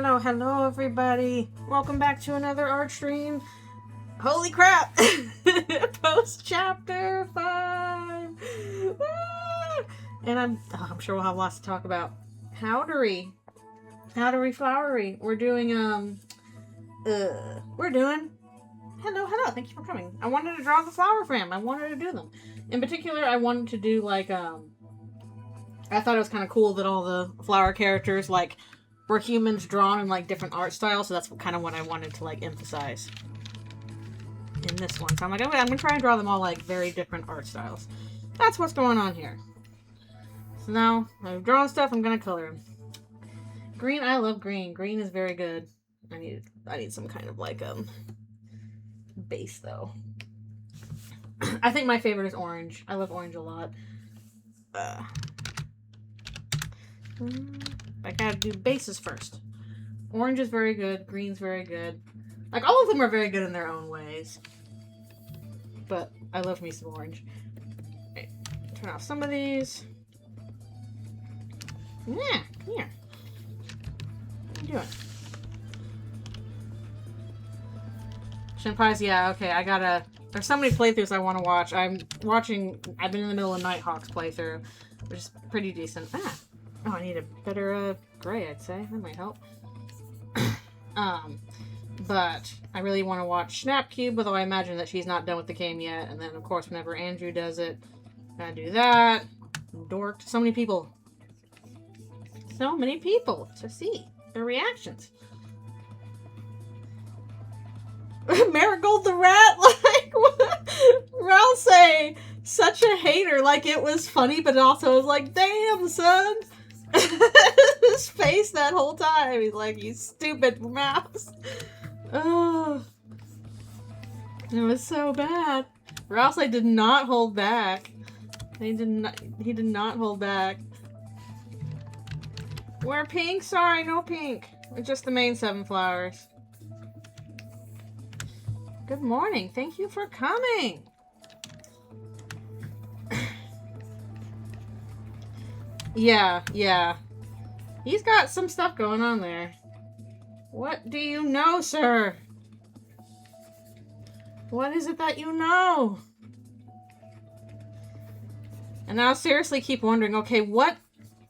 Hello everybody. Welcome back to another art stream. Holy crap! Post chapter 5. And I'm sure we'll have lots to talk about. Howdery flowery. We're doing hello, thank you for coming. I wanted to draw the flower frame. I wanted to do them. In particular, I wanted to do like I thought it was kind of cool that all the flower characters like were humans drawn in like different art styles, so that's kind of what I wanted to like emphasize in this one. So I'm like, okay, I'm gonna try and draw them all like very different art styles. That's what's going on here. So now I've drawn stuff. I'm gonna color them. Green, I love green. Green is very good. I need some kind of like base though. I think my favorite is orange. I love orange a lot. I gotta do bases first. Orange is very good. Green's very good. Like, all of them are very good in their own ways. But I love me some orange. Okay, turn off some of these. Yeah, come here. What are you doing? Shinpai's, yeah, okay, I gotta... There's so many playthroughs I want to watch. I've been in the middle of Nighthawk's playthrough, which is pretty decent. Oh, I need a better gray, I'd say. That might help. But I really want to watch Snapcube, although I imagine that she's not done with the game yet. And then, of course, whenever Andrew does it, gotta do that. Dorked. So many people. So many people to see their reactions. Marigold the rat? Like, what? Ralsei, such a hater. Like, it was funny, but also was like, damn, son. His face that whole time. He's like, you stupid mouse. Oh. It was so bad. Ralsei did not hold back. He did not hold back. Wear pink? Sorry, no pink. It's just the main 7 flowers. Good morning. Thank you for coming. Yeah. He's got some stuff going on there. What do you know, sir? What is it that you know? And now I seriously keep wondering, okay, what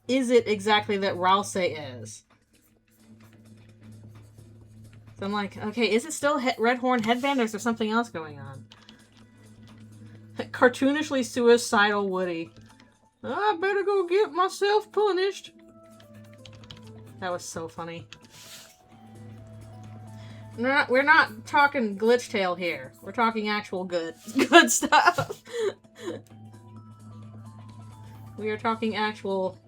is it exactly that Ralsei is? So I'm like, okay, is it still Red Horn Headband or is there something else going on? Cartoonishly suicidal Woody. I better go get myself punished. That was so funny. We're not talking glitch tail here. We're talking actual good stuff. We are talking actual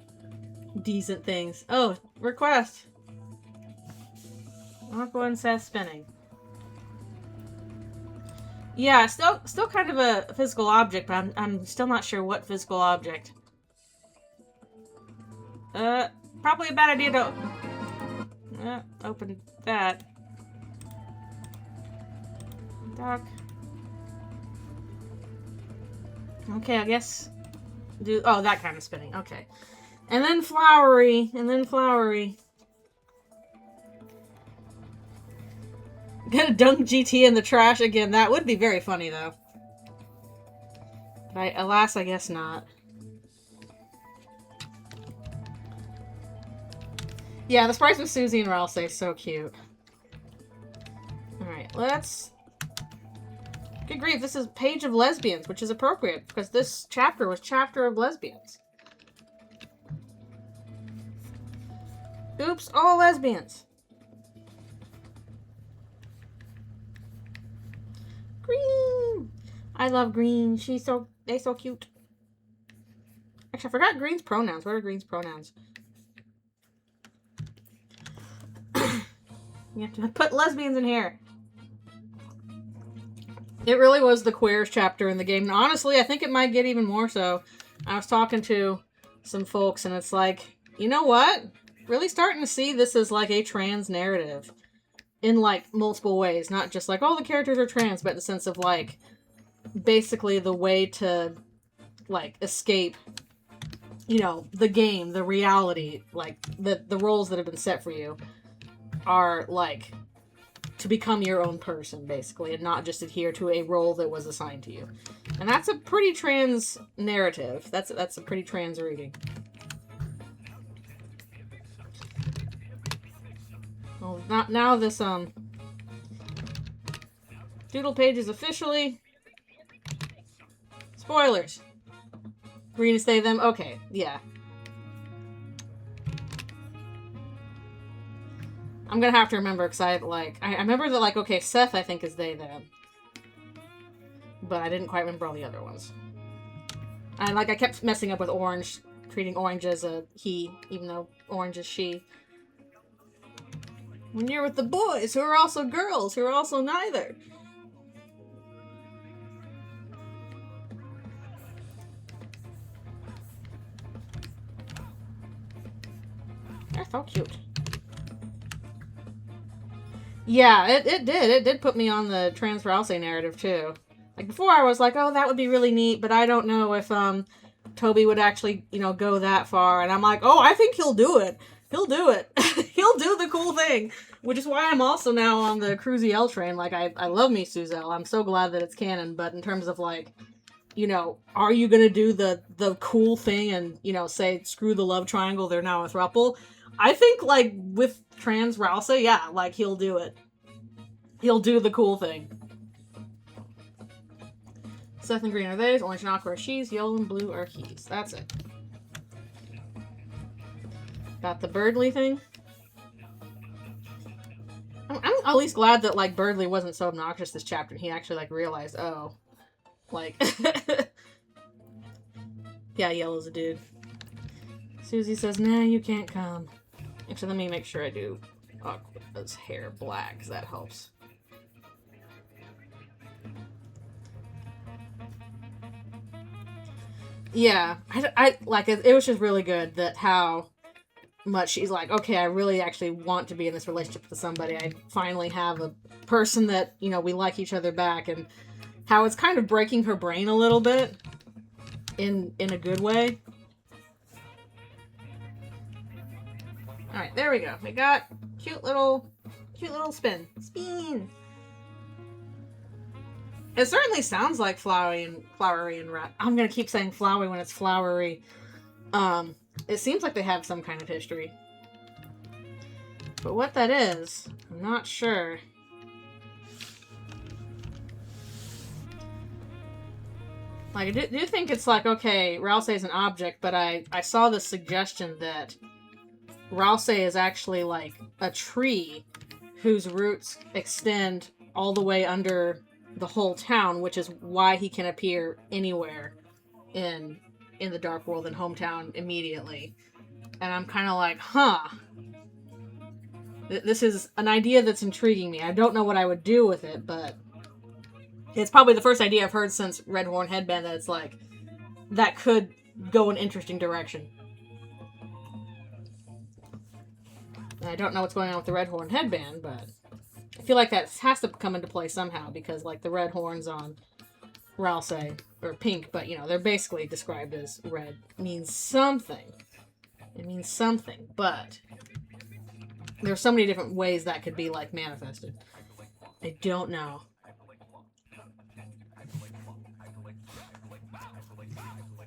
decent things. Oh, request. I'll go and set spinning. Yeah, still kind of a physical object, but I'm still not sure what physical object. Probably a bad idea to open that. Duck. Okay, I guess that kind of spinning. Okay. And then flowery, Gonna dunk GT in the trash again. That would be very funny, though. But alas, I guess not. Yeah, the sprites with Susie and Ralsei is so cute. Alright, let's... Good grief, this is Page of Lesbians, which is appropriate, because this chapter was Chapter of Lesbians. Oops, all lesbians. Green! I love Green. They're so cute. Actually, I forgot Green's pronouns. What are Green's pronouns? You have to put lesbians in here. It really was the queers chapter in the game. And honestly, I think it might get even more so. I was talking to some folks and it's like, you know what? Really starting to see this as like a trans narrative. In like multiple ways. Not just like, oh, the characters are trans, but in the sense of like, basically the way to like escape, you know, the game, the reality, like the roles that have been set for you. are, like, to become your own person, basically, and not just adhere to a role that was assigned to you. And that's a pretty trans narrative. That's a pretty trans reading. Well, now this, doodle page is officially... Spoilers! We're gonna say them? Okay, yeah. I'm gonna have to remember, because I remember that, like, okay, Seth, I think, is they, them. But I didn't quite remember all the other ones. And, like, I kept messing up with Orange, treating Orange as a he, even though Orange is she. When you're with the boys, who are also girls, who are also neither. They're so cute. Yeah, it did. It did put me on the trans Rouse narrative, too. Like, before I was like, oh, that would be really neat, but I don't know if, Toby would actually, you know, go that far. And I'm like, oh, I think he'll do it. He'll do it. He'll do the cool thing. Which is why I'm also now on the Cruziel train. Like, I love me Suzel. I'm so glad that it's canon. But in terms of, like, you know, are you gonna do the cool thing and, you know, say, screw the love triangle, they're now a throuple? I think, like, with trans Rouse, yeah, like, he'll do it. He'll do the cool thing. Seth and green are theys, orange and aqua are she's, yellow and blue are he's. That's it. Got the Birdly thing. I'm at least glad that, like, Birdly wasn't so obnoxious this chapter, and he actually, like, realized, oh, like, yeah, yellow's a dude. Susie says, nah, you can't come. Actually, let me make sure I do Aqua's hair black, because that helps. Yeah, I like it. It was just really good that how much she's like, okay, I really actually want to be in this relationship with somebody. I finally have a person that, you know, we like each other back, and how it's kind of breaking her brain a little bit in a good way. All right, there we go. We got cute little spin. Spin. It certainly sounds like flowery and I'm gonna keep saying flowery when it's flowery. It seems like they have some kind of history. But what that is, I'm not sure. Like, I do think it's like, okay, Rouse is an object, but I saw the suggestion that Rouse is actually like a tree whose roots extend all the way under the whole town, which is why he can appear anywhere in the Dark World and Hometown immediately. And I'm kind of like, huh. This is an idea that's intriguing me. I don't know what I would do with it, but it's probably the first idea I've heard since Red Horn Headband that it's like, that could go an interesting direction. And I don't know what's going on with the Red Horn Headband, but I feel like that has to come into play somehow, because, like, the red horns on Rouse are pink, but, you know, they're basically described as red. It means something. It means something, but there's so many different ways that could be, like, manifested. I don't know.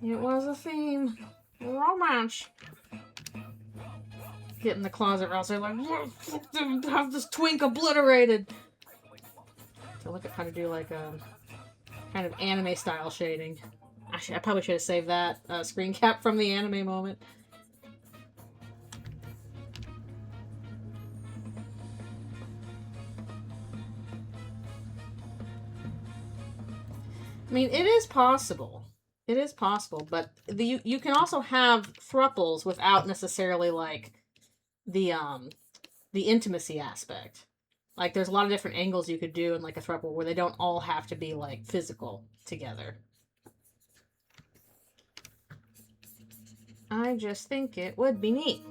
It was a theme. Romance. Get in the closet, Rouse, they're like, have this twink obliterated. So look at how to do, like, a kind of anime style shading. Actually, I probably should have saved that screen cap from the anime moment. I mean, it is possible. It is possible, but you can also have thruples without necessarily, like, the intimacy aspect. Like, there's a lot of different angles you could do in, like, a throuple where they don't all have to be, like, physical together. I just think it would be neat.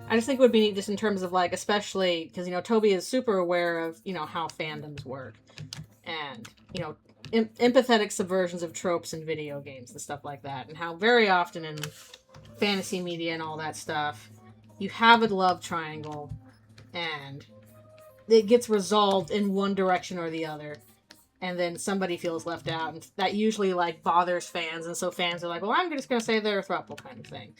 I just think it would be neat just in terms of, like, especially because, you know, Toby is super aware of, you know, how fandoms work. And, you know, empathetic subversions of tropes in video games and stuff like that. And how very often in fantasy media and all that stuff, you have a love triangle, and it gets resolved in one direction or the other, and then somebody feels left out, and that usually like bothers fans, and so fans are like, well, I'm just gonna say they're a throuple kind of thing.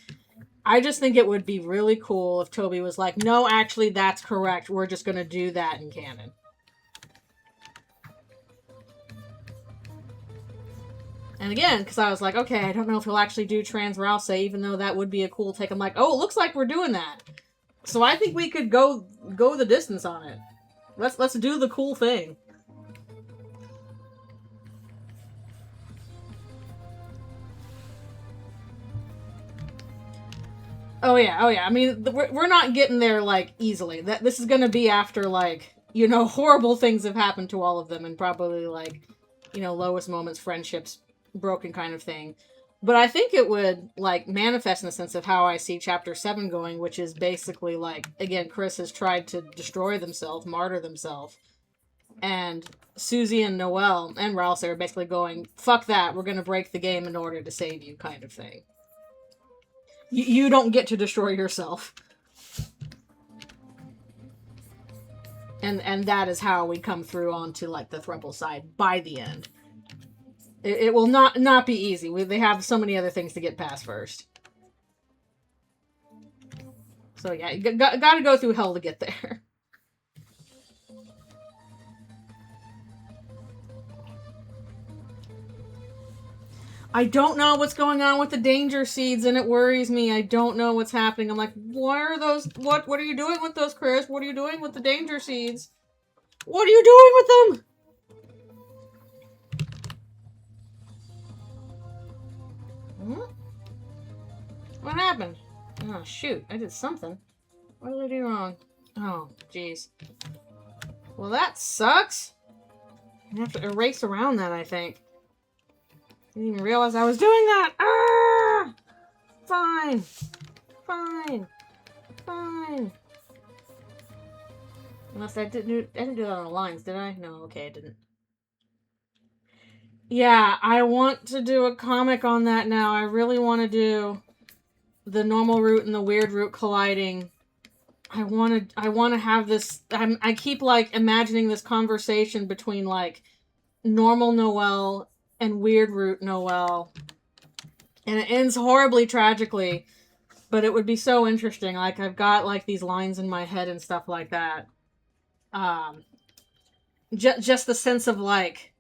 I just think it would be really cool if Toby was like, no, actually, that's correct. We're just gonna do that in canon. And again, because I was like, okay, I don't know if he'll actually do trans Rouse, even though that would be a cool take. I'm like, oh, it looks like we're doing that. So I think we could go the distance on it. Let's do the cool thing. Oh yeah. I mean, we're not getting there like easily. This is gonna be after like, you know, horrible things have happened to all of them, and probably like, you know, lowest moments, friendships broken kind of thing. But I think it would like manifest in the sense of how I see chapter 7 going, which is basically like, again, Chris has tried to destroy themselves, martyr themselves, and Susie and Noelle and Rouse are basically going, fuck that, we're gonna break the game in order to save you kind of thing. You don't get to destroy yourself. And that is how we come through onto like the throuple side by the end. It will not be easy. They have so many other things to get past first. So yeah, gotta go through hell to get there. I don't know what's going on with the danger seeds, and it worries me. I don't know what's happening. I'm like, what are those? What are you doing with those, Chris? What are you doing with the danger seeds? What are you doing with them? Hmm? What happened? Oh, shoot. I did something. What did I do wrong? Oh, jeez. Well, that sucks. I have to erase around that, I think. Didn't even realize I was doing that. Ah! Fine. Unless I didn't do that on the lines, did I? No, okay, I didn't. Yeah, I want to do a comic on that now. I really want to do the normal route and the weird route colliding. I want to have this. I keep like imagining this conversation between like normal Noelle and weird route Noelle, and it ends horribly tragically. But it would be so interesting. Like I've got like these lines in my head and stuff like that. Just the sense of like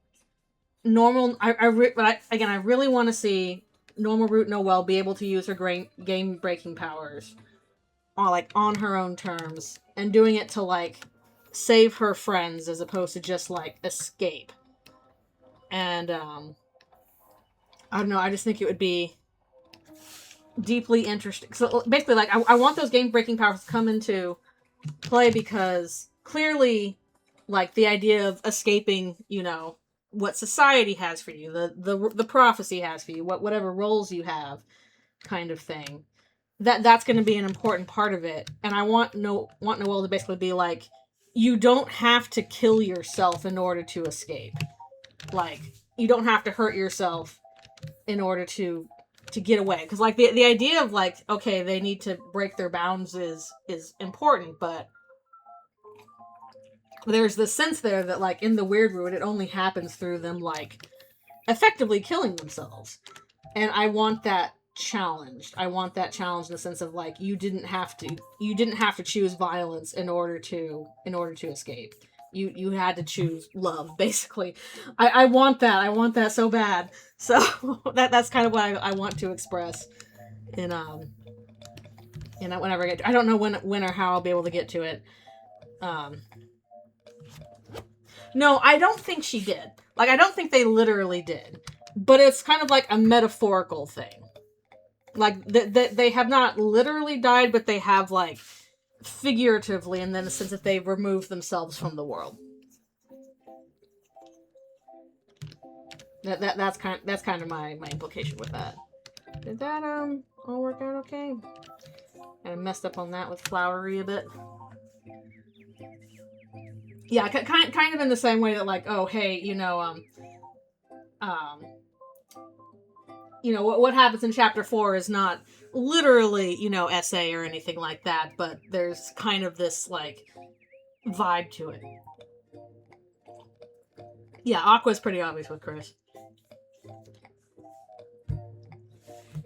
normal. I really want to see normal route Noelle be able to use her game breaking powers on her own terms, and doing it to like save her friends as opposed to just like escape. And I don't know, I just think it would be deeply interesting. So basically, like I want those game breaking powers to come into play, because clearly like the idea of escaping, you know, what society has for you, the prophecy has for you, whatever roles you have, kind of thing, that's going to be an important part of it. And I want Noelle to basically be like, you don't have to kill yourself in order to escape. Like, you don't have to hurt yourself in order to get away. Because like the idea of like, okay, they need to break their bounds is important, but there's this sense there that like in the weird route, it only happens through them like effectively killing themselves. And I want that challenged. I want that challenged in the sense of like, you didn't have to choose violence in order to escape. You had to choose love, basically. I want that. I want that so bad. So that's kind of what I want to express in whenever I get to, I don't know when or how I'll be able to get to it. No, I don't think she did. Like, I don't think they literally did. But it's kind of like a metaphorical thing. Like, they have not literally died, but they have, like, figuratively, in the sense that they've removed themselves from the world. That's kind of my implication with that. Did that, all work out okay? Kind of messed up on that with Flowery a bit. Yeah, kind of in the same way that, like, oh, hey, you know, you know, what happens in chapter 4 is not literally, you know, essay or anything like that, but there's kind of this, like, vibe to it. Yeah, Aqua's pretty obvious with Chris.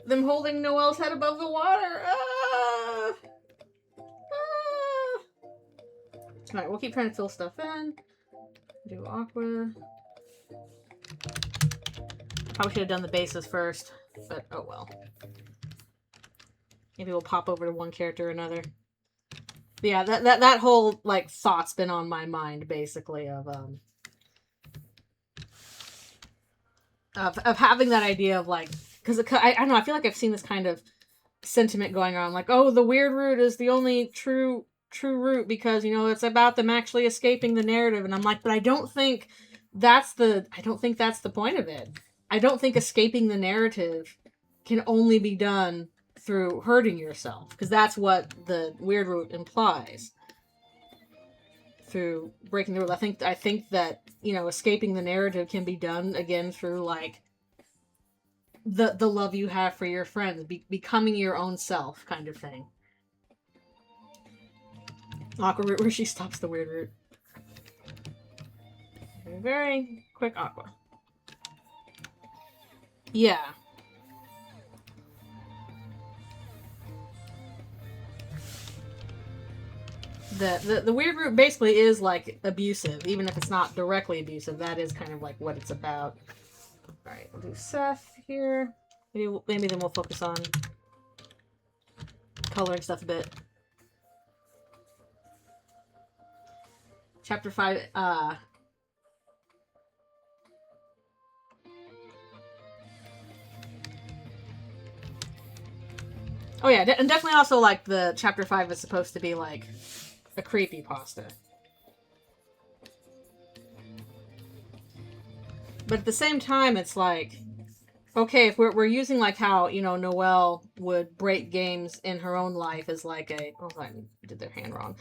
Them holding Noelle's head above the water. Alright, we'll keep trying to fill stuff in. Do Aqua. Probably should have done the bases first, but oh well. Maybe we'll pop over to one character or another. But yeah, that whole, like, thought's been on my mind, basically, of having that idea of, like, because I don't know, I feel like I've seen this kind of sentiment going on, like, oh, the weird route is the only true route because, you know, it's about them actually escaping the narrative, and I'm like, but I don't think that's the point of it. I don't think escaping the narrative can only be done through hurting yourself, because that's what the weird route implies. Through breaking the rule, I think that, you know, escaping the narrative can be done again through, like, the love you have for your friends, becoming your own self, kind of thing. Aqua route where she stops the weird route. Very quick Aqua. Yeah. The weird route basically is, like, abusive, even if it's not directly abusive. That is kind of like what it's about. All right, we'll do Seth here. Maybe then we'll focus on coloring stuff a bit. Chapter 5. Oh yeah, and definitely also, like, the chapter 5 is supposed to be, like, a creepypasta. But at the same time, it's like, okay, if we're using, like, how, you know, Noelle would break games in her own life as, like, a... Oh, I did their hand wrong.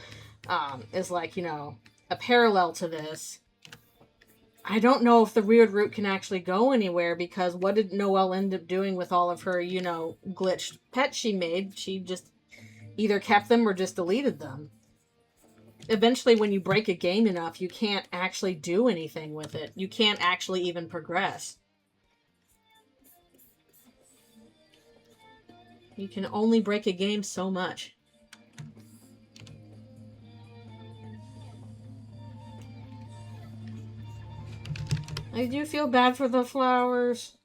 Is, like, you know, a parallel to this. I don't know if the weird route can actually go anywhere, because what did Noelle end up doing with all of her, you know, glitched pets she made? She just either kept them or just deleted them. Eventually, when you break a game enough, you can't actually do anything with it. You can't actually even progress. You can only break a game so much. I do feel bad for the flowers.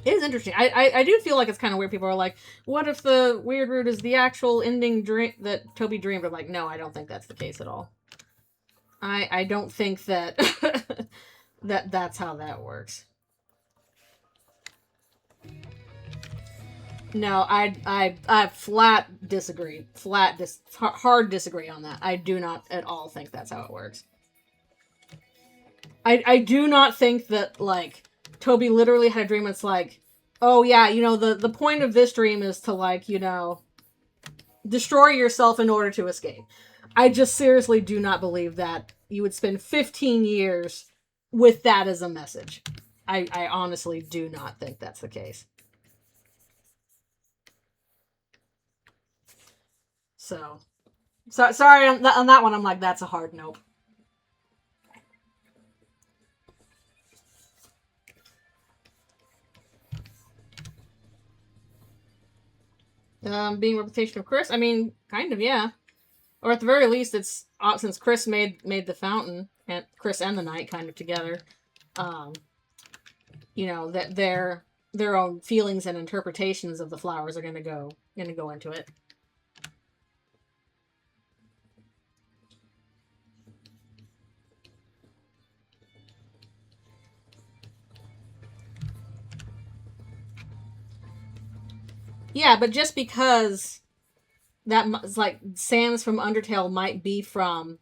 It is interesting. I do feel like it's kind of weird. People are like, what if the weird route is the actual ending dream that Toby dreamed? I'm like, no, I don't think that's the case at all. I don't think that that's how that works. No, I flat disagree. Hard disagree on that. I do not at all think that's how it works. I do not think that, like, Toby literally had a dream that's like, oh yeah, you know, the point of this dream is to, like, you know, destroy yourself in order to escape. I just seriously do not believe that you would spend 15 years with that as a message. I honestly do not think that's the case. So sorry on that one. I'm like, that's a hard nope. Being reputation of Chris. I mean, kind of, yeah. Or at the very least, it's since Chris made the fountain, and Chris and the knight kind of together. You know, that their own feelings and interpretations of the flowers are gonna go into it. Yeah, but just because that, like, Sans from Undertale might be from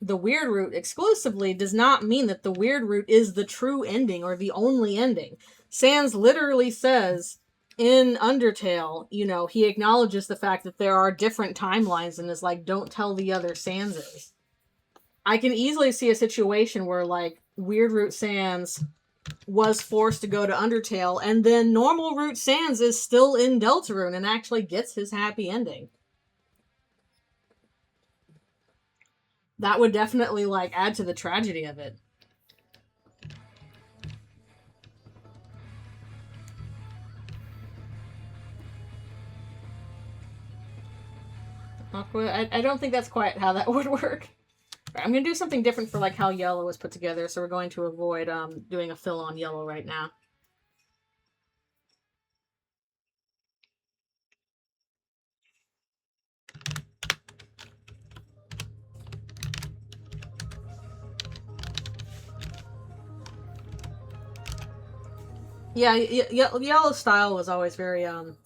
the weird route exclusively does not mean that the weird route is the true ending or the only ending. Sans literally says in Undertale, you know, he acknowledges the fact that there are different timelines and is like, don't tell the other Sanses. I can easily see a situation where, like, Weird Root Sans was forced to go to Undertale, and then Normal Root Sans is still in Deltarune and actually gets his happy ending. That would definitely, like, add to the tragedy of it. I don't think that's quite how that would work. I'm going to do something different for, like, how yellow was put together, so we're going to avoid doing a fill on yellow right now. Yeah, yellow style was always very, I don't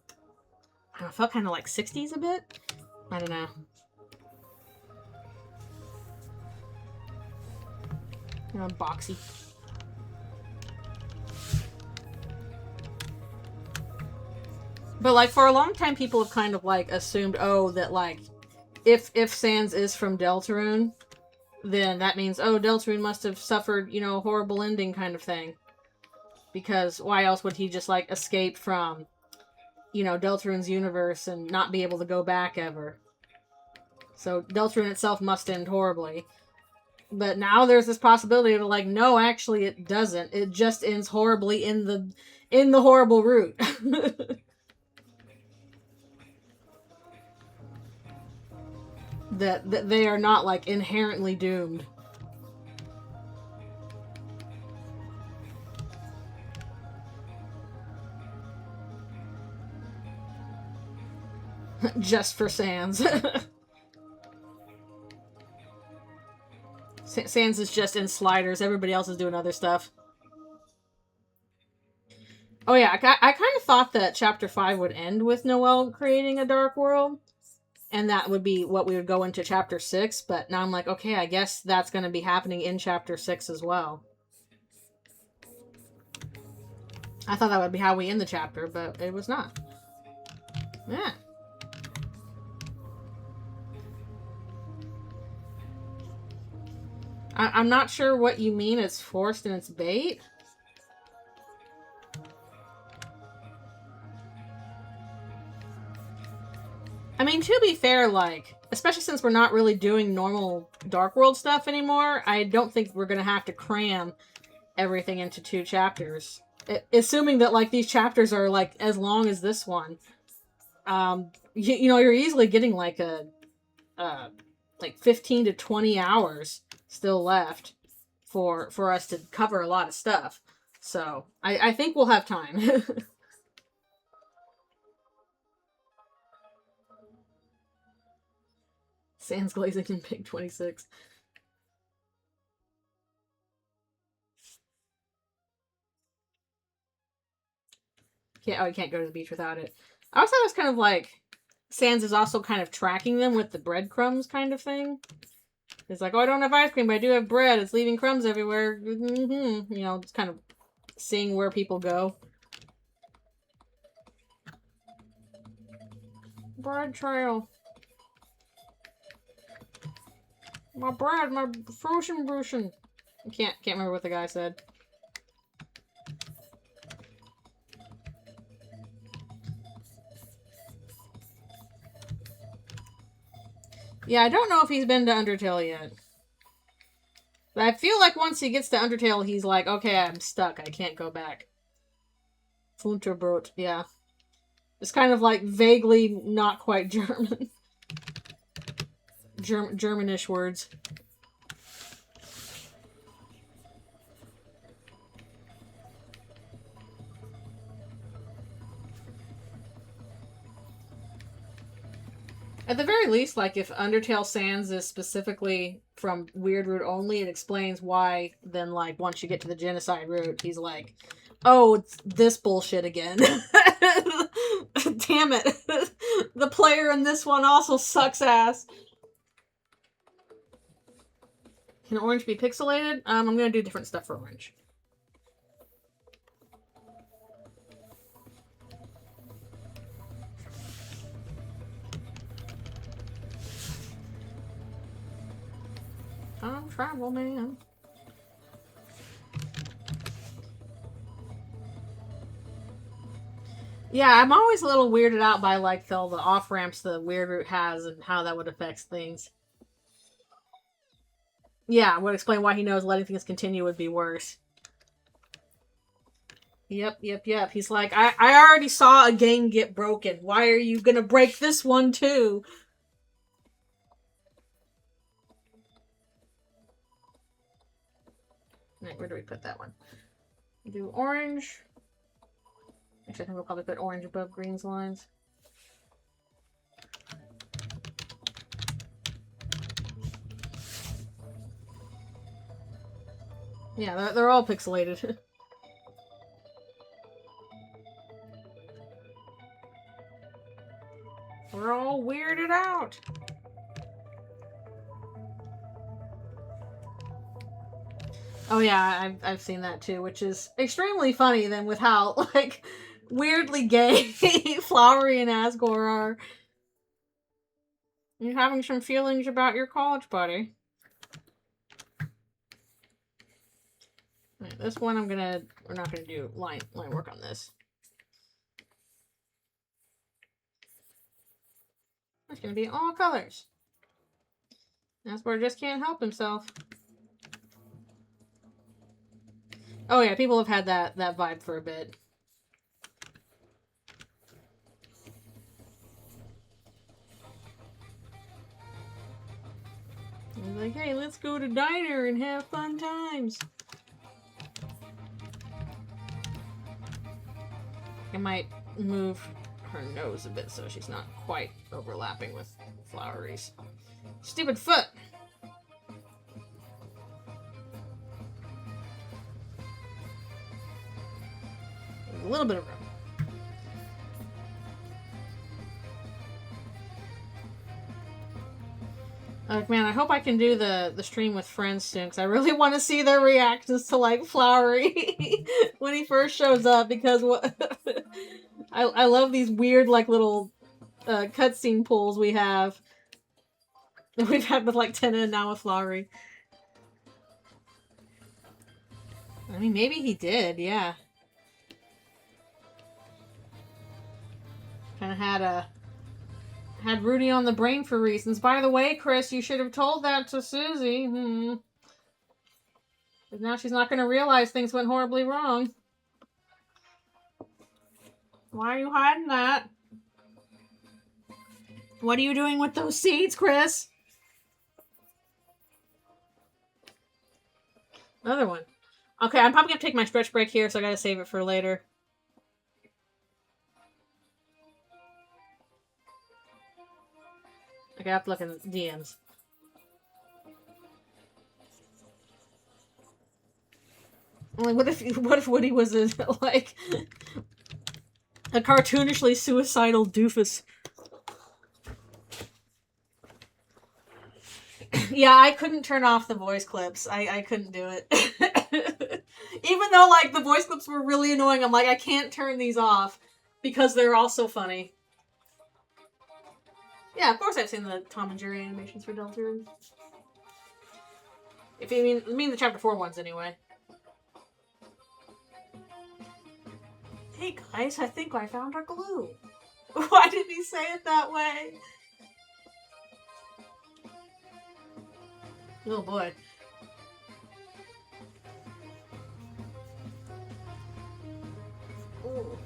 know, felt kind of like 60s a bit? I don't know. Boxy. But, like, for a long time, people have kind of, like, assumed, oh, that, like, if Sans is from Deltarune, then that means, oh, Deltarune must have suffered, you know, a horrible ending kind of thing. Because why else would he just, like, escape from, you know, Deltarune's universe and not be able to go back ever? So Deltarune itself must end horribly. But now there's this possibility of, like, no, actually it doesn't. It just ends horribly in the horrible route. that they are not, like, inherently doomed. Just for Sans. Sans is just in sliders. Everybody else is doing other stuff. Oh yeah, I kind of thought that Chapter 5 would end with Noelle creating a dark world. And that would be what we would go into Chapter 6. But now I'm like, okay, I guess that's going to be happening in Chapter 6 as well. I thought that would be how we end the chapter, but it was not. Yeah. I'm not sure what you mean it's forced in its bait. I mean, to be fair, like, especially since we're not really doing normal Dark World stuff anymore, I don't think we're going to have to cram everything into 2 chapters. Assuming that, like, these chapters are, like, as long as this one. You know, you're easily getting, like, like 15 to 20 hours still left for us to cover a lot of stuff. So, I think we'll have time. Sans glazing in Pig 26. You can't go to the beach without it. I also thought it was kind of like Sans is also kind of tracking them with the breadcrumbs kind of thing. It's like, oh, I don't have ice cream, but I do have bread. It's leaving crumbs everywhere. Mm-hmm. You know, it's kind of seeing where people go. Bread trail. My bread, my fruition brution. I can't remember what the guy said. Yeah, I don't know if he's been to Undertale yet. But I feel like once he gets to Undertale, he's like, okay, I'm stuck. I can't go back. Funterbrot, yeah. It's kind of like vaguely not quite German. Germanish words. At the very least, like, if Undertale Sans is specifically from Weird Root only, it explains why then, like, once you get to the genocide route, he's like, oh, it's this bullshit again. Damn it. The player in this one also sucks ass. Can orange be pixelated? I'm gonna do different stuff for orange. travel man. Yeah, I'm always a little weirded out by like all the off ramps the weird route has and how that would affect things. Yeah, would explain why he knows letting things continue would be worse. Yep. He's like, I already saw a game get broken. Why are you gonna break this one too? Right, where do we put that one? Do orange. Actually, I think we'll probably put orange above green's lines. Yeah, they're all pixelated. We're all weirded out. Oh yeah, I've seen that too, which is extremely funny then with how like weirdly gay Flowery and Asgore are. You're having some feelings about your college buddy. Right, this one we're not gonna do line work on this. It's gonna be all colors. Asgore just can't help himself. Oh yeah, people have had that vibe for a bit. He's like, hey, let's go to diner and have fun times. I might move her nose a bit so she's not quite overlapping with Flowery's. Stupid foot! There's a little bit of room. Like, man, I hope I can do the stream with friends soon, because I really want to see their reactions to, like, Flowery when he first shows up, because what I love these weird, like, little cutscene pulls we have. That we've had with, like, Tenna and now with Flowery. I mean, maybe he did, yeah. Kind of had Rudy on the brain for reasons. By the way, Chris, you should have told that to Susie. But now she's not going to realize things went horribly wrong. Why are you hiding that? What are you doing with those seeds, Chris? Another one. Okay, I'm probably going to take my stretch break here, so I got to save it for later. Okay, I have to look in the DMs. Like, what if Woody was like a cartoonishly suicidal doofus? Yeah, I couldn't turn off the voice clips. I couldn't do it. Even though, like, the voice clips were really annoying, I'm like, I can't turn these off because they're all so funny. Yeah, of course I've seen the Tom and Jerry animations for Deltarune. If you mean the Chapter 4 ones, anyway. Hey guys, I think I found a glue. Why did he say it that way? Oh boy. Ooh.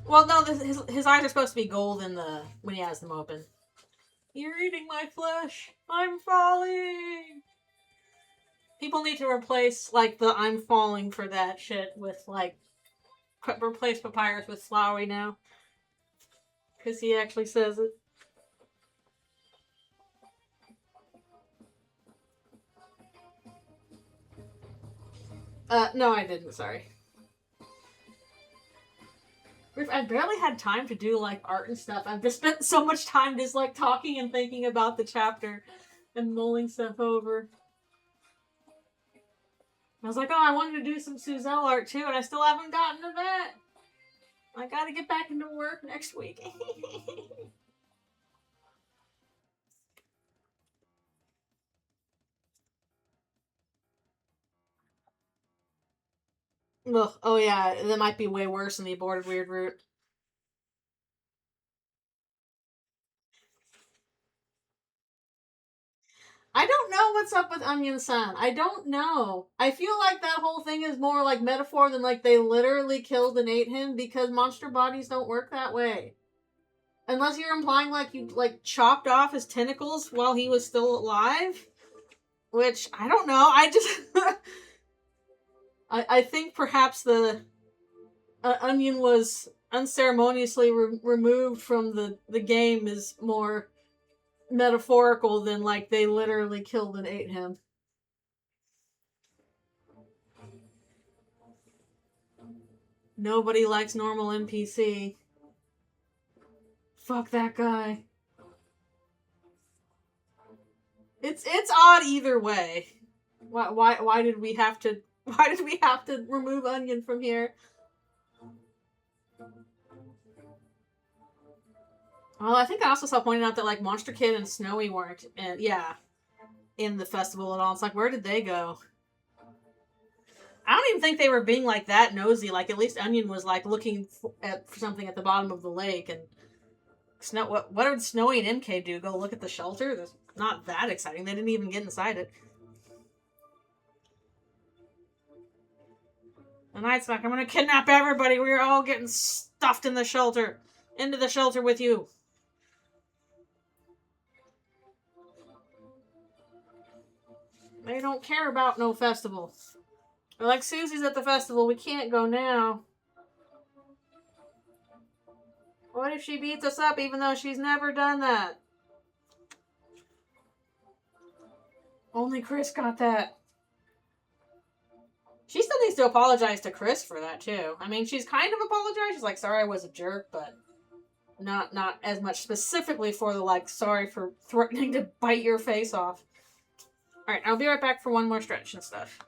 Well, no, his eyes are supposed to be gold when he has them open. You're eating my flesh. I'm falling. People need to replace, like, the I'm falling for that shit with, like, replace Papyrus with Flowery now. Because he actually says it. No, I didn't, sorry. I've barely had time to do, like, art and stuff. I've just spent so much time just, like, talking and thinking about the chapter and mulling stuff over. I was like, oh, I wanted to do some Suzelle art too, and I still haven't gotten to that. I gotta get back into work next week. Ugh, oh yeah, that might be way worse than the aborted weird root. I don't know what's up with Onion-san. I don't know. I feel like that whole thing is more like metaphor than like they literally killed and ate him, because monster bodies don't work that way. Unless you're implying like you like chopped off his tentacles while he was still alive. Which, I don't know. I just... I think perhaps the Onion was unceremoniously removed from the game is more metaphorical than like they literally killed and ate him. Nobody likes normal NPC. Fuck that guy. It's odd either way. Why did we have to remove Onion from here? Well, I think I also saw pointed out that like Monster Kid and Snowy weren't in the festival at all. It's like, where did they go? I don't even think they were being like that nosy. Like, at least Onion was like looking for something at the bottom of the lake. And what did Snowy and MK do? Go look at the shelter? That's not that exciting. They didn't even get inside it. The Night's like, I'm gonna kidnap everybody. We're all getting stuffed in the shelter. Into the shelter with you. They don't care about no festival. They're like, Susie's at the festival. We can't go now. What if she beats us up even though she's never done that? Only Chris got that. She still needs to apologize to Chris for that, too. I mean, she's kind of apologized. She's like, sorry I was a jerk, but not as much specifically for the, like, sorry for threatening to bite your face off. Alright, I'll be right back for one more stretch and stuff.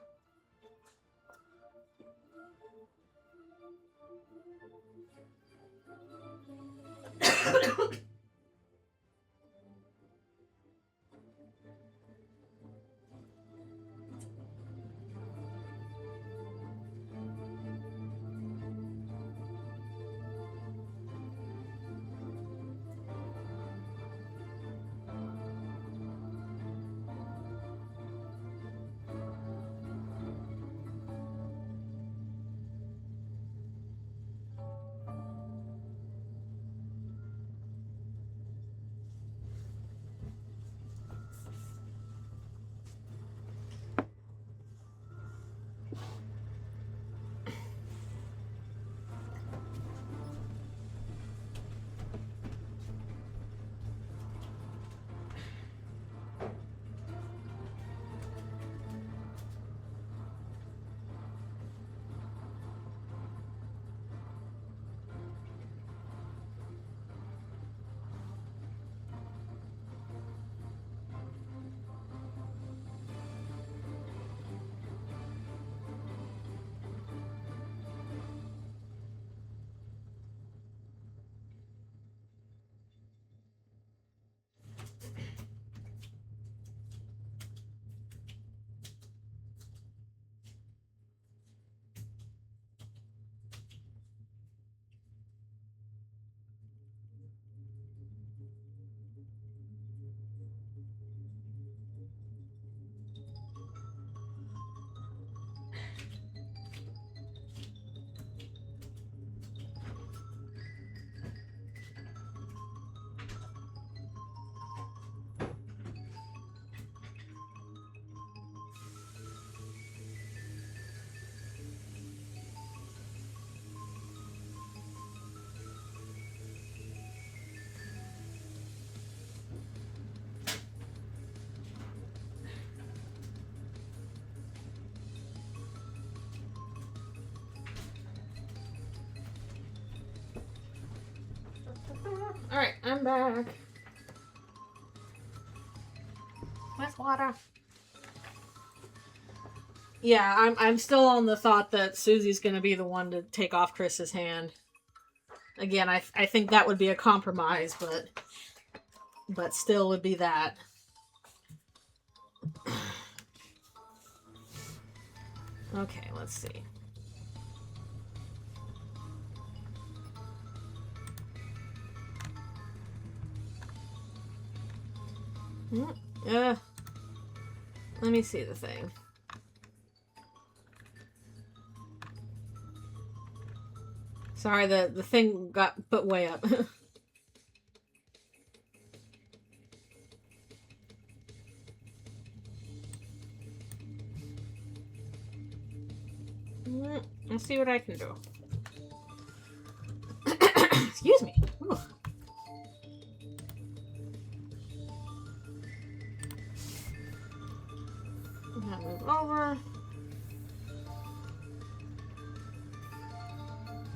Alright, I'm back. With water. Yeah, I'm still on the thought that Susie's gonna be the one to take off Chris's hand. Again, I think that would be a compromise, but still would be that. Okay, let's see. Uh, let me see the thing. Sorry, the thing got put way up. Let's see what I can do. Excuse me. Ooh. Move over.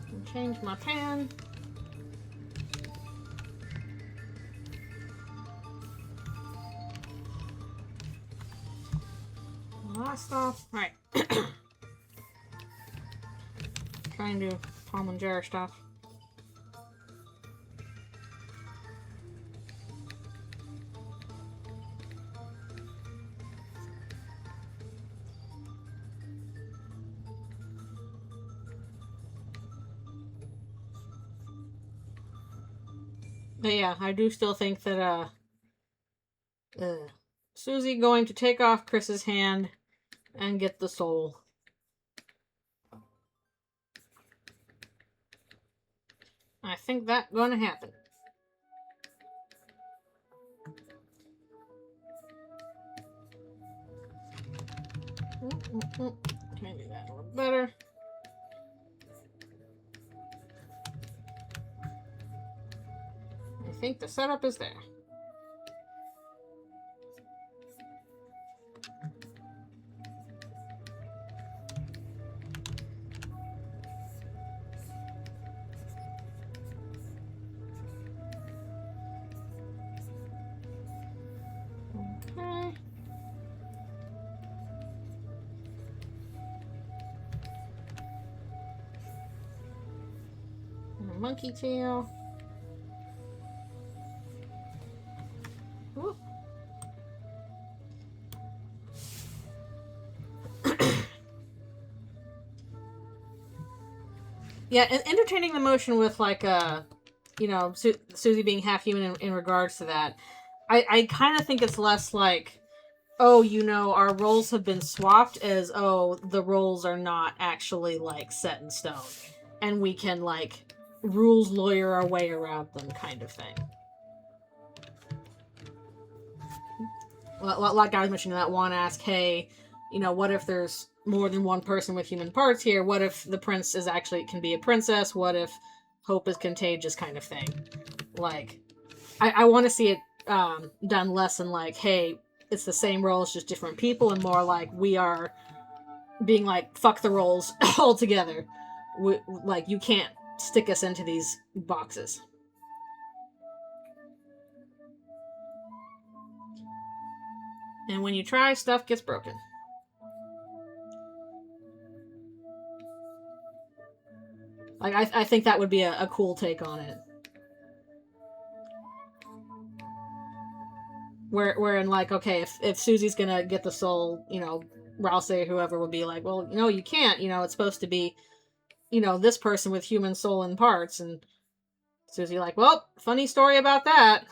And change my pan. Last off. Right. Trying to do Tom and Jerry stuff. But yeah, I do still think that Susie going to take off Chris's hand and get the soul. I think that's gonna happen. Can I do that a little better? I think the setup is there. Okay. And a monkey tail. Whoop. Yeah, and entertaining the motion with like you know, Susie being half human in regards to that. I kind of think it's less like, oh, you know, our roles have been swapped, as, oh, the roles are not actually like set in stone, and we can like rules lawyer our way around them, kind of thing. Like I was mentioning, that one ask, hey, you know, what if there's more than one person with human parts here? What if the prince is actually can be a princess? What if hope is contagious, kind of thing? Like, I want to see it done less in like, hey, it's the same roles, just different people, and more like we are being like, fuck the roles altogether. Like, you can't stick us into these boxes. And when you try, stuff gets broken. Like, I think that would be a cool take on it. Wherein, like, okay, if Susie's gonna get the soul, you know, Rouse or whoever would be like, well, no, you can't. You know, it's supposed to be, you know, this person with human soul and parts. And Susie like, well, funny story about that.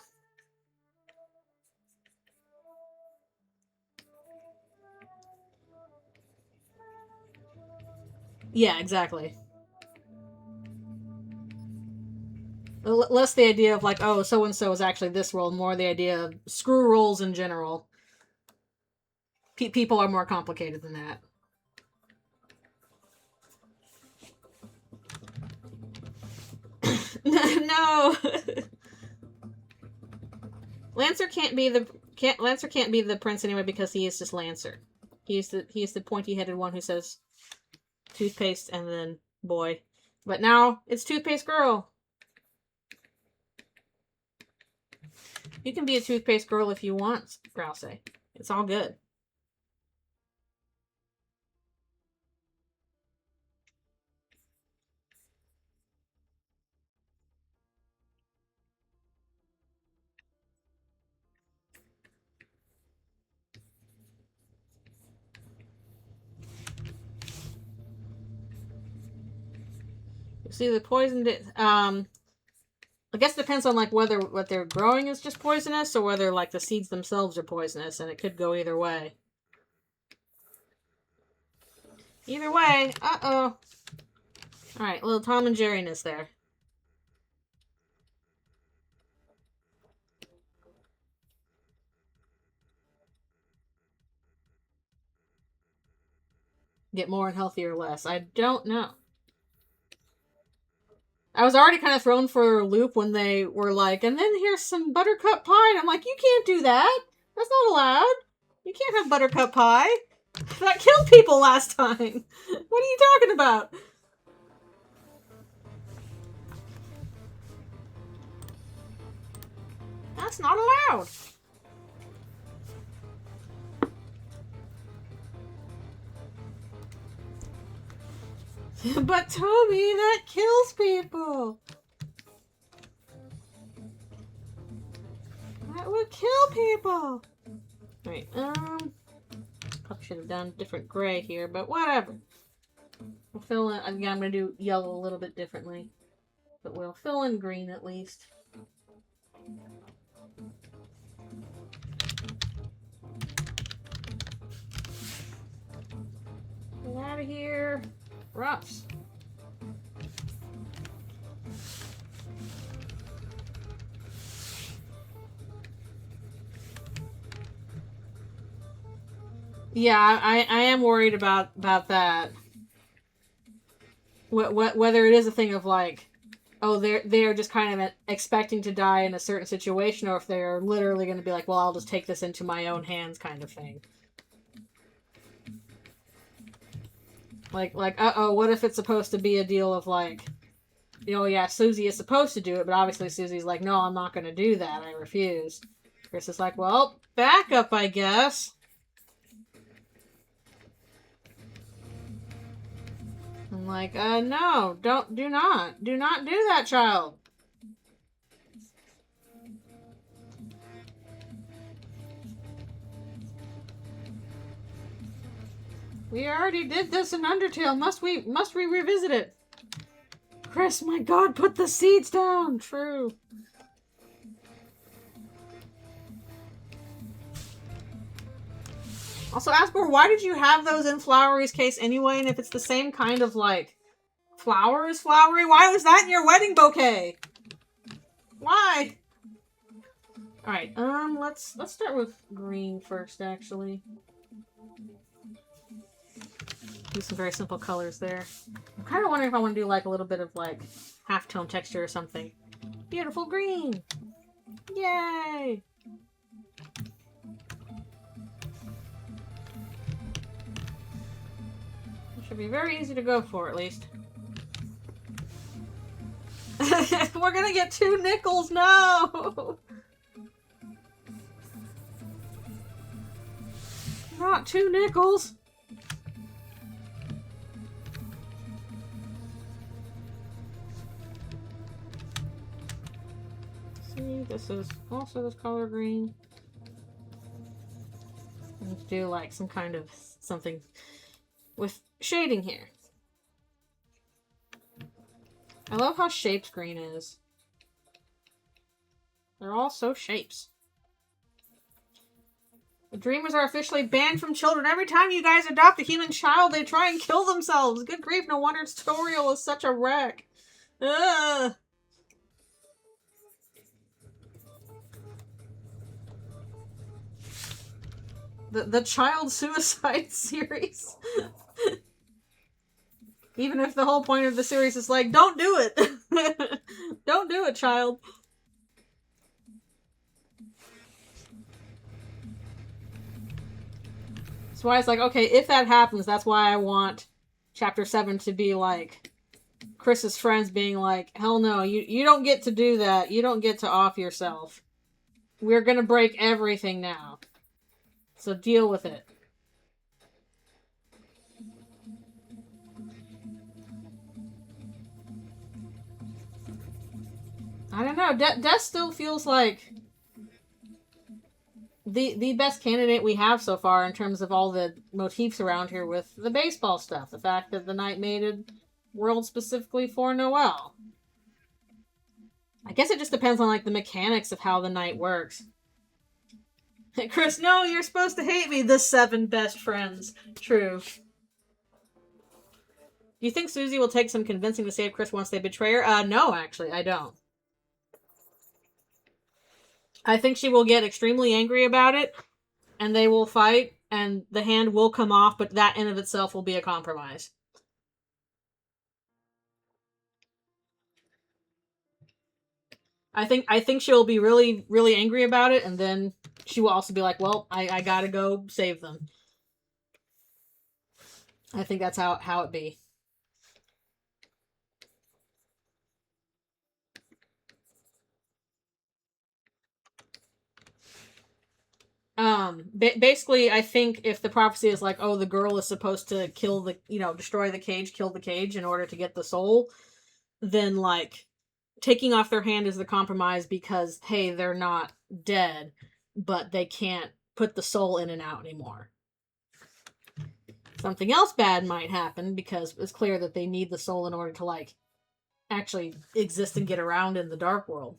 Yeah, exactly. Less the idea of like, oh, so and so is actually this role, more the idea of screw roles in general. People are more complicated than that. No. Lancer can't be the prince anyway, because he is just Lancer. He's the pointy headed one who says toothpaste and then boy. But now it's toothpaste girl. You can be a toothpaste girl if you want, Grouse. It's all good. See, the poisoned it. I guess it depends on like whether what they're growing is just poisonous or whether like the seeds themselves are poisonous, and it could go either way. Either way, uh-oh. Alright, little Tom and Jerry-ness there. Get more and healthier or less. I don't know. I was already kind of thrown for a loop when they were like, and then here's some buttercup pie. And I'm like, you can't do that. That's not allowed. You can't have buttercup pie. That killed people last time. What are you talking about? That's not allowed. But Toby, that kills people. That would kill people. Alright, probably should have done different gray here, but whatever. We'll fill in, again, I'm going to do yellow a little bit differently. But we'll fill in green at least. Get out of here. Roughs. Yeah, I am worried about that. Whether it is a thing of like, oh, they're just kind of expecting to die in a certain situation, or if they're literally going to be like, well, I'll just take this into my own hands kind of thing. Like, uh-oh, what if it's supposed to be a deal of like, you know, yeah, Susie is supposed to do it, but obviously Susie's like, no, I'm not going to do that. I refuse. Chris is like, well, back up, I guess. I'm like, no, do not do that, child. We already did this in Undertale. Must we revisit it? Chris, my God, put the seeds down. True. Also, Asgore, why did you have those in Flowery's case anyway? And if it's the same kind of, like, flowers, Flowery, why was that in your wedding bouquet? Why? Alright, let's start with green first, actually. Do some very simple colors there. I'm kind of wondering if I want to do, like, a little bit of, like, half-tone texture or something. Beautiful green! Yay! Should be very easy to go for, at least. We're gonna get 2 nickels, no! Not 2 nickels! See, this is also this color green. Let's do like some kind of something with shading here. I love how shaped green is. They're all so shapes. The dreamers are officially banned from children. Every time you guys adopt a human child, they try and kill themselves. Good grief, no wonder tutorial is such a wreck. Ugh. The child suicide series. Even if the whole point of the series is like, don't do it. Don't do it, child. That's why it's like, okay, if that happens, that's why I want Chapter 7 to be like Chris's friends being like, hell no, you don't get to do that. You don't get to off yourself. We're gonna break everything now. So deal with it. I don't know. Des still feels like the best candidate we have so far in terms of all the motifs around here with the baseball stuff. The fact that the Night Maiden world specifically for Noelle. I guess it just depends on, like, the mechanics of how the night works. Chris, no, you're supposed to hate me. The 7 best friends. True. Do you think Susie will take some convincing to save Chris once they betray her? No, actually, I don't. I think she will get extremely angry about it, and they will fight, and the hand will come off, but that in of itself will be a compromise. I think she'll be really, really angry about it, and then she will also be like, well, I gotta go save them. I think that's how it be. Basically, I think if the prophecy is like, oh, the girl is supposed to kill the, destroy the cage, kill the cage in order to get the soul, then, like, taking off their hand is the compromise because, hey, they're not dead, but they can't put the soul in and out anymore. Something else bad might happen because it's clear that they need the soul in order to, like, actually exist and get around in the dark world.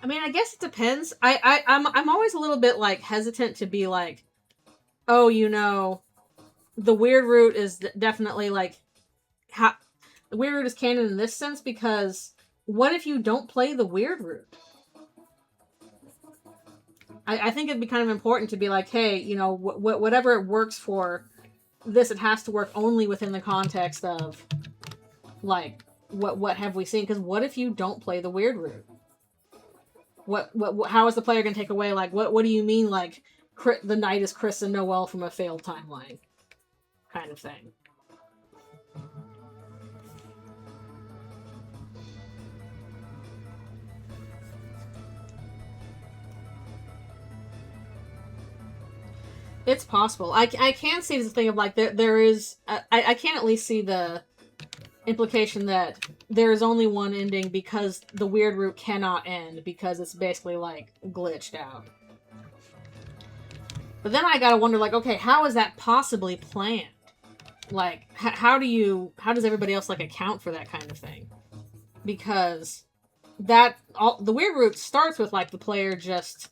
I mean, I guess it depends. I'm always a little bit, like, hesitant to be like, oh, the weird root is definitely, like, the weird root is canon in this sense, because what if you don't play the weird root? I think it'd be kind of important to be like, hey, whatever it works for this, it has to work only within the context of, like, what have we seen? Because what if you don't play the weird root? How is the player going to take away, like, what do you mean, like, the night is Chris and Noelle from a failed timeline kind of thing? It's possible. I can see the thing of, like, there is... I can at least see the implication that there is only one ending because the weird root cannot end because it's basically, like, glitched out. But then I gotta wonder, like, okay, how is that possibly planned? Like, how does everybody else, like, account for that kind of thing? Because the weird root starts with, like, the player just,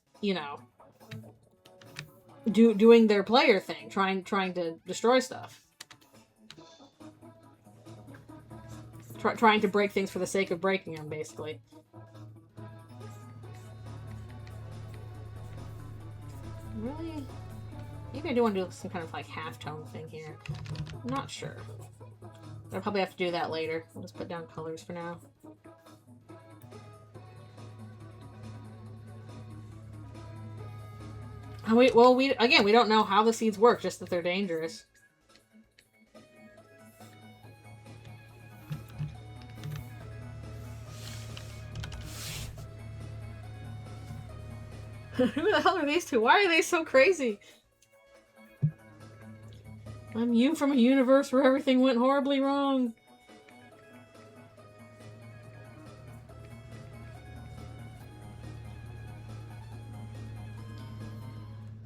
doing their player thing, trying to destroy stuff. Trying to break things for the sake of breaking them, basically. Really? Maybe I do want to do some kind of, like, half-tone thing here. I'm not sure. I'll probably have to do that later. I'll just put down colors for now. And we don't know how the seeds work, just that they're dangerous. Who the hell are these two? Why are they so crazy? I'm you from a universe where everything went horribly wrong.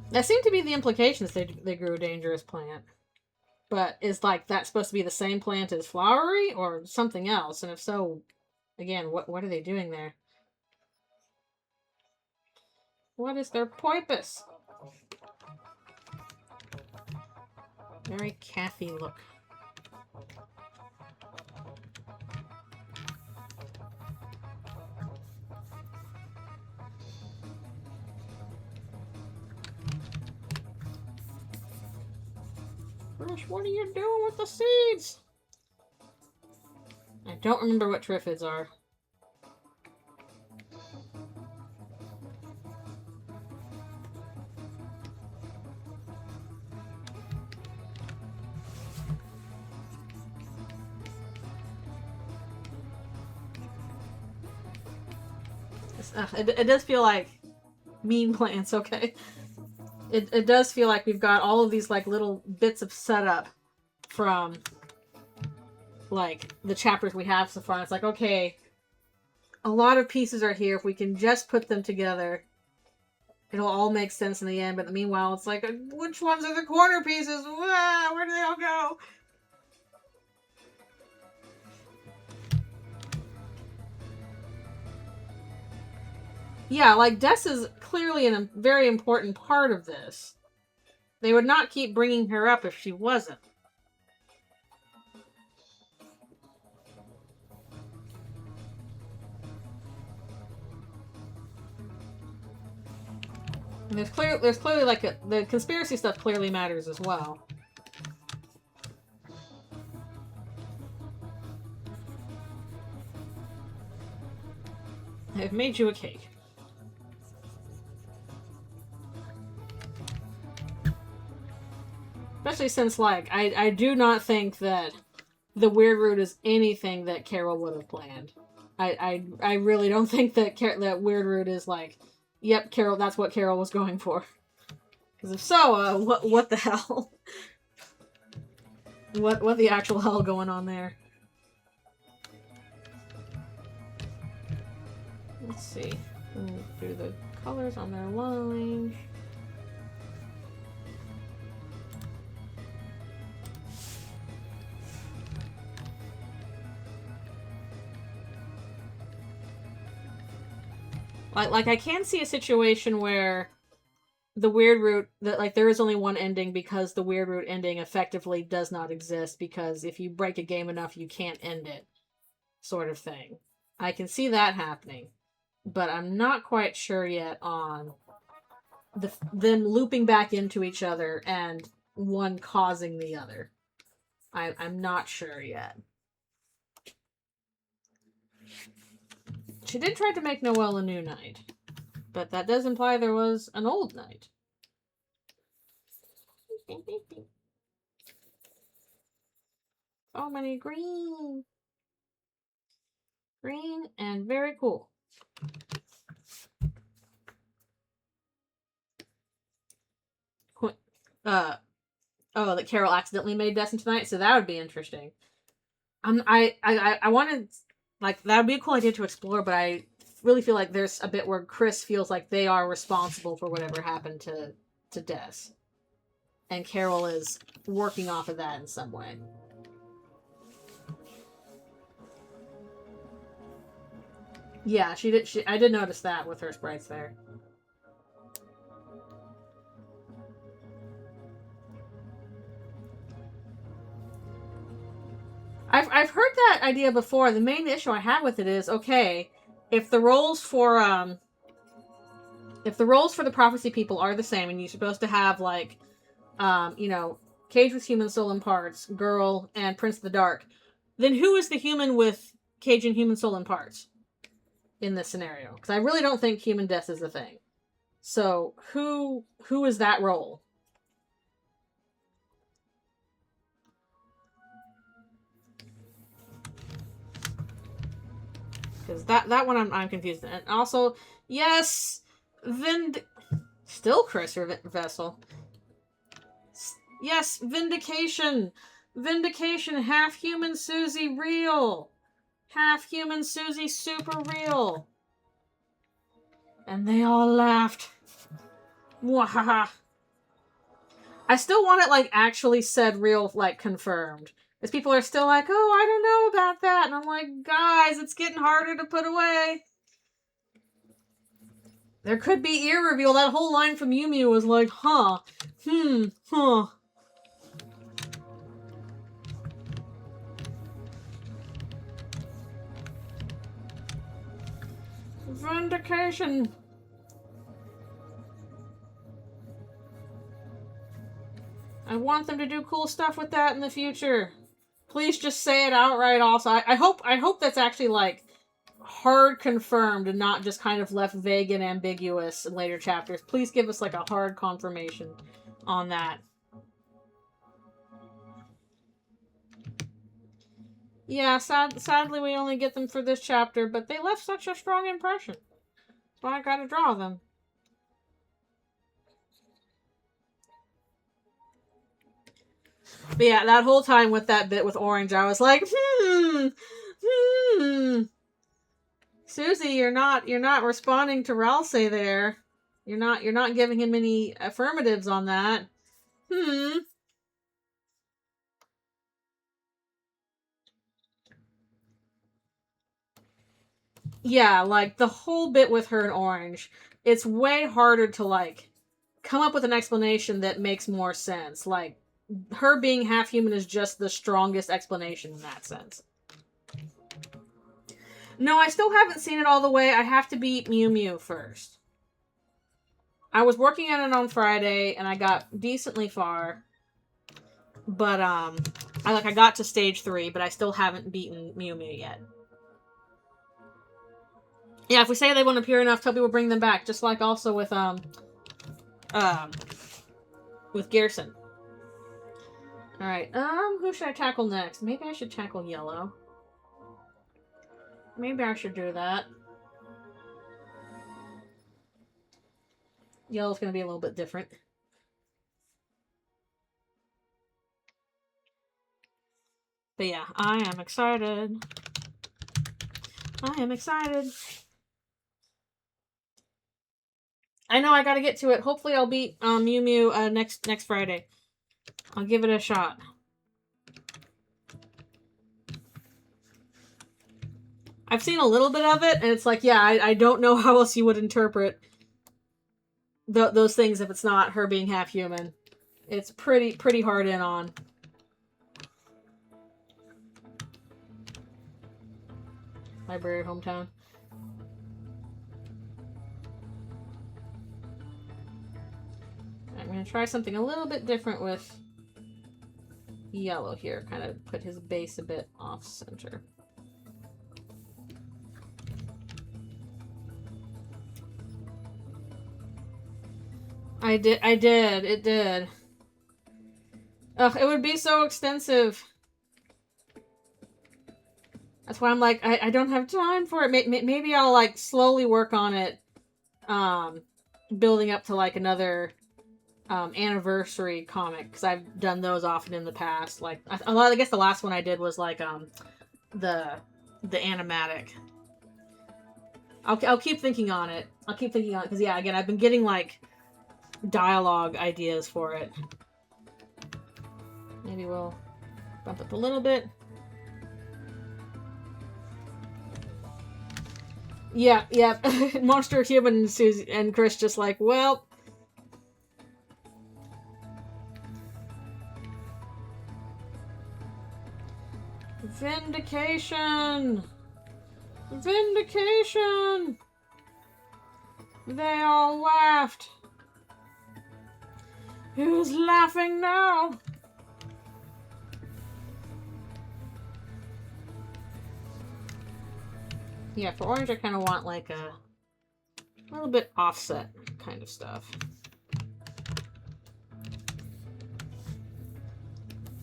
That seemed to be the implications. They grew a dangerous plant. But is, like, that supposed to be the same plant as flowery or something else? And if so, again, what are they doing there? What is their purpose? Very Kathy look. Gosh, what are you doing with the seeds? I don't remember what triffids are. It does feel like mean plants, okay? It does feel like we've got all of these, like, little bits of setup from, like, the chapters we have so far. It's like, okay, a lot of pieces are here. If we can just put them together, it'll all make sense in the end. But meanwhile, it's like, which ones are the corner pieces? Where do they all go? Yeah, like, Des is clearly a very important part of this. They would not keep bringing her up if she wasn't. And there's clearly like the conspiracy stuff clearly matters as well. I've made you a cake. Especially since, like, I do not think that the weird root is anything that Carol would have planned. I really don't think that that weird root is like, yep, Carol, that's what Carol was going for. Because if so, what the hell? What the actual hell going on there? Let's see. Do the colors on their line. Like I can see a situation where the weird root, that like there is only one ending because the weird root ending effectively does not exist, because if you break a game enough you can't end it, sort of thing. I can see that happening, but I'm not quite sure yet on them looping back into each other and one causing the other. I'm not sure yet. She did try to make Noelle a new knight, but that does imply there was an old knight. So many green. Green and very cool. Oh, that Carol accidentally made Destin tonight, so that would be interesting. I wanted, like, that would be a cool idea to explore, but I really feel like there's a bit where Chris feels like they are responsible for whatever happened to Des. And Carol is working off of that in some way. Yeah, I did notice that with her sprites there. I've heard that idea before. The main issue I have with it is, okay, if the roles for the prophecy people are the same, and you're supposed to have, like, Cage with human soul and parts, Girl, and Prince of the Dark, then who is the human with Cage and human soul and parts in this scenario? Because I really don't think human death is the thing. So who is that role? Because that one I'm confused. And also, yes, still Chris or Vessel. Yes, Vindication. Vindication, half human Susie real. Half human Susie super real. And they all laughed. Wahaha. I still want it, like, actually said real, like, confirmed. Because people are still like, oh, I don't know about that. And I'm like, guys, it's getting harder to put away. There could be ear reveal. That whole line from Mew Mew was like, huh. Huh. Vindication. I want them to do cool stuff with that in the future. Please just say it outright also. I hope that's actually, like, hard confirmed and not just kind of left vague and ambiguous in later chapters. Please give us, like, a hard confirmation on that. Yeah, sadly we only get them for this chapter, but they left such a strong impression. That's why I gotta draw them. But yeah, that whole time with that bit with Orange, I was like, Susie, you're not responding to Ralse there. You're not giving him any affirmatives on that. Yeah, like the whole bit with her and Orange, it's way harder to like come up with an explanation that makes more sense. Like her being half human is just the strongest explanation in that sense. No, I still haven't seen it all the way. I have to beat Mew Mew first. I was working on it on Friday and I got decently far. But I got to stage 3, but I still haven't beaten Mew Mew yet. Yeah, if we say they won't appear enough, Toby will bring them back, just like also with Gerson. Alright, who should I tackle next? Maybe I should tackle Yellow. Maybe I should do that. Yellow's gonna be a little bit different. But yeah, I am excited. I am excited. I know I gotta get to it. Hopefully I'll beat Mew Mew next Friday. I'll give it a shot. I've seen a little bit of it, and it's like, yeah, I don't know how else you would interpret those things if it's not her being half human. It's pretty hard in on. Library hometown. I'm gonna try something a little bit different with Yellow here. Kind of put his base a bit off center. It did. Ugh, it would be so extensive. That's why I'm like, I don't have time for it. Maybe I'll like slowly work on it, building up to like another anniversary comic, because I've done those often in the past. Like I guess the last one I did was like the animatic. I'll keep thinking on it. I'll keep thinking on it, because yeah, again, I've been getting like dialogue ideas for it. Maybe we'll bump up a little bit. Yeah. Monster Human and Susie and Chris just like, well. Vindication! Vindication! They all laughed. Who's laughing now? Yeah, for Orange I kind of want like a little bit offset kind of stuff.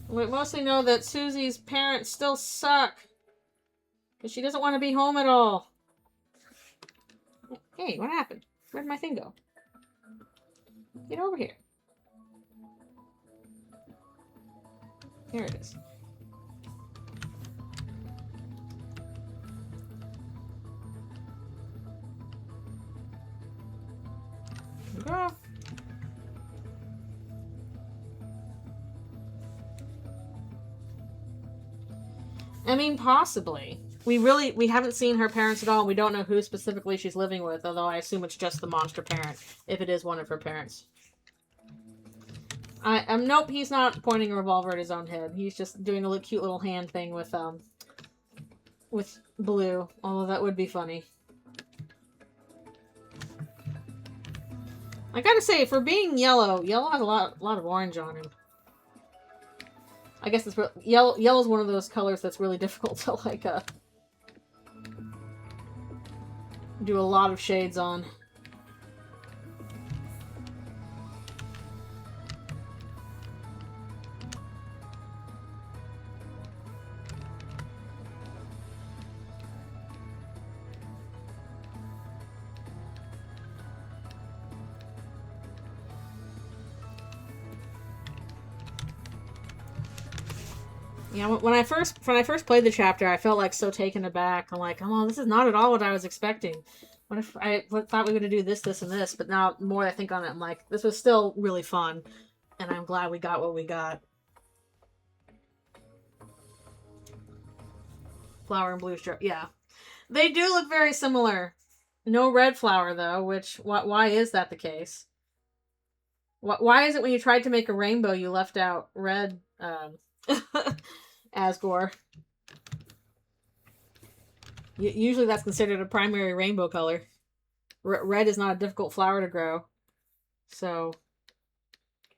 We mostly know that Susie's parents still suck, because she doesn't want to be home at all. Hey, what happened? Where'd my thing go? Get over here. Here it is. Go. I mean, possibly. We haven't seen her parents at all. We don't know who specifically she's living with, although I assume it's just the monster parent, if it is one of her parents. Nope, he's not pointing a revolver at his own head. He's just doing a cute little hand thing with Blue, although that would be funny. I gotta say, for being Yellow has a lot of orange on him. I guess it's yellow's one of those colors that's really difficult to like do a lot of shades on. Yeah, when I first played the chapter, I felt like so taken aback. I'm like, oh, this is not at all what I was expecting. What if I thought we were gonna do this, this, and this? But now, the more I think on it, I'm like, this was still really fun, and I'm glad we got what we got. Flower and blue strip, yeah, they do look very similar. No red flower though, which why is that the case? Why is it when you tried to make a rainbow, you left out red? Asgore. Usually that's considered a primary rainbow color. Red is not a difficult flower to grow. So,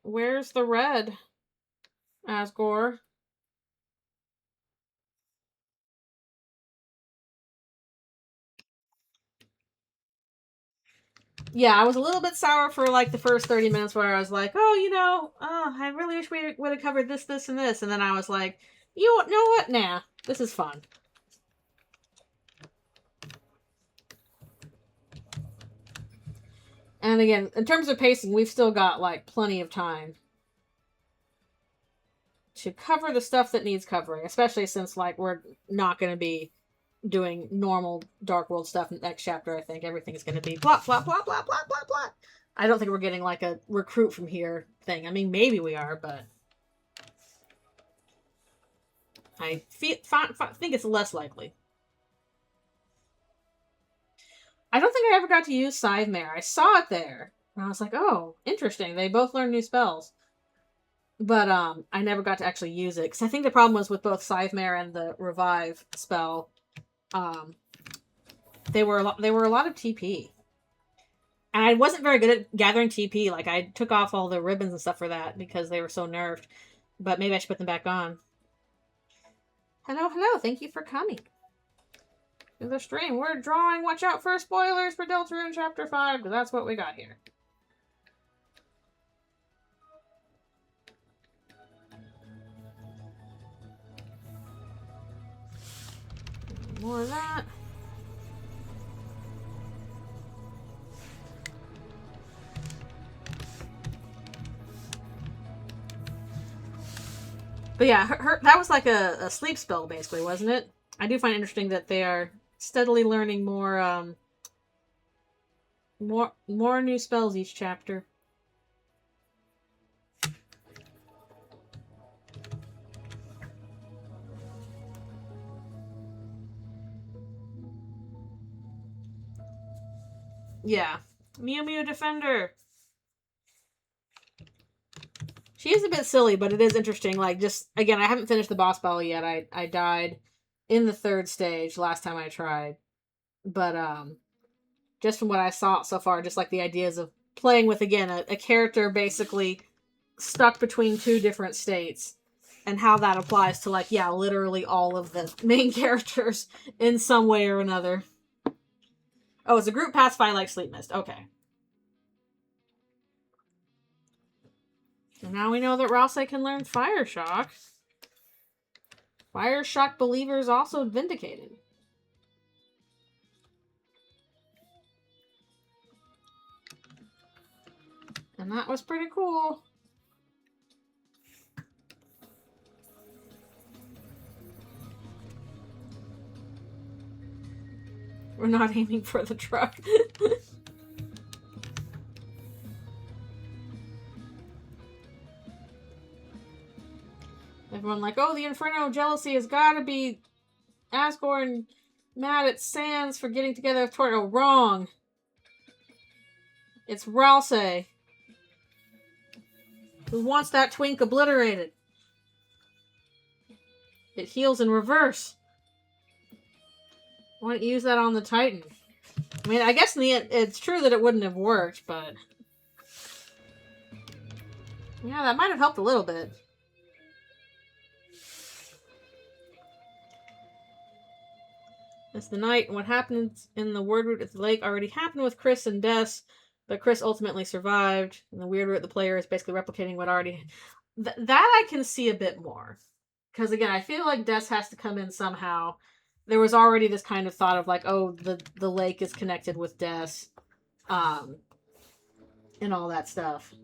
where's the red, Asgore? Yeah, I was a little bit sour for like the first 30 minutes where I was like, I really wish we would have covered this, this, and this. And then I was like, you know what? Nah, this is fun. And again, in terms of pacing, we've still got like plenty of time to cover the stuff that needs covering, especially since like we're not going to be doing normal Dark World stuff in the next chapter. I think everything's going to be blah, blah, blah, blah, blah, blah, blah. I don't think we're getting like a recruit from here thing. I mean, maybe we are, but I think it's less likely. I don't think I ever got to use Scythemare. I saw it there, and I was like, oh, interesting. They both learn new spells. But I never got to actually use it, because I think the problem was with both Scythemare and the Revive spell, they were a lot of TP. And I wasn't very good at gathering TP. Like, I took off all the ribbons and stuff for that because they were so nerfed. But maybe I should put them back on. Hello. Thank you for coming to the stream. We're drawing. Watch out for spoilers for Deltarune Chapter 5, because that's what we got here. More of that. But yeah, that was like a sleep spell, basically, wasn't it? I do find it interesting that they are steadily learning more new spells each chapter. Yeah. Mew Defender. She is a bit silly, but it is interesting. Like, just, again, I haven't finished the boss battle yet. I died in the 3rd stage last time I tried. But, just from what I saw so far, just like the ideas of playing with, again, a character basically stuck between 2 different states. And how that applies to, like, yeah, literally all of the main characters in some way or another. Oh, it's a group pacify like Sleep Mist. Okay. And now we know that Rousey can learn Fire Shock. Fire Shock believers also vindicated. And that was pretty cool. We're not aiming for the truck. Everyone like, oh, the Inferno of Jealousy has got to be Asgore and mad at Sans for getting together with Tori. Oh, wrong. It's Rousey, who wants that twink obliterated. It heals in reverse. Why don't you use that on the Titan? I mean, I guess in the end, it's true that it wouldn't have worked, but yeah, that might have helped a little bit. It's the night, and what happened in the Wordroot at the lake already happened with Chris and Des, but Chris ultimately survived, and the Weirdroot, the player, is basically replicating what already... that I can see a bit more. Because, again, I feel like Des has to come in somehow. There was already this kind of thought of, like, oh, the lake is connected with Des, and all that stuff.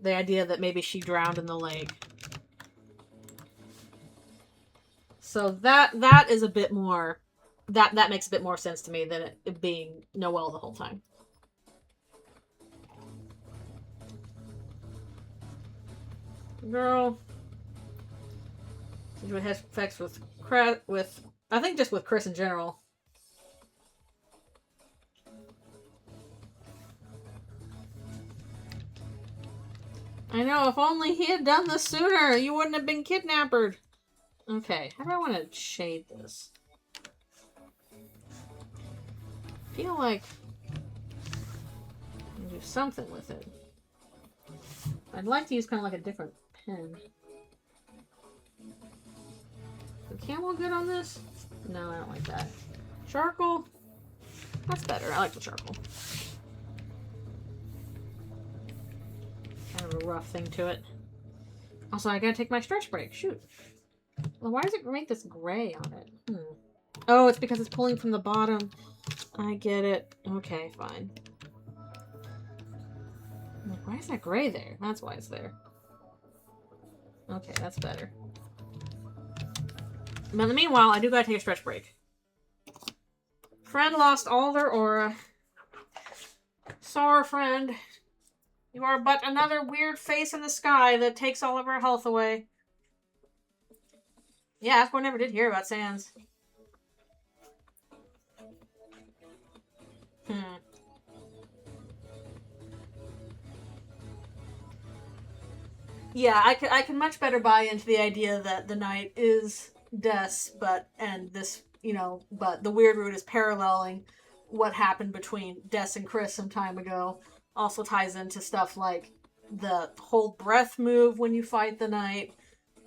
The idea that maybe she drowned in the lake. So that is a bit more, that makes a bit more sense to me than it being Noelle the whole time. Girl. It has effects with I think just with Chris in general. I know, if only he had done this sooner, you wouldn't have been kidnapped. Okay, how do I want to shade this? I feel like I can do something with it. I'd like to use kind of like a different pen. Is camel good on this? No, I don't like that. Charcoal? That's better. I like the charcoal. Kind of a rough thing to it. Also, I gotta take my stretch break. Shoot. Well, why does it make this gray on it? Oh, it's because it's pulling from the bottom. I get it. Okay, fine. Why is that gray there? That's why it's there. Okay, that's better. But in the meanwhile, I do gotta take a stretch break. Friend lost all their aura. Sorry, friend. You are but another weird face in the sky that takes all of our health away. Yeah, Asgore never did hear about Sans. Yeah, I can much better buy into the idea that the night is Des, but the weird root is paralleling what happened between Des and Chris some time ago. Also ties into stuff like the hold breath move when you fight the night.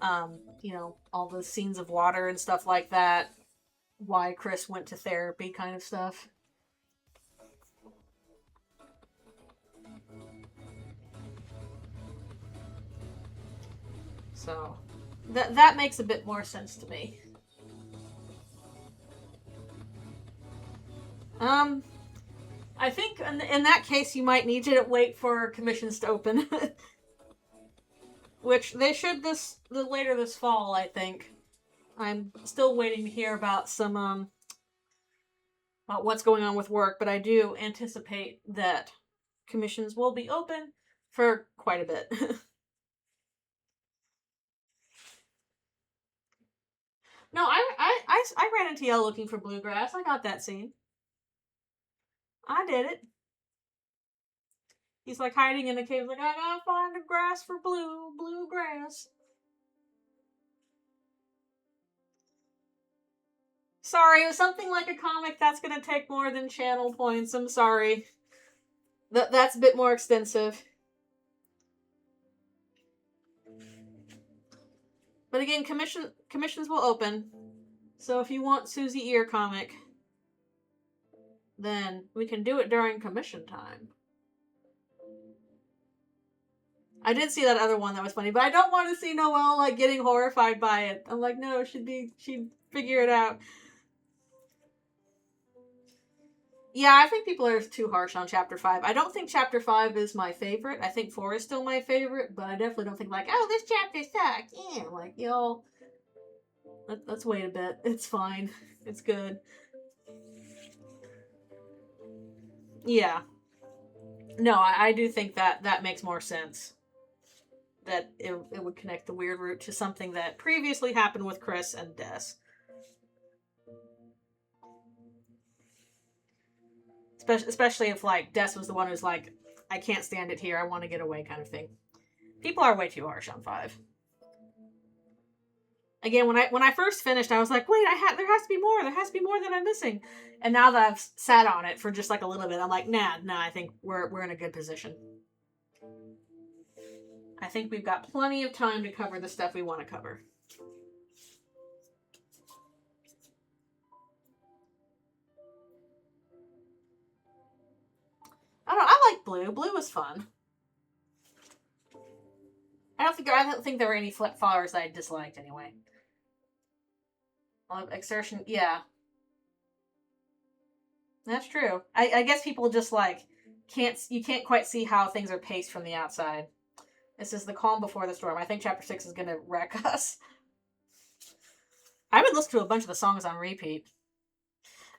All the scenes of water and stuff like that. Why Chris went to therapy kind of stuff. So, that makes a bit more sense to me. I think in that case you might need to wait for commissions to open. Which they should later this fall, I think. I'm still waiting to hear about some about what's going on with work, but I do anticipate that commissions will be open for quite a bit. No, I ran into Yell looking for bluegrass. I got that scene. I did it. He's like hiding in the cave, like, I gotta find the grass for bluegrass. Sorry, it was something like a comic that's gonna take more than channel points. I'm sorry. That's a bit more extensive. But again, commissions will open. So if you want Susie Ear comic, then we can do it during commission time. I did see that other one that was funny, but I don't want to see Noelle like getting horrified by it. I'm like, no, she'd figure it out. Yeah, I think people are too harsh on Chapter 5. I don't think Chapter 5 is my favorite. I think 4 is still my favorite, but I definitely don't think like, oh, this chapter sucks. Yeah, like, let's wait a bit. It's fine. It's good. Yeah. No, I do think that makes more sense. That it would connect the weird root to something that previously happened with Chris and Des. Especially if, like, Des was the one who's like, I can't stand it here, I want to get away kind of thing. People are way too harsh on 5. Again, when I first finished, I was like, wait, there has to be more. There has to be more that I'm missing. And now that I've sat on it for just like a little bit, I'm like, nah, I think we're in a good position. I think we've got plenty of time to cover the stuff we want to cover. I don't know, I like blue. Blue was fun. I don't think there were any flowers that I disliked anyway. Exertion, yeah. That's true. I guess people just like you can't quite see how things are paced from the outside. This is the calm before the storm. I think chapter 6 is gonna wreck us. I would listen to a bunch of the songs on repeat.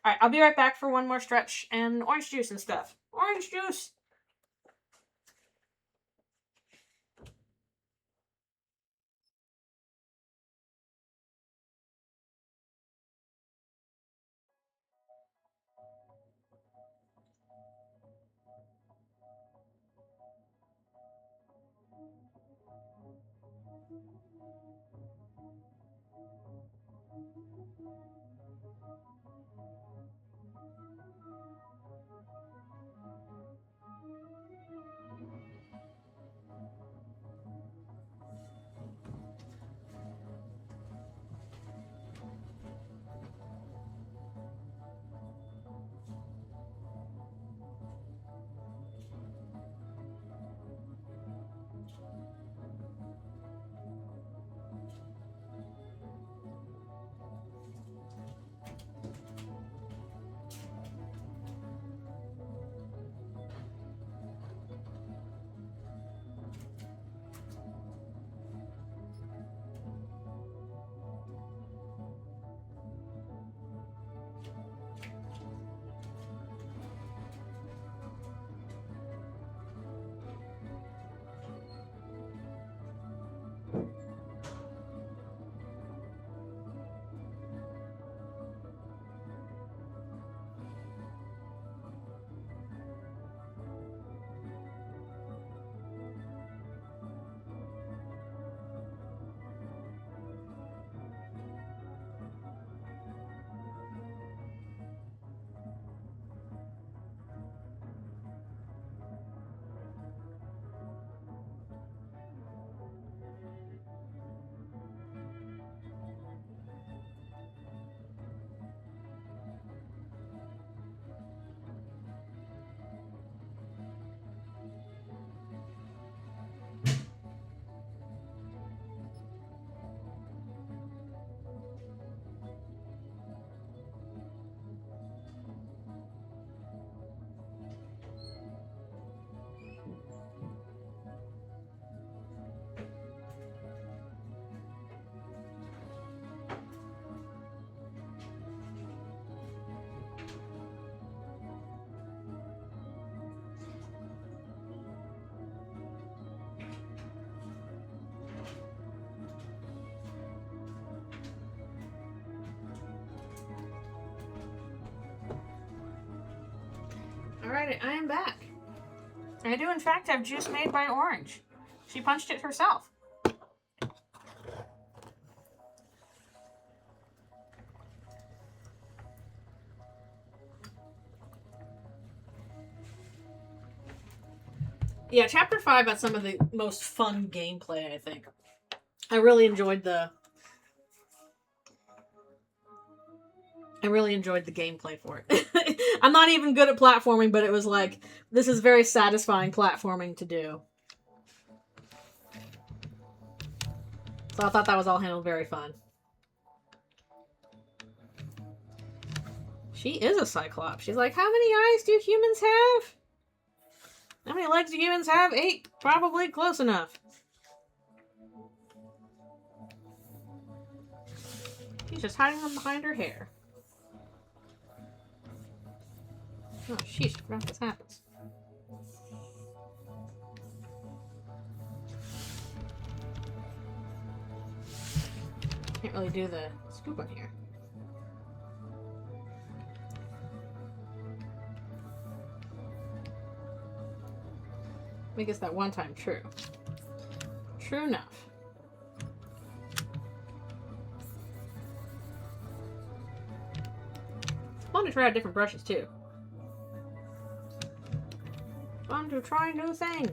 Alright, I'll be right back for one more stretch and orange juice and stuff. Orange juice! Alright, I am back. I do in fact have juice made by Orange. She punched it herself. Yeah, Chapter 5 had some of the most fun gameplay, I think. I really enjoyed the gameplay for it. I'm not even good at platforming, but it was like, this is very satisfying platforming to do. So I thought that was all handled very fun. She is a Cyclops. She's like, how many eyes do humans have? How many legs do humans have? 8. Probably close enough. She's just hiding them behind her hair. Oh, sheesh, I forgot this happens. Can't really do the scoop on here. Make this that one time true. True enough. It's fun to try out different brushes too. Fun to try new things.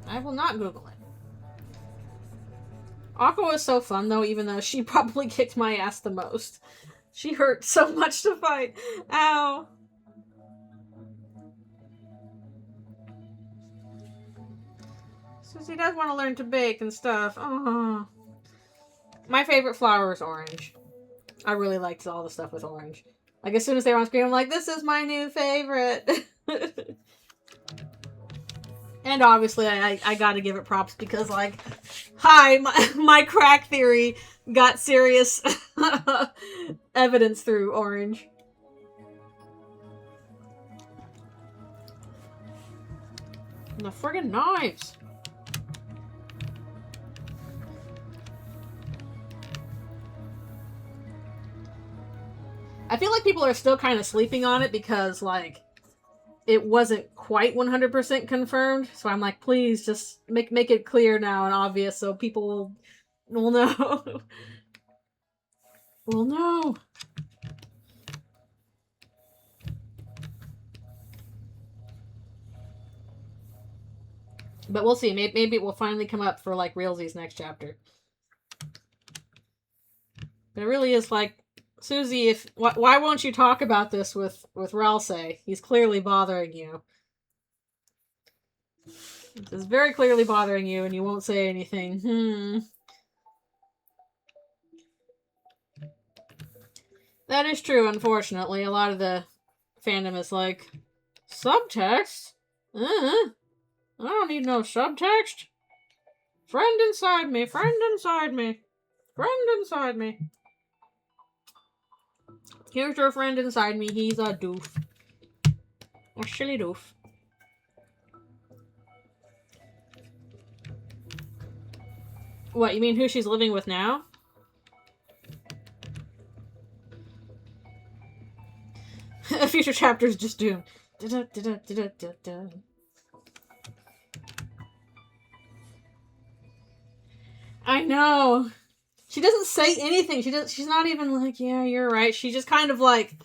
I will not Google it. Aqua was so fun though, even though she probably kicked my ass the most. She hurt so much to fight. Ow. Susie does want to learn to bake and stuff. Oh. My favorite flower is orange. I really liked all the stuff with orange. Like, as soon as they were on screen, I'm like, this is my new favorite. And obviously, I gotta give it props because, like, hi, my crack theory got serious evidence through Orange. And the friggin' knives. I feel like people are still kind of sleeping on it because, like, it wasn't quite 100% confirmed. So I'm like, please just make it clear now and obvious so people will know. Will know. But we'll see. Maybe it will finally come up for, like, realsies next chapter. But it really is like, Susie, why won't you talk about this with Ralsei? He's clearly bothering you. This is very clearly bothering you, and you won't say anything. That is true, unfortunately. A lot of the fandom is like, subtext? I don't need no subtext. Friend inside me, friend inside me, friend inside me. Here's your friend inside me, he's a doof. A silly doof. What, you mean who she's living with now? A future chapter is just doomed. I know. She doesn't say anything. She's not even like, yeah, you're right. She just kind of like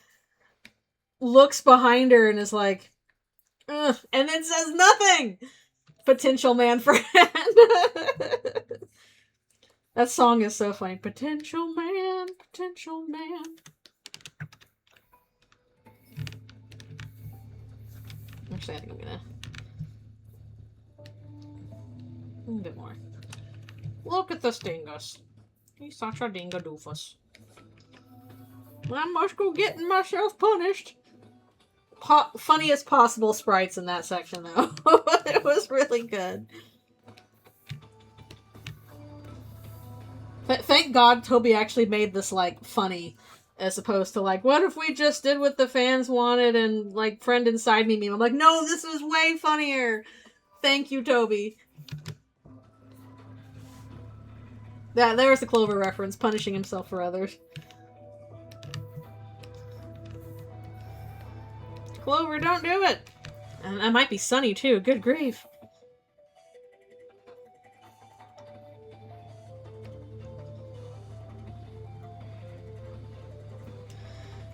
looks behind her and is like, ugh, and then says nothing. Potential man friend. That song is so funny. Potential man, potential man. Actually, I think I'm gonna a bit more. Look at this dingus. He's such a dingo doofus. I must go getting myself punished. Funniest possible sprites in that section, though. It was really good. Thank God Toby actually made this, like, funny. As opposed to, like, what if we just did what the fans wanted and, like, friend inside me meme. I'm like, no, this is way funnier. Thank you, Toby. Yeah, there's the Clover reference, punishing himself for others. Clover, don't do it! And that might be Sunny, too. Good grief.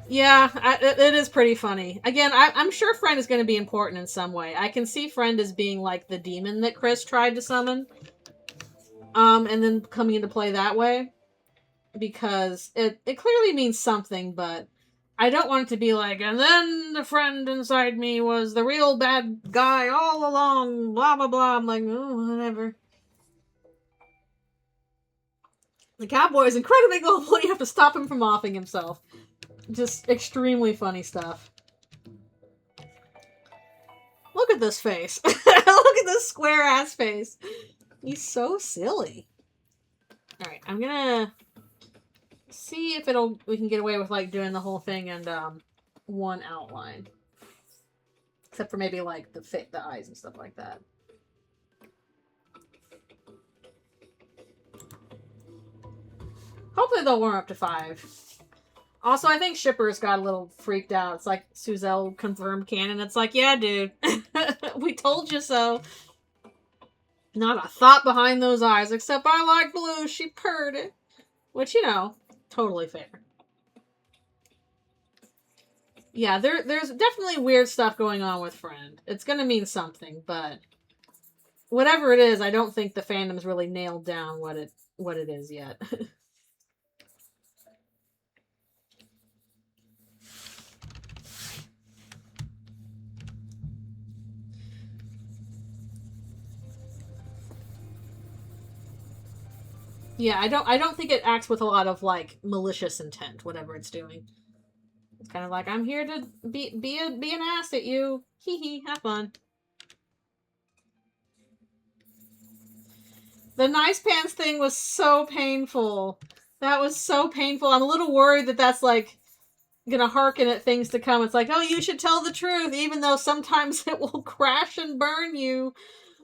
Yeah, it is pretty funny. Again, I'm sure Friend is going to be important in some way. I can see Friend as being like the demon that Chris tried to summon. And then coming into play that way. Because it clearly means something, but I don't want it to be like, and then the friend inside me was the real bad guy all along, blah, blah, blah. I'm like, oh, whatever. The cowboy is incredibly gullible. You have to stop him from offing himself. Just extremely funny stuff. Look at this face. Look at this square-ass face. He's so silly. Alright, I'm gonna see if we can get away with, like, doing the whole thing and, one outline. Except for maybe, like, the eyes and stuff like that. Hopefully they'll warm up to 5. Also, I think Shippers got a little freaked out. It's like, Suzelle confirmed canon. It's like, yeah, dude. We told you so. Not a thought behind those eyes, except I like blue. She purred it. Which, you know, totally fair. Yeah, there's definitely weird stuff going on with Friend. It's gonna mean something, but whatever it is, I don't think the fandom's really nailed down what it is yet. Yeah, I don't think it acts with a lot of, like, malicious intent, whatever it's doing. It's kind of like, I'm here to be an ass at you. Hee hee, have fun. The nice pants thing was so painful. That was so painful. I'm a little worried that that's like gonna hearken at things to come. It's like, oh, you should tell the truth, even though sometimes it will crash and burn you.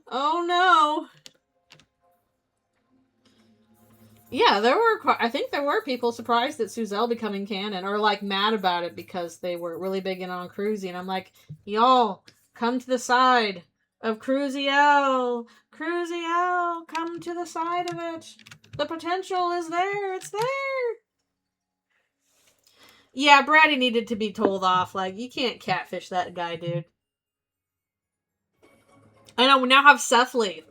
Oh no. Yeah, I think there were people surprised at Suzelle becoming canon, or like mad about it because they were really big in on Cruzy, and I'm like, y'all, come to the side of Cruziel. Cruziel, come to the side of it. The potential is there. It's there. Yeah, Bratty needed to be told off. Like, you can't catfish that guy, dude. I know, we now have Cephaly.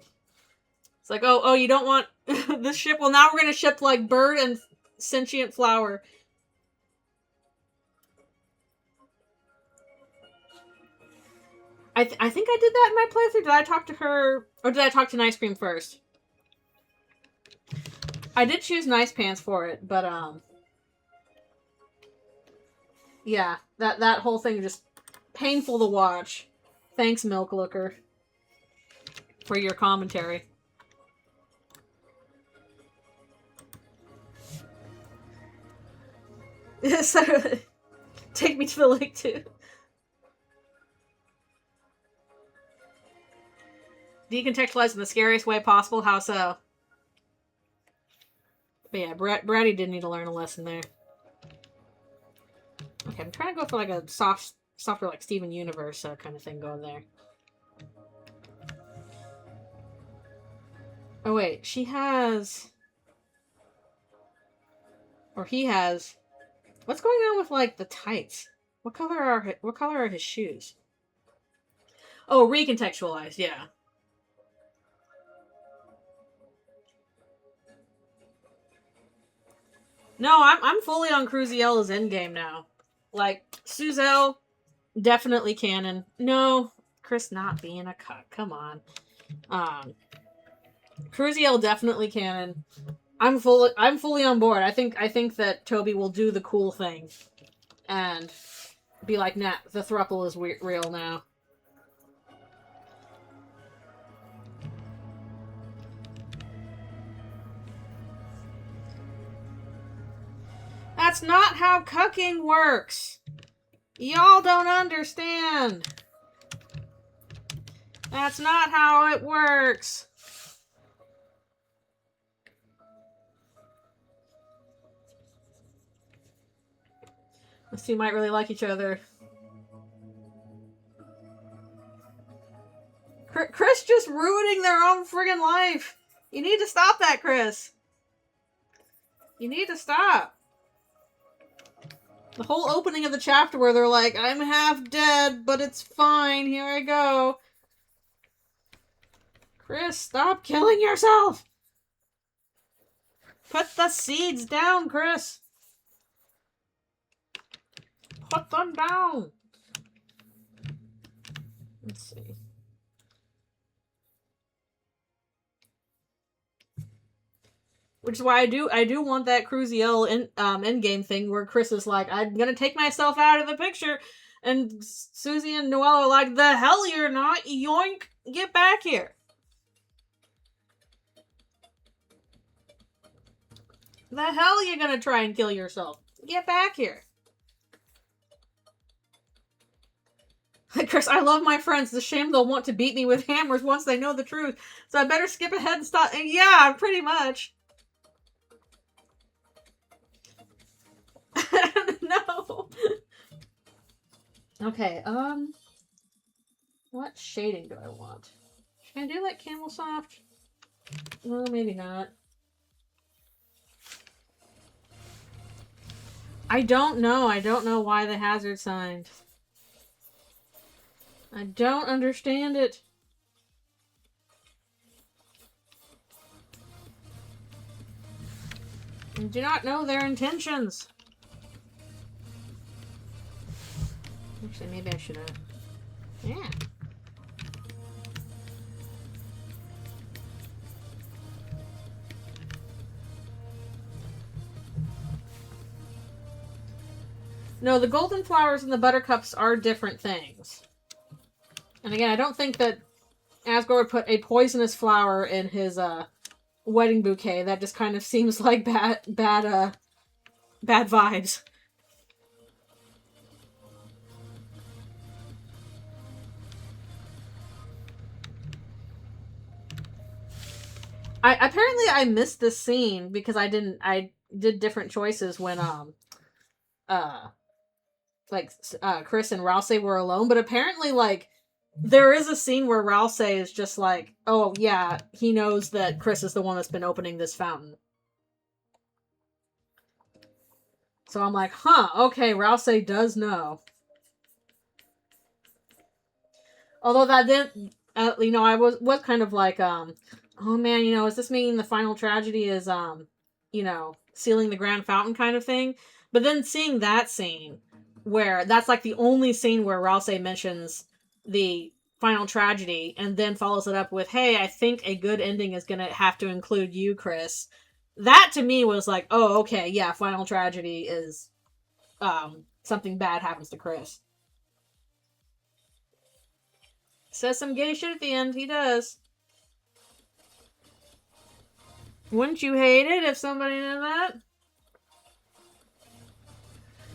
It's like, oh, you don't want this ship? Well, now we're going to ship, like, bird and sentient flower. I think I did that in my playthrough. Did I talk to her, or did I talk to Nice Cream first? I did choose Nice Pants for it, but, yeah, that whole thing just painful to watch. Thanks, Milk Looker, for your commentary. So, take me to the lake too. Decontextualize in the scariest way possible. How so? But yeah, Bratty did need to learn a lesson there. Okay, I'm trying to go for like a softer like Steven Universe kind of thing going there. Oh wait, she has, or he has. What's going on with like the tights? What color are his shoes? Oh, recontextualized, yeah. No, I'm fully on Cruziel's endgame now. Like, Suzelle, definitely canon. No, Chris not being a cuck. Come on. Cruziel definitely canon. I'm fully on board. I think that Toby will do the cool thing and be like, nah, the throuple is real now. That's not how cucking works. Y'all don't understand. That's not how it works. Those two might really like each other. Chris just ruining their own friggin' life. You need to stop that, Chris. You need to stop. The whole opening of the chapter where they're like, I'm half dead, but it's fine. Here I go. Chris, stop killing yourself. Put the seeds down, Chris. Put them down. Let's see. Which is why I do want that Cruziel endgame thing where Chris is like, I'm gonna take myself out of the picture, and Susie and Noelle are like, the hell you're not, yoink, get back here. The hell you gonna try and kill yourself? Get back here. Chris, I love my friends. It's a shame they'll want to beat me with hammers once they know the truth. So I better skip ahead and stop. And yeah, pretty much. No. Okay, what shading do I want? Should I do like Camel Soft? No, maybe not. I don't know. I don't know why the hazard signed. I don't understand it. I do not know their intentions. Actually, maybe I should have. Yeah. No, the golden flowers and the buttercups are different things. And again, I don't think that Asgore would put a poisonous flower in his wedding bouquet. That just kind of seems like bad vibes. Apparently I missed this scene because I did different choices when uh Chris and Rousey were alone, but apparently like there is a scene where Rousey is just like, oh yeah, he knows that Chris is the one that's been opening this fountain. So I'm like, huh, okay, Rousey does know. Although that didn't, I was kind of like, oh man, does this mean the final tragedy is, sealing the grand fountain kind of thing? But then seeing that scene, where that's like the only scene where Rousey mentions the final tragedy, and then follows it up with, hey, I think a good ending is gonna have to include you, Chris. That to me was like, oh, okay, yeah, final tragedy is, something bad happens to Chris. Says some gay shit at the end. He does. Wouldn't you hate it if somebody did that?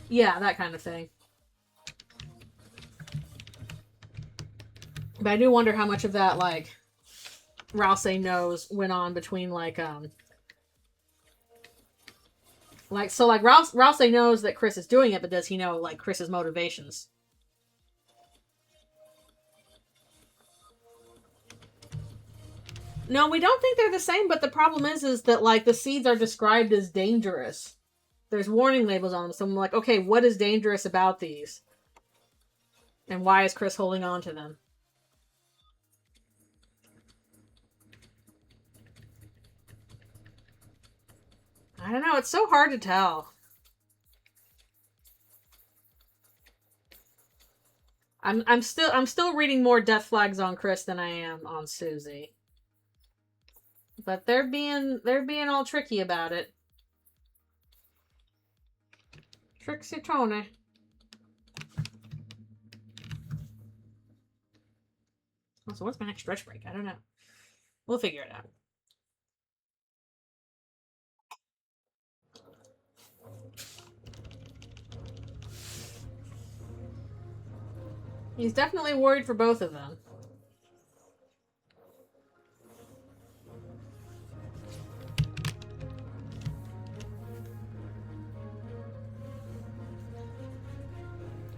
Yeah, that kind of thing. But I do wonder how much of that, like, Rousey knows went on between, Rousey knows that Chris is doing it, but does he know, like, Chris's motivations? No, we don't think they're the same, but the problem is that, like, the seeds are described as dangerous. There's warning labels on them, so I'm like, okay, what is dangerous about these? And why is Chris holding on to them? I don't know, it's so hard to tell. I'm still reading more death flags on Chris than I am on Susie. But they're being all tricky about it. Trixie Tony. So what's my next stretch break? I don't know. We'll figure it out. He's definitely worried for both of them.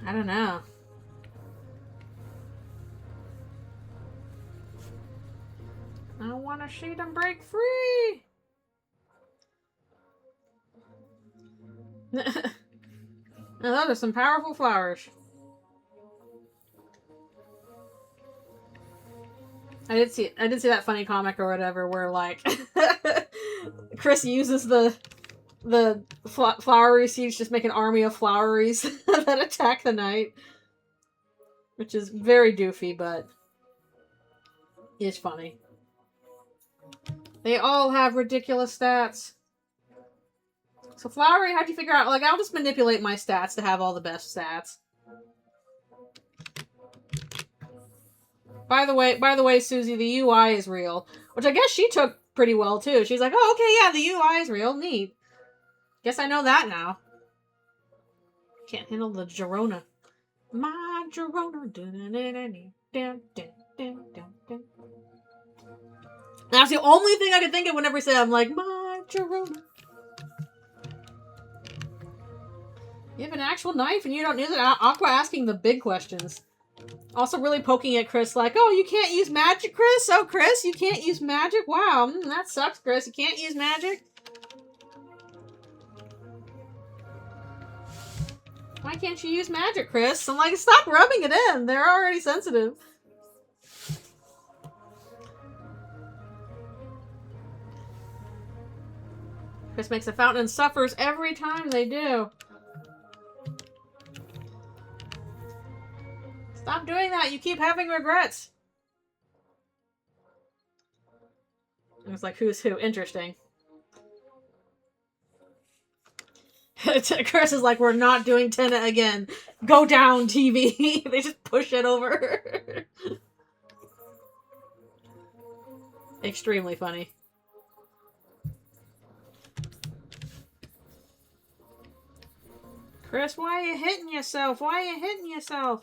I don't know. I want to see them break free. Now, those are some powerful flowers. I did see that funny comic or whatever where like Chris uses the flowery seeds, just make an army of floweries that attack the knight, which is very doofy, but is funny. They all have ridiculous stats. So Flowery, how'd you figure out? Like, I'll just manipulate my stats to have all the best stats. By the way, Susie, the UI is real, which I guess she took pretty well too. She's like, oh, okay, yeah, the UI is real, neat. Guess I know that now. Can't handle the Girona. My Girona. That's the only thing I could think of whenever I say I'm like, my Girona. You have an actual knife and you don't use it? Aqua asking the big questions. Also really poking at Chris like, oh, you can't use magic, Chris? Oh, Chris, you can't use magic? Wow, that sucks, Chris. You can't use magic? Why can't you use magic, Chris? I'm like, stop rubbing it in. They're already sensitive. Chris makes a fountain and suffers every time they do. Stop doing that. You keep having regrets. It was like, who's who? Interesting. Chris is like, we're not doing Tenna again. Go down, TV. They just push it over. Extremely funny. Chris, why are you hitting yourself? Why are you hitting yourself?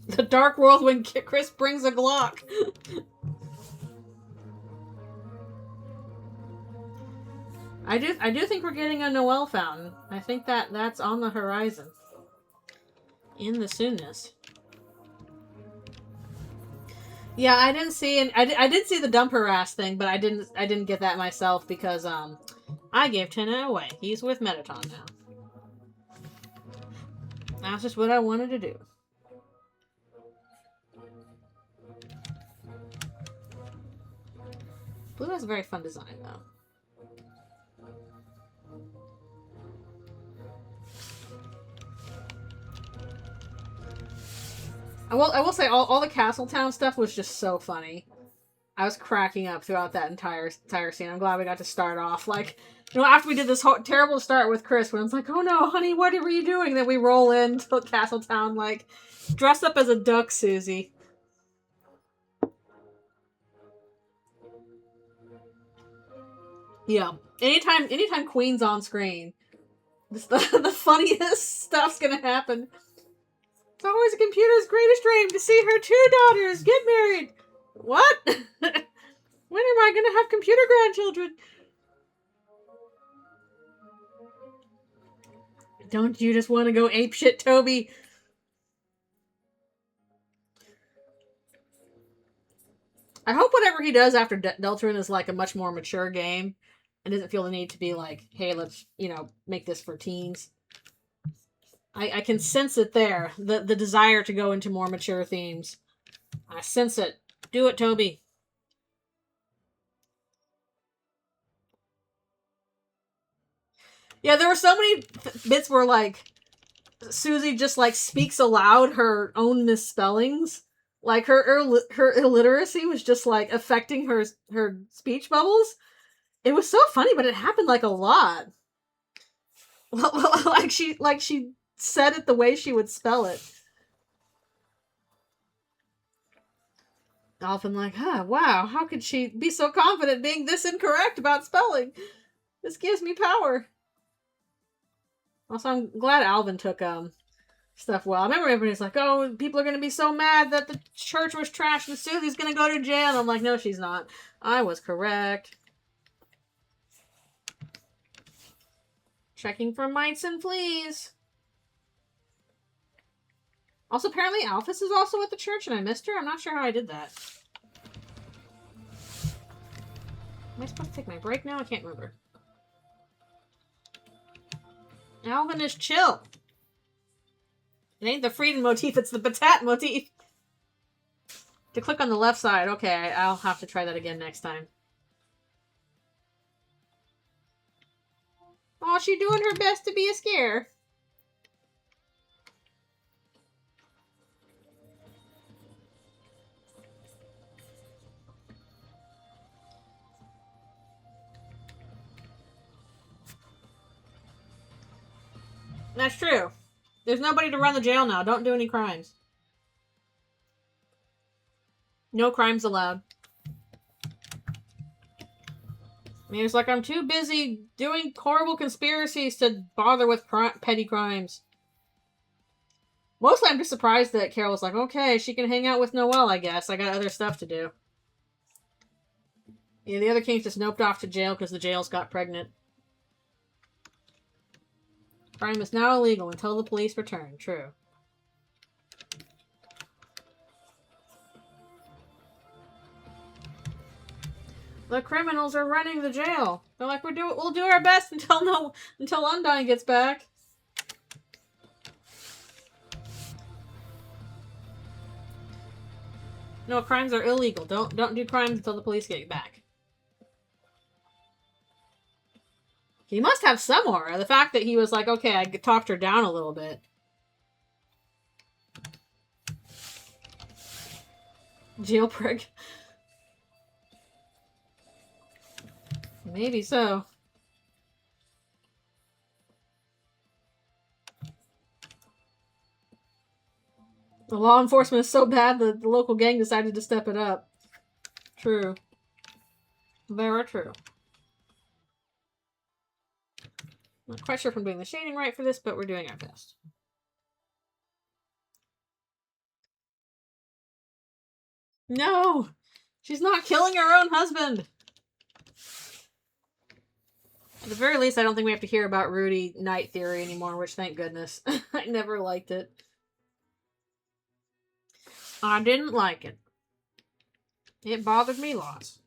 The dark world when Chris brings a Glock. I do think we're getting a Noel fountain. I think that's on the horizon. In the soonness. Yeah, I didn't see I did see the dump her ass thing, but I didn't get that myself because I gave Tenna away. He's with Metaton now. That's just what I wanted to do. Blue has a very fun design though. I will say all the Castletown stuff was just so funny. I was cracking up throughout that entire scene. I'm glad we got to start off like, you know, after we did this whole terrible start with Chris, when it's like, oh no, honey, what were you doing? Then we roll into Castletown like dressed up as a duck, Susie. Yeah, anytime Queen's on screen, the funniest stuff's gonna happen. It's always a computer's greatest dream to see her 2 daughters get married. What? When am I gonna have computer grandchildren? Don't you just want to go apeshit, Toby? I hope whatever he does after Deltarune is like a much more mature game and doesn't feel the need to be like, hey, let's, you know, make this for teens. I can sense it there. The desire to go into more mature themes. I sense it. Do it, Toby. Yeah, there were so many bits where, like, Susie just, like, speaks aloud her own misspellings. Like, her illiteracy was just, like, affecting her speech bubbles. It was so funny, but it happened, like, a lot. like she said it the way she would spell it. Often like, wow, how could she be so confident being this incorrect about spelling? This gives me power. Also, I'm glad Alvin took stuff well. I remember everybody's like, oh, people are going to be so mad that the church was trashed and Susie's going to go to jail. I'm like, no, she's not. I was correct. Checking for mites and fleas. Also, apparently Alphys is also at the church and I missed her. I'm not sure how I did that. Am I supposed to take my break now? I can't remember. Alvin is chill. It ain't the Frieden motif, it's the Batat motif. To click on the left side. Okay, I'll have to try that again next time. Oh, she doing her best to be a scare. That's true. There's nobody to run the jail now. Don't do any crimes. No crimes allowed. I mean, it's like I'm too busy doing horrible conspiracies to bother with petty crimes. Mostly I'm just surprised that Carol's like, okay, she can hang out with Noelle, I guess. I got other stuff to do. Yeah, the other kings just noped off to jail because the jails got pregnant. Crime is now illegal until the police return. True. The criminals are running the jail. They're like, we'll do our best until Undyne gets back. No, crimes are illegal. Don't do crimes until the police get back. He must have some aura. The fact that he was like, okay, I talked her down a little bit. Jail prick. Maybe so. The law enforcement is so bad that the local gang decided to step it up. True. Very true. Not quite sure if I'm doing the shading right for this, but we're doing our best. No! She's not killing her own husband! At the very least, I don't think we have to hear about Rudy Knight theory anymore, which thank goodness. I never liked it. I didn't like it. It bothered me lots.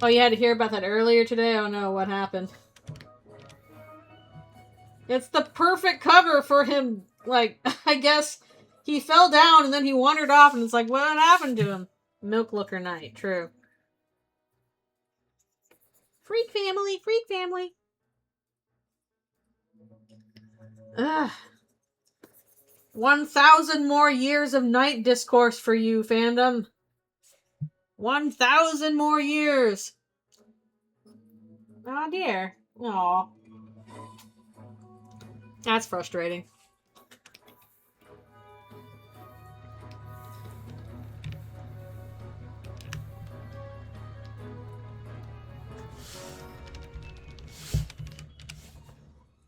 Oh, you had to hear about that earlier today? Oh no, what happened? It's the perfect cover for him. Like, I guess he fell down and then he wandered off and it's like, what happened to him? Milk Looker Knight, true. Freak family, freak family. Ugh. 1,000 more years of night discourse for you, fandom. 1,000 more years. Oh dear. Aw. That's frustrating.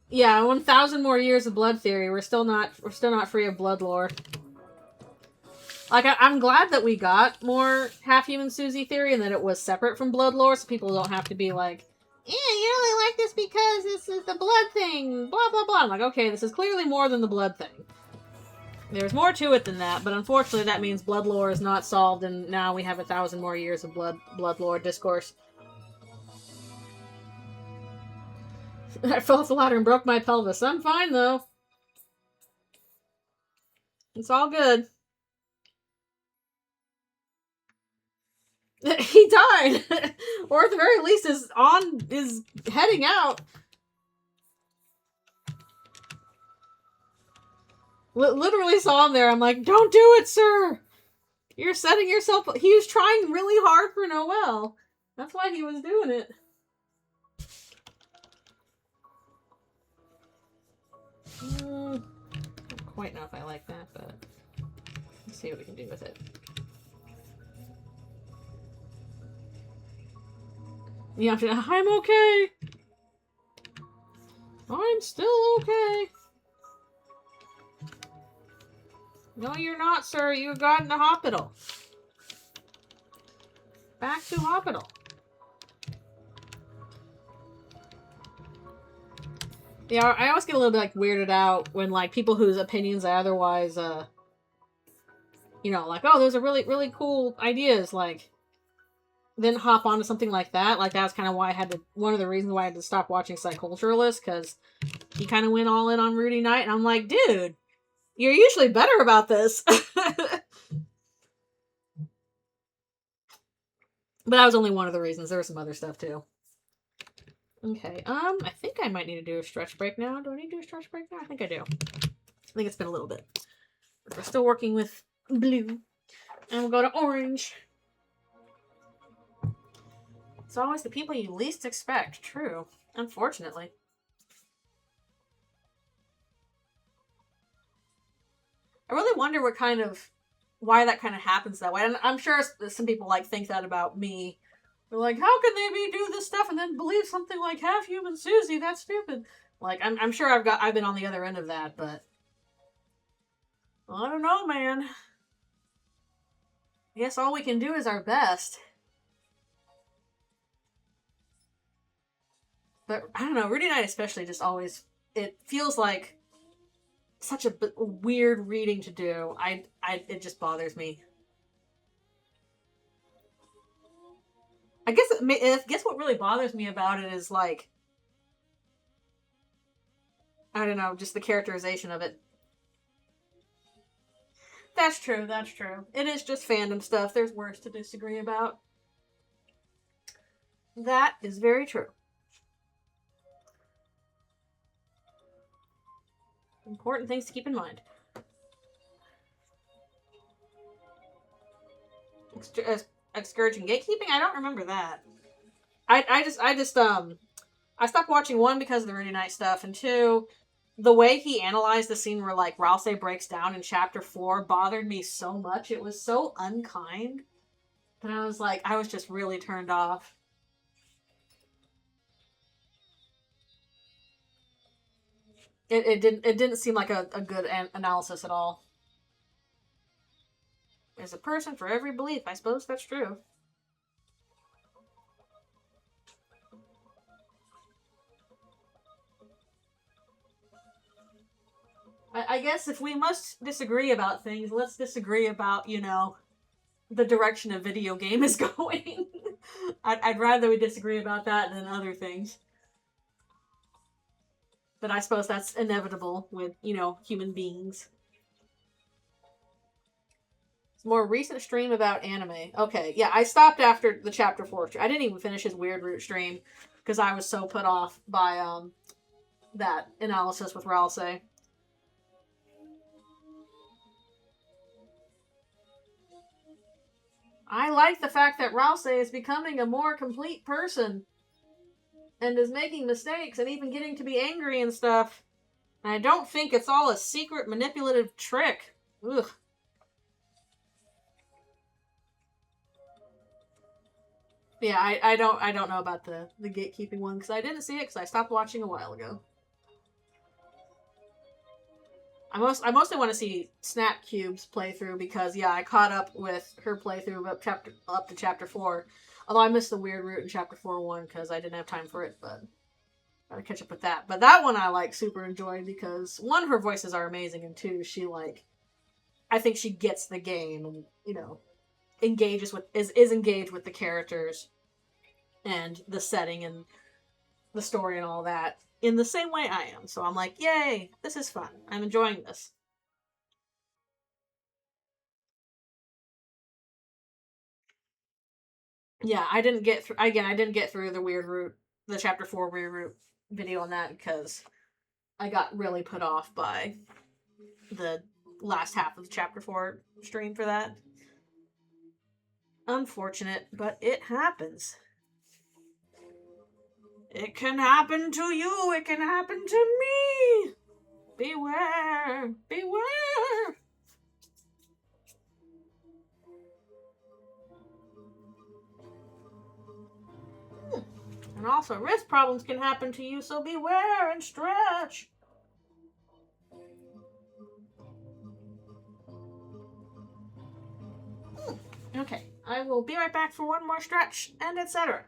Yeah, 1,000 more years of blood theory. We're still not free of blood lore. Like, I'm glad that we got more half-human Susie theory and that it was separate from blood lore, so people don't have to be like, yeah, you only like this because this is the blood thing, blah, blah, blah. I'm like, okay, this is clearly more than the blood thing. There's more to it than that, but unfortunately that means blood lore is not solved, and now we have 1,000 more years of blood lore discourse. I fell off the ladder and broke my pelvis. I'm fine, though. It's all good. He died! Or at the very least is heading out. Literally saw him there. I'm like, don't do it, sir! You're setting yourself up. He was trying really hard for Noelle. That's why he was doing it. I don't quite know if I like that, but let's see what we can do with it. Yeah, I'm okay. I'm still okay. No, you're not, sir. You got in the hospital. Back to hospital. Yeah, I always get a little bit like weirded out when like people whose opinions I otherwise, you know, like, oh, those are really, really cool ideas, like, then hop onto something like that. Like, that's kind of why I had to, one of the reasons why I had to stop watching Psyculturalist, because he kind of went all in on Rudy Knight, and I'm like, dude, you're usually better about this. But that was only one of the reasons. There was some other stuff, too. Okay, I think I might need to do a stretch break now. Do I need to do a stretch break now? I think I do. I think it's been a little bit. We're still working with blue. And we'll go to orange. It's always the people you least expect. True. Unfortunately. I really wonder why that kind of happens that way. And I'm sure some people like think that about me. They're like, how can they do this stuff and then believe something like half-human Susie? That's stupid. Like, I'm sure I've been on the other end of that, but I don't know, man. I guess all we can do is our best. But I don't know, Rudy Knight especially just always, it feels like such a weird reading to do. It just bothers me. I guess what really bothers me about it is like, I don't know, just the characterization of it. That's true, that's true. It is just fandom stuff. There's worse to disagree about. That is very true. Important things to keep in mind. Excursion gatekeeping? I don't remember that. I stopped watching, one, because of the Rudy Knight stuff, and two, the way he analyzed the scene where like Ralsei breaks down in chapter 4 bothered me so much. It was so unkind that I was like, I was just really turned off. It didn't seem like a good analysis at all. There's a person for every belief. I suppose that's true. I guess if we must disagree about things, let's disagree about, you know, the direction a video game is going. I'd rather we disagree about that than other things. But I suppose that's inevitable with, you know, human beings. More recent stream about anime. Okay, yeah, I stopped after the chapter 4 stream. I didn't even finish his Weird Root stream because I was so put off by that analysis with Ralsei. I like the fact that Ralsei is becoming a more complete person and is making mistakes and even getting to be angry and stuff. And I don't think it's all a secret manipulative trick. Ugh. Yeah, I don't know about the gatekeeping one because I didn't see it because I stopped watching a while ago. I mostly want to see Snap Cube's playthrough because yeah, I caught up with her playthrough up to chapter 4. Although I missed the Weird Root in chapter 4-1 because I didn't have time for it, but gotta catch up with that. But that one I like super enjoyed because one, her voices are amazing, and two, she like I think she gets the game and, you know, engages with is engaged with the characters and the setting and the story and all that in the same way I am. So I'm like, yay, this is fun. I'm enjoying this. Yeah, I didn't get through again. I didn't get through the Weird Root, the chapter 4 Weird Root video on that because I got really put off by the last half of the chapter 4 stream for that. Unfortunate, but it happens. It can happen to you. It can happen to me. Beware. Beware. And also, wrist problems can happen to you, so beware and stretch. Okay, I will be right back for one more stretch and etc.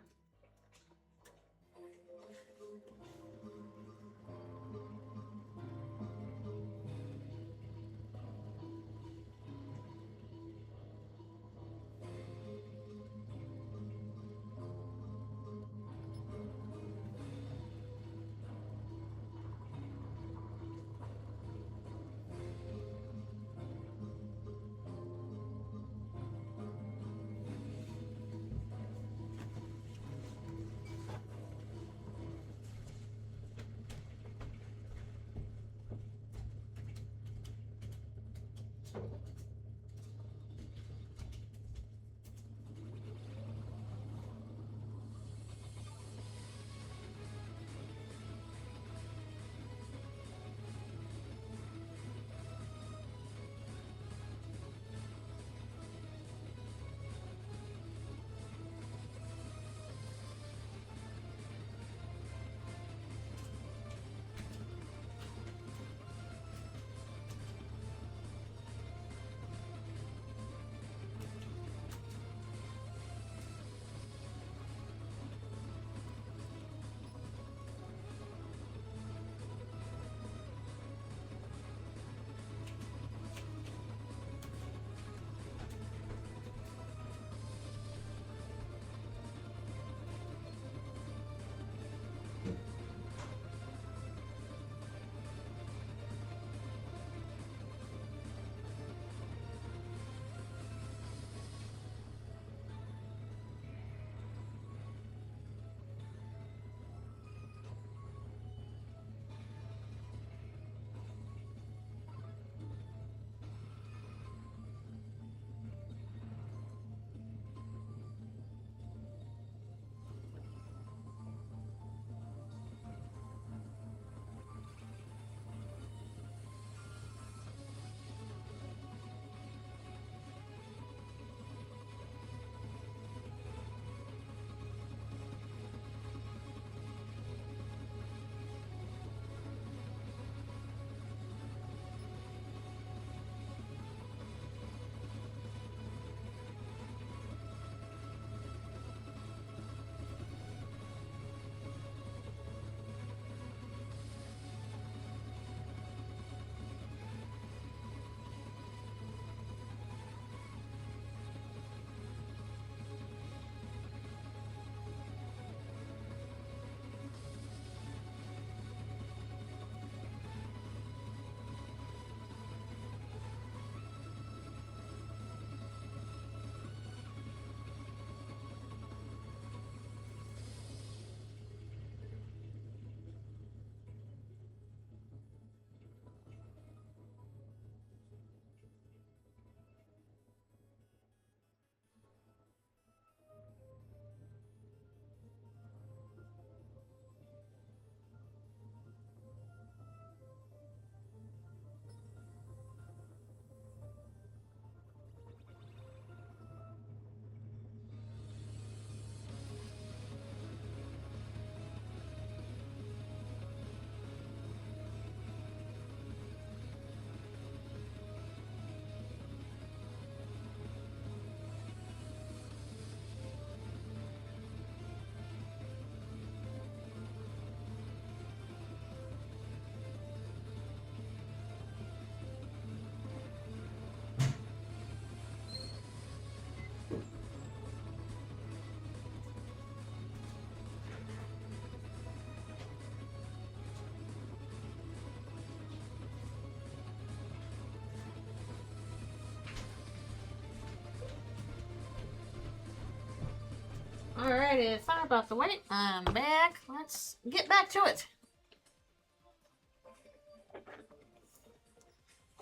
Alrighty, sorry about the wait. I'm back. Let's get back to it.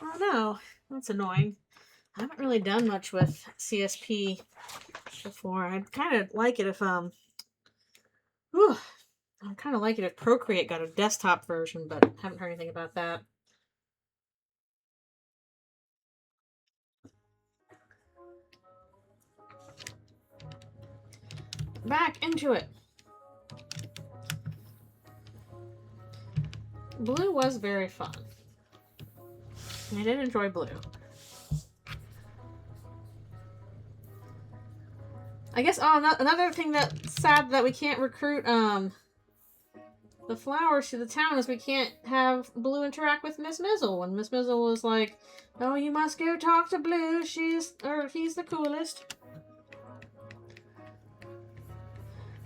Oh no, that's annoying. I haven't really done much with CSP before. I'd kind of like it if I'd kind of like it if Procreate got a desktop version, but haven't heard anything about that. Back into it. Blue was very fun. I did enjoy Blue. I guess, another thing that's sad that we can't recruit, the flowers to the town is we can't have Blue interact with Miss Mizzle. When Miss Mizzle was like, oh, you must go talk to Blue, he's the coolest.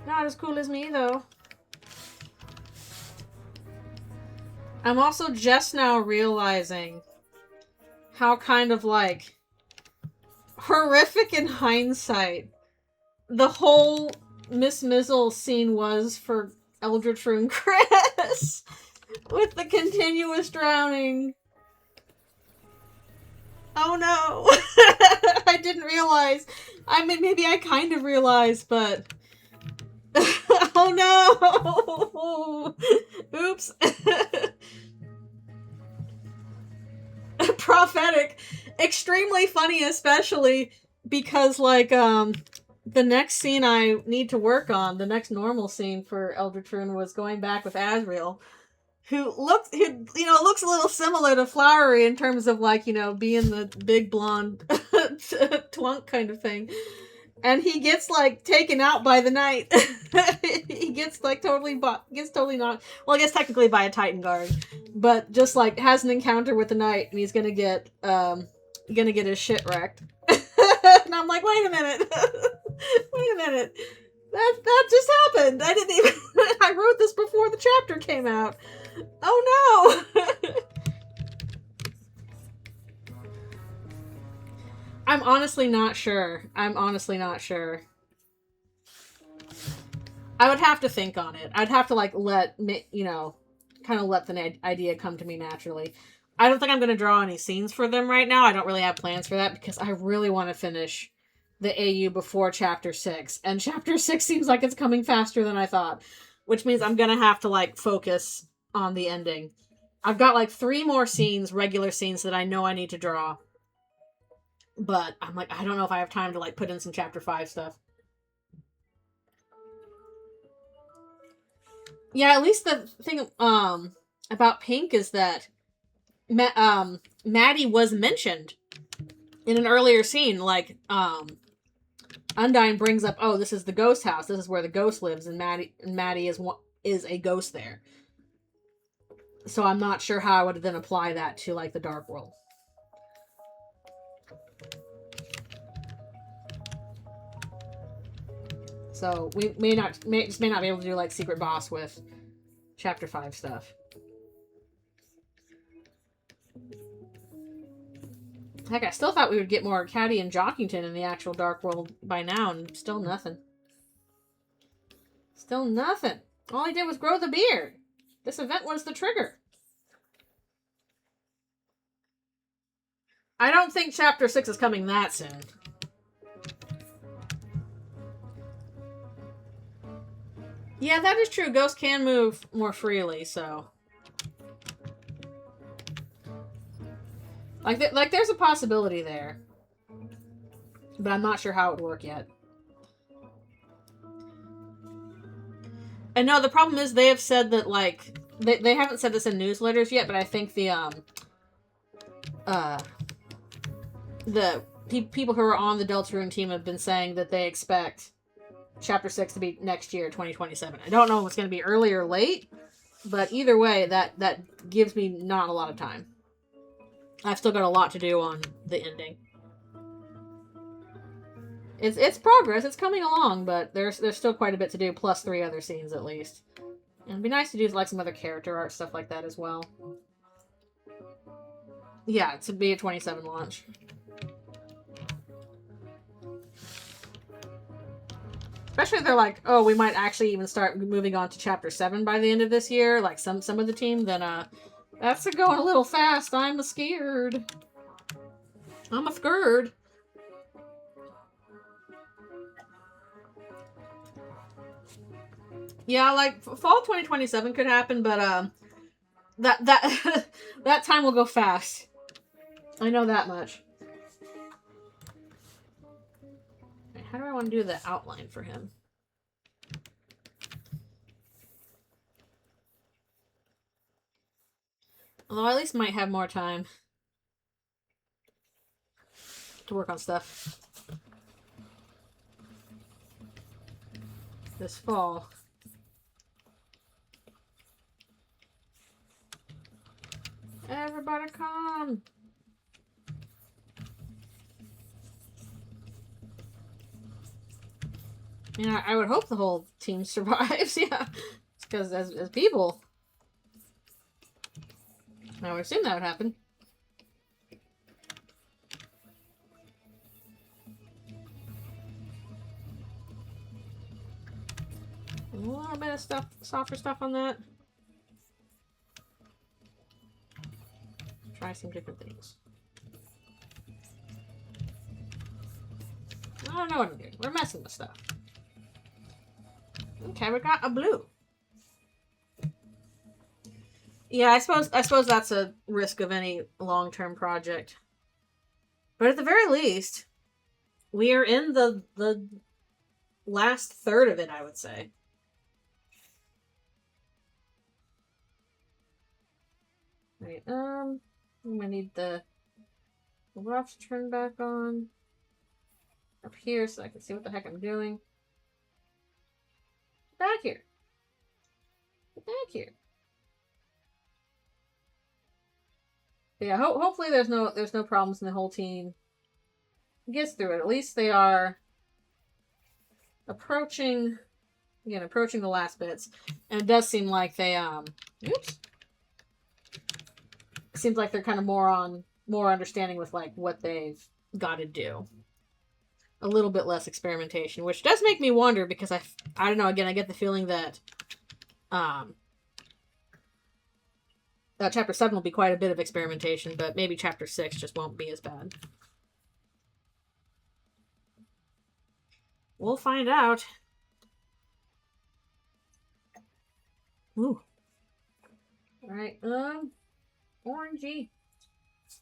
Not as cool as me, though. I'm also just now realizing how kind of, like, horrific in hindsight the whole Miss Mizzle scene was for Deltarune Chris with the continuous drowning. Oh no. I didn't realize. I mean, maybe I kind of realized, but oh no. Oops. Prophetic. Extremely funny, especially because, like, the next scene I need to work on, the next normal scene for Deltarune was going back with Asriel, who looks a little similar to Flowery in terms of, like, being the big blonde twunk kind of thing. And he gets, like, taken out by the knight. He gets, like, totally not, well, I guess technically by a Titan guard, but just, like, has an encounter with the knight, and he's gonna get his shit wrecked. And I'm like, wait a minute. Wait a minute. That just happened. I didn't even... I wrote this before the chapter came out. Oh no! I'm honestly not sure. I would have to think on it. I'd have to, like, kind of let the idea come to me naturally. I don't think I'm going to draw any scenes for them right now. I don't really have plans for that because I really want to finish the AU before Chapter 6. And Chapter 6 seems like it's coming faster than I thought, which means I'm going to have to, like, focus on the ending. I've got, like, 3 more scenes, regular scenes, that I know I need to draw. But I'm like, I don't know if I have time to, like, put in some Chapter 5 stuff. Yeah, at least the thing about Pink is that Maddie was mentioned in an earlier scene. Like, Undyne brings up, oh, this is the ghost house. This is where the ghost lives, and Maddie is a ghost there. So I'm not sure how I would then apply that to, like, the Dark World. So we may not be able to do, like, Secret Boss with Chapter 5 stuff. Heck, I still thought we would get more Caddy and Jockington in the actual Dark World by now, and still nothing. Still nothing. All I did was grow the beard. This event was the trigger. I don't think Chapter 6 is coming that soon. Yeah, that is true. Ghosts can move more freely, so... Like, there's a possibility there. But I'm not sure how it would work yet. And no, the problem is they have said that, like... They haven't said this in newsletters yet, but I think the people who are on the Deltarune team have been saying that they expect Chapter 6 to be next year, 2027. I don't know if it's going to be early or late, but either way, that gives me not a lot of time. I've still got a lot to do on the ending. It's progress. It's coming along, but there's still quite a bit to do, plus 3 other scenes at least. And it'd be nice to do, like, some other character art, stuff like that as well. Yeah, to be a 27 launch. Especially if they're like, oh, we might actually even start moving on to chapter 7 by the end of this year, like some of the team, then that's going a little fast. I'm scared. I'm scared. Yeah, like fall 2027 could happen, but that that time will go fast. I know that much. How do I want to do the outline for him? Although I at least might have more time to work on stuff this fall. Everybody come! Yeah, I would hope the whole team survives, yeah. Because as people, I would assume that would happen. A little bit of stuff, softer stuff on that. Try some different things. I don't know what I'm doing. We're messing with stuff. Okay, we got a blue. Yeah, I suppose that's a risk of any long-term project. But at the very least, we are in the last third of it, I would say. Right, I'm gonna need the roughs turned back on up here so I can see what the heck I'm doing. Back here. Back here. Yeah, hopefully there's no problems in the whole team. Gets through it. At least they are approaching the last bits. And it does seem like they oops. It seems like they're kind of more understanding with like what they've got to do. A little bit less experimentation, which does make me wonder because I don't know, again, I get the feeling that chapter 7 will be quite a bit of experimentation, but maybe chapter 6 just won't be as bad. We'll find out. Ooh. Alright, Orangey.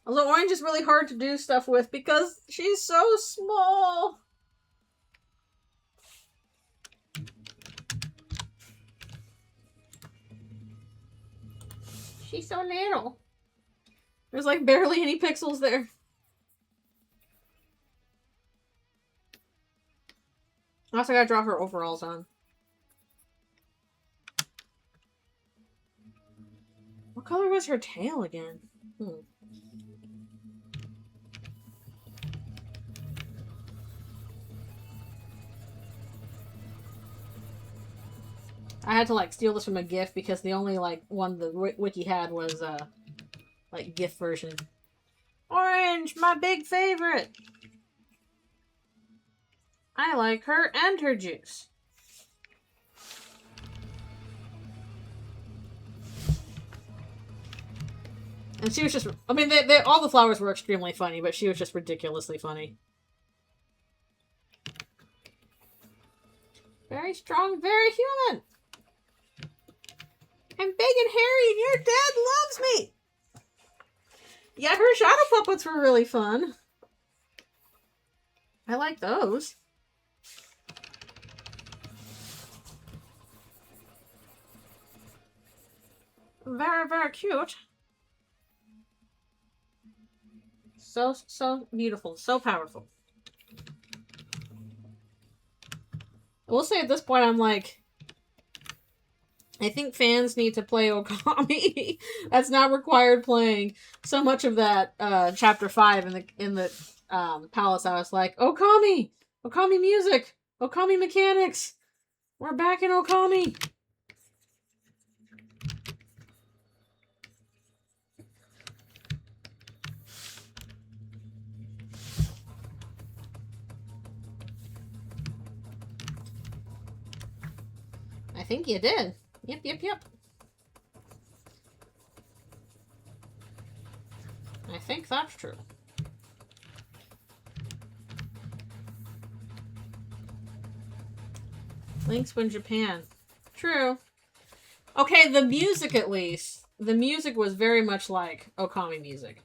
Although Orange is really hard to do stuff with because she's so small. She's so little. There's like barely any pixels there. I also gotta draw her overalls on. What color was her tail again? I had to like steal this from a GIF because the only like one the wiki had was like GIF version. Orange, my big favorite. I like her and her juice. And she was just, I mean, all the flowers were extremely funny, but she was just ridiculously funny. Very strong, very human. I'm big and hairy and your dad loves me. Yeah, her shadow puppets were really fun. I like those. Very, very cute. So beautiful. So powerful. I will say at this point, I'm like, I think fans need to play Okami. That's not required playing. So much of that chapter 5 in the palace, I was like, Okami! Okami music! Okami mechanics! We're back in Okami! think you did. Yep, yep, yep. I think that's true. Lynx win Japan. True. Okay, the music at least. The music was very much like Okami music.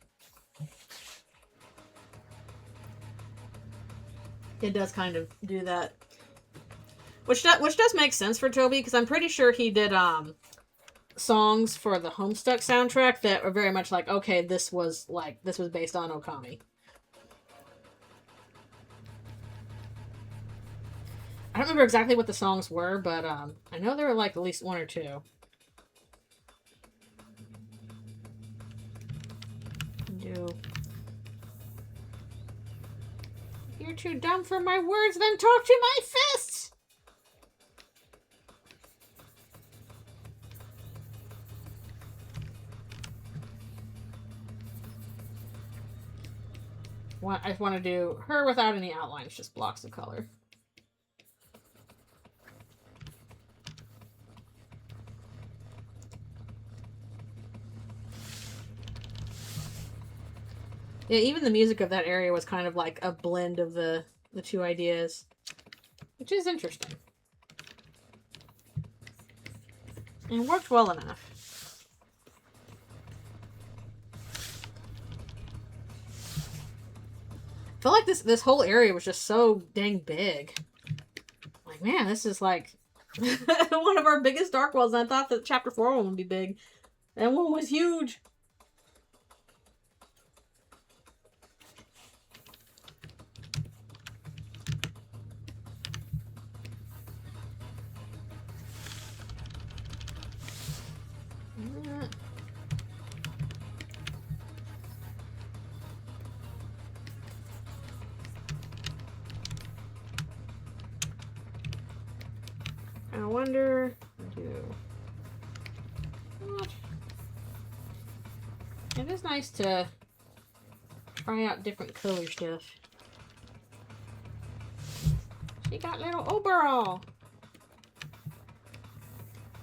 It does kind of do that. Which does make sense for Toby, because I'm pretty sure he did songs for the Homestuck soundtrack that are very much like, okay, this was based on Okami. I don't remember exactly what the songs were, but I know there were like at least one or two. You're too dumb for my words, then talk to my fists! I want to do her without any outlines, just blocks of color. Yeah, even the music of that area was kind of like a blend of the two ideas, which is interesting. And worked well enough. I feel like this whole area was just so dang big. Like, man, this is like one of our biggest Dark Worlds. And I thought that Chapter 4 one would be big. That one was huge. I wonder... What? It is nice to try out different color stuff. She got little overall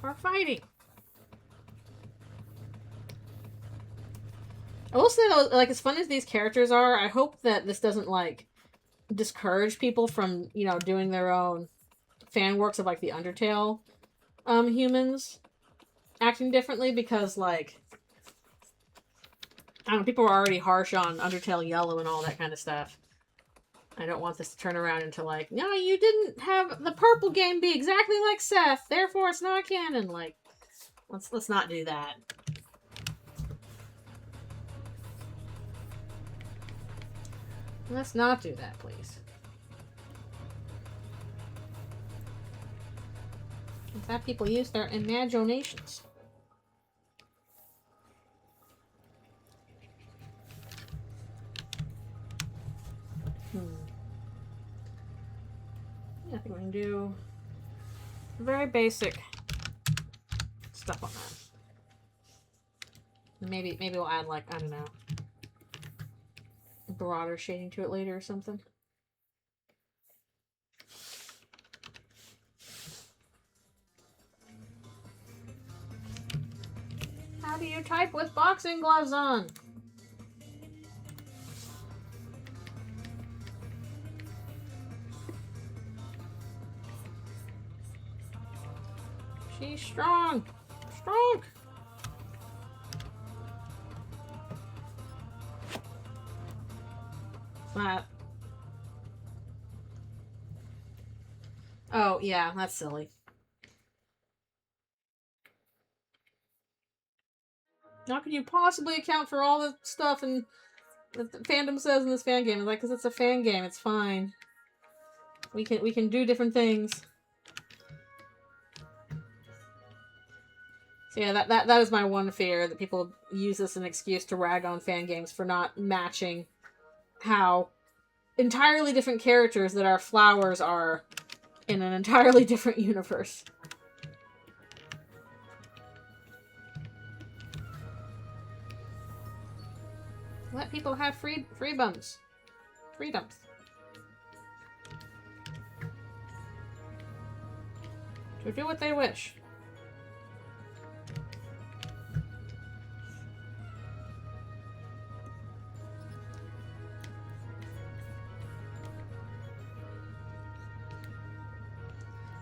for fighting. I will say though, like, as fun as these characters are, I hope that this doesn't like discourage people from, you know, doing their own fan works of like the Undertale humans acting differently, because like, I don't know, people were already harsh on Undertale Yellow and all that kind of stuff. I don't want this to turn around into like, no, you didn't have the purple game be exactly like Seth, therefore it's not canon. Like, let's not do that. Let's not do that, please. In fact, people use their imaginations. Yeah, I think we can do very basic stuff on that. Maybe we'll add like, I don't know, broader shading to it later or something. How do you type with boxing gloves on? She's strong. Strong. Flat. Oh, yeah, that's silly. How can you possibly account for all the stuff and that the fandom says in this fan game? Like, because it's a fan game, it's fine. We can do different things. So yeah, that is my one fear, that people use this as an excuse to rag on fan games for not matching how entirely different characters that are flowers are in an entirely different universe. Let people have freedoms. Or do what they wish.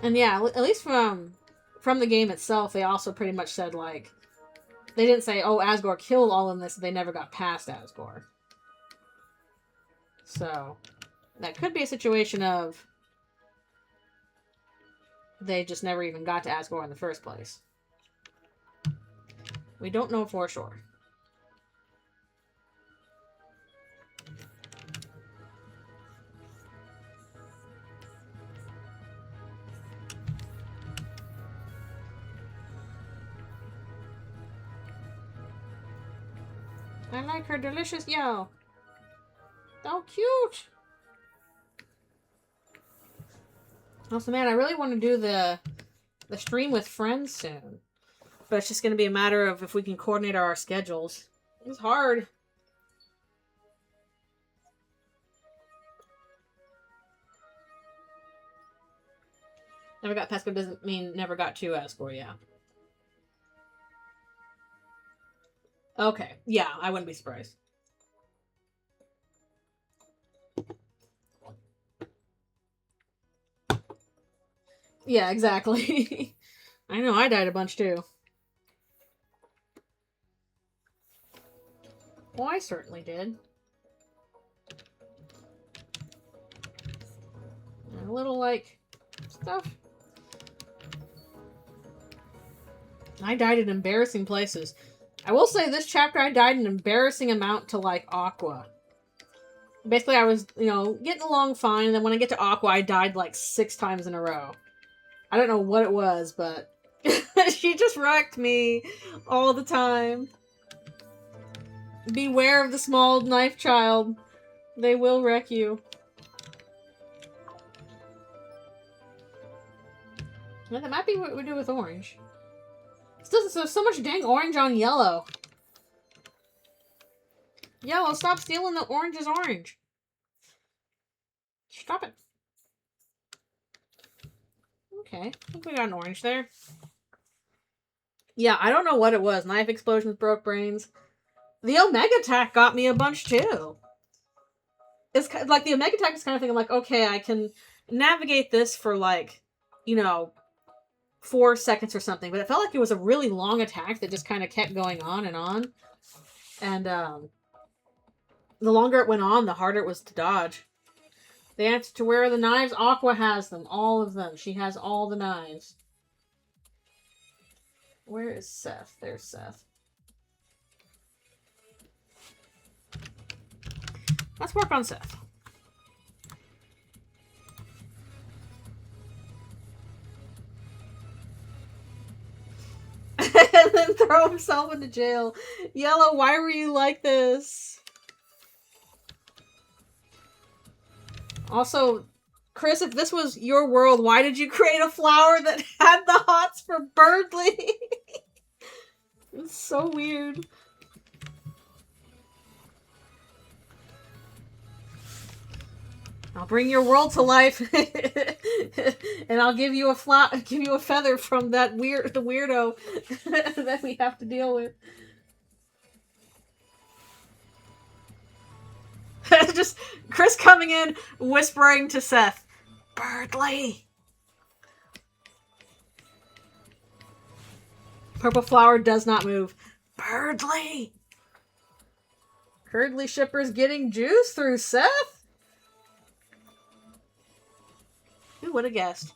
And yeah, at least from the game itself, they also pretty much said, like, they didn't say, oh, Asgore killed all of this, they never got past Asgore. So, that could be a situation of they just never even got to Asgore in the first place. We don't know for sure. I like her delicious yell. So cute. Also, man, I really want to do the stream with friends soon. But it's just going to be a matter of if we can coordinate our schedules. It's hard. Never got Pesco doesn't mean never got to Asgore, yeah. Okay, yeah, I wouldn't be surprised. Yeah, exactly. I know, I died a bunch too. Well, I certainly did. A little, like, stuff. I died in embarrassing places. I will say this chapter I died an embarrassing amount to, like, Aqua. Basically, I was, you know, getting along fine, and then when I get to Aqua, I died, like, 6 times in a row. I don't know what it was, but she just wrecked me all the time. Beware of the small knife child. They will wreck you. Well, that might be what we do with orange. Still, there's so much dang orange on yellow. Yellow, stop stealing the orange's orange. Stop it. Okay, I think we got an orange there. Yeah, I don't know what it was. Knife explosions broke brains. The Omega attack got me a bunch too. It's like the Omega attack is kind of thing. I'm like, okay, I can navigate this for like, you know, 4 seconds or something. But it felt like it was a really long attack that just kind of kept going on and on. And the longer it went on, the harder it was to dodge. The answer to where are the knives? Aqua has them. All of them. She has all the knives. Where is Seth? There's Seth. Let's work on Seth. And then throw himself into jail. Yellow, why were you like this? Also, Chris, if this was your world, why did you create a flower that had the hots for Birdly? It's so weird. I'll bring your world to life, and I'll give you a feather from the weirdo that we have to deal with. Just Chris coming in, whispering to Seth, "Birdly." Purple flower does not move. Birdly. Curdly shippers getting juice through Seth. Who would have guessed?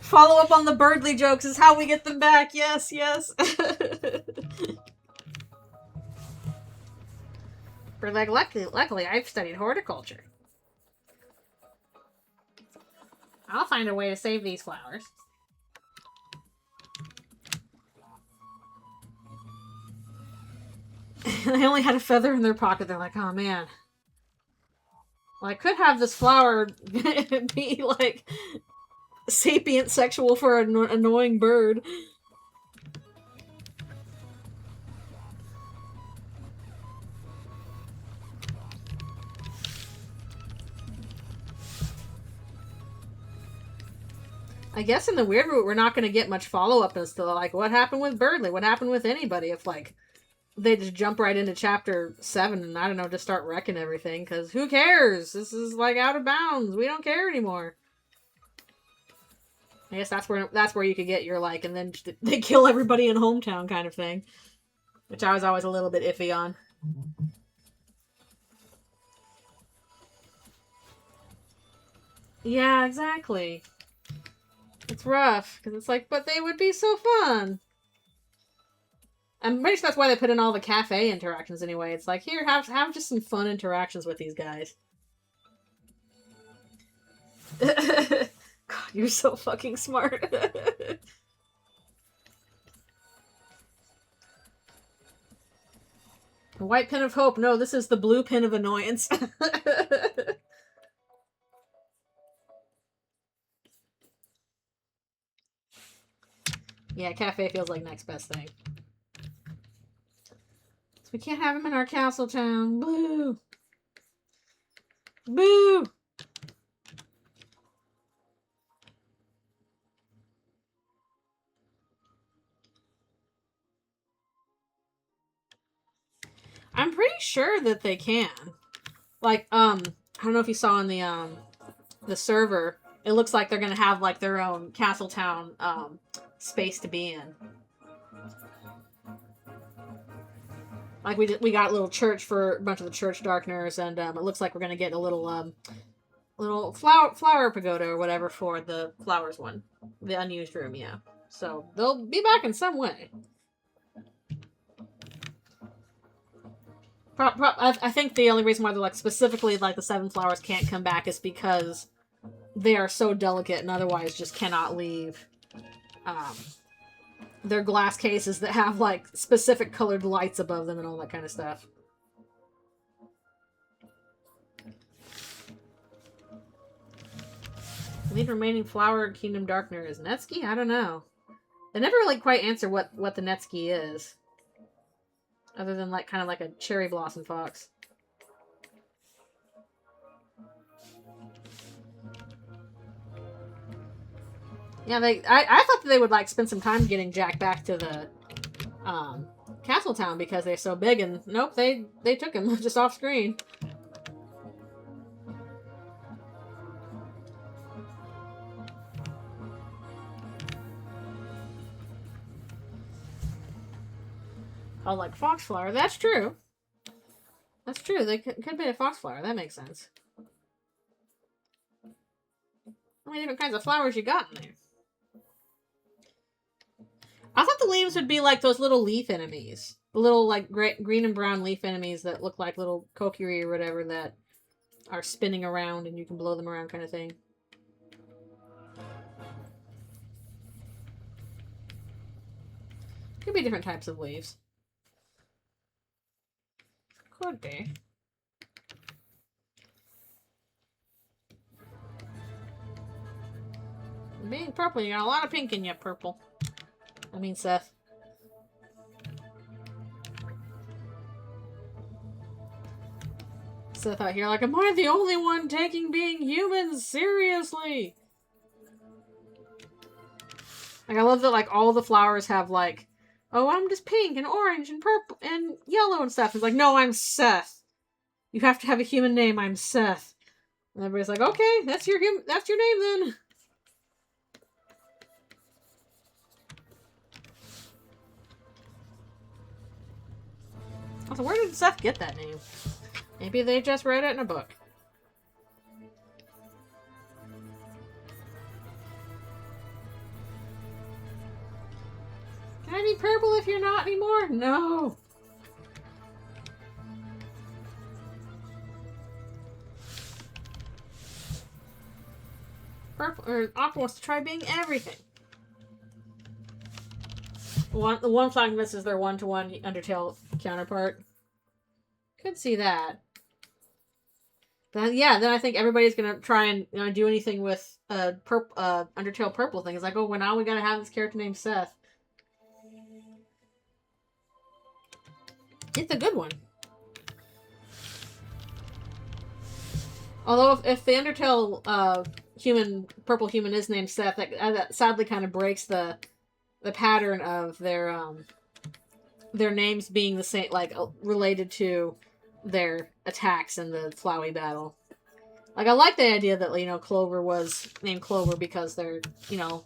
Follow up on the Birdly jokes is how we get them back. Yes, yes. But like, luckily, I've studied horticulture. I'll find a way to save these flowers. They only had a feather in their pocket. They're like, oh man. Well, I could have this flower be like sapient sexual for an annoying bird. I guess in the weird route, we're not going to get much follow-up as to, like, what happened with Birdley? What happened with anybody if, like, they just jump right into chapter 7 and, I don't know, just start wrecking everything, because who cares? This is, like, out of bounds. We don't care anymore. I guess that's where you could get your, like, and then they kill everybody in hometown kind of thing. Which I was always a little bit iffy on. Yeah, exactly. It's rough, because it's like, but they would be so fun. I'm pretty sure that's why they put in all the cafe interactions anyway. It's like, here, have just some fun interactions with these guys. God, you're so fucking smart. The white pin of hope. No, this is the blue pin of annoyance. Yeah, cafe feels like next best thing. So we can't have him in our castle town. Boo! Boo! I'm pretty sure that they can. Like, I don't know if you saw on the server, it looks like they're gonna have, like, their own castle town, space to be in. Like, we got a little church for a bunch of the church darkners, and, it looks like we're gonna get a little flower pagoda or whatever for the flowers one. The unused room, yeah. So, they'll be back in some way. I think the only reason why they're, like, specifically, like, the 7 flowers can't come back is because they are so delicate and otherwise just cannot leave, their glass cases that have, like, specific colored lights above them and all that kind of stuff. The lead remaining flower Kingdom Darkner is Netsky? I don't know. They never really quite answer what the Netsky is. Other than, like, kind of like a cherry blossom fox. Yeah, I thought that they would, like, spend some time getting Jack back to the castle town because they're so big, and nope, they took him just off screen. Oh, like foxflower. That's true. That's true. They could be a foxflower. That makes sense. How many different kinds of flowers you got in there? I thought the leaves would be like those little leaf enemies. The little, like, green and brown leaf enemies that look like little kokiri or whatever that are spinning around and you can blow them around kind of thing. Could be different types of leaves. Could be. Being purple, you got a lot of pink in you, purple. I mean, Seth. Seth out here like, am I the only one taking being human seriously? Like, I love that, like, all the flowers have, like, oh, I'm just pink and orange and purple and yellow and stuff. It's like, no, I'm Seth. You have to have a human name. I'm Seth. And everybody's like, okay, that's your name then. Also, where did Seth get that name? Maybe they just read it in a book. Can I be purple if you're not anymore? No. Purple or Aqua wants to try being everything. The one flying miss is their one-to-one Undertale counterpart. Could see that. But yeah, then I think everybody's gonna try and do anything with Undertale purple thing. It's like, oh, well, now we gotta have this character named Seth. It's a good one. Although if the Undertale purple human is named Seth, that sadly kind of breaks the pattern of their names being the same, like related to their attacks in the Flowey battle. Like, I like the idea that, you know, Clover was named Clover because their, you know,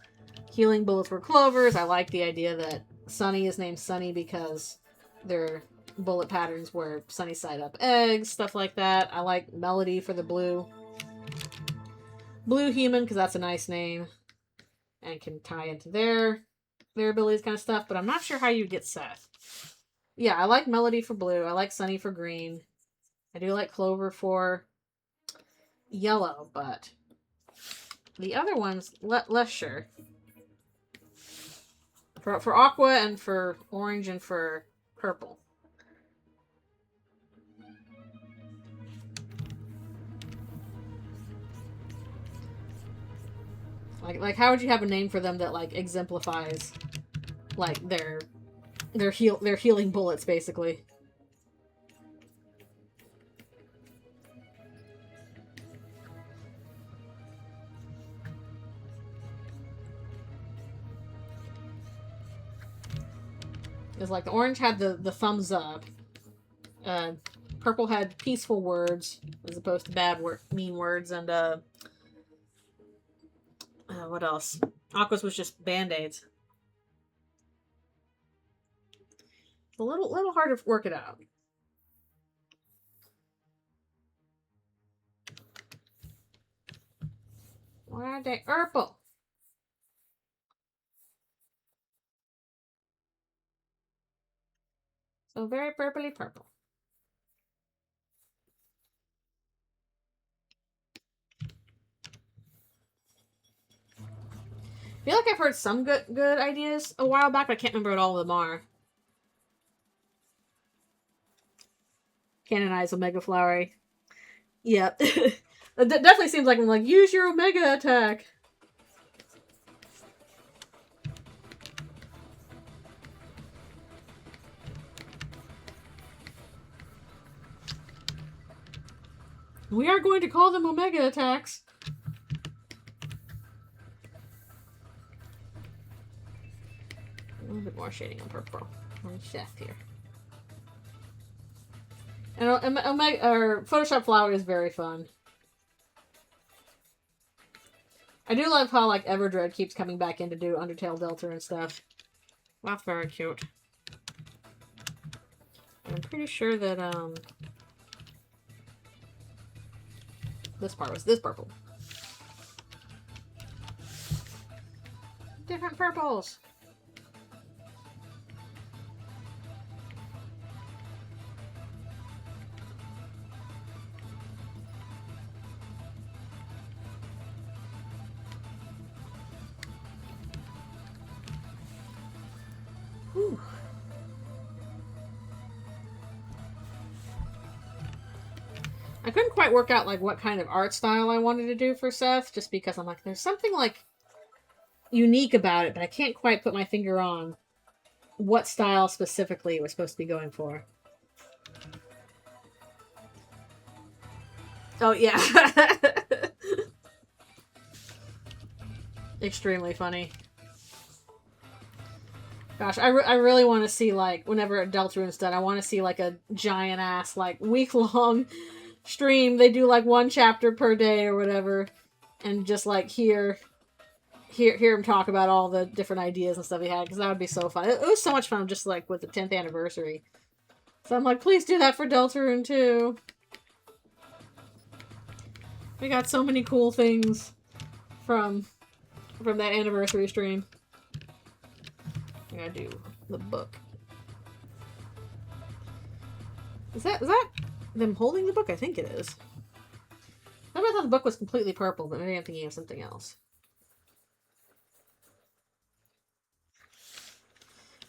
healing bullets were Clovers. I like the idea that Sunny is named Sunny because their bullet patterns were sunny side up eggs, stuff like that. I like Melody for the blue human because that's a nice name and can tie into their abilities kind of stuff, but I'm not sure how you get Seth. Yeah, I like Melody for blue. I like Sunny for green. I do like Clover for yellow, but the other ones, less sure. For aqua and for orange and for purple. Like how would you have a name for them that like exemplifies like their healing bullets basically? It's like the orange had the thumbs up. Purple had peaceful words as opposed to mean words, and what else? Aqua's was just band-aids. A little hard to work it out. Why are they purple? So very purpley purple. I feel like I've heard some good ideas a while back, but I can't remember what all of them are. Canonize Omega Flowery. Yep. It definitely seems like I'm like, use your Omega attack. We are going to call them Omega attacks. A little bit more shading on purple. On Chef here. And Omega or Photoshop Flower is very fun. I do love how like Everdread keeps coming back in to do Undertale Deltarune and stuff. That's very cute. And I'm pretty sure that this part was this purple. Different purples. Whew. I couldn't quite work out like what kind of art style I wanted to do for Seth, just because I'm like, there's something like unique about it, but I can't quite put my finger on what style specifically we're supposed to be going for. Oh yeah. Extremely funny. Gosh, I really want to see, like, whenever Deltarune's done, I want to see, like, a giant-ass, like, week-long stream. They do, like, one chapter per day or whatever, and just, like, hear him talk about all the different ideas and stuff he had, because that would be so fun. It was so much fun just, like, with the 10th anniversary. So I'm like, please do that for Deltarune, too. We got so many cool things from that anniversary stream. I gotta do the book. Is that them holding the book? I think it is. I thought the book was completely purple, but maybe I'm thinking of something else.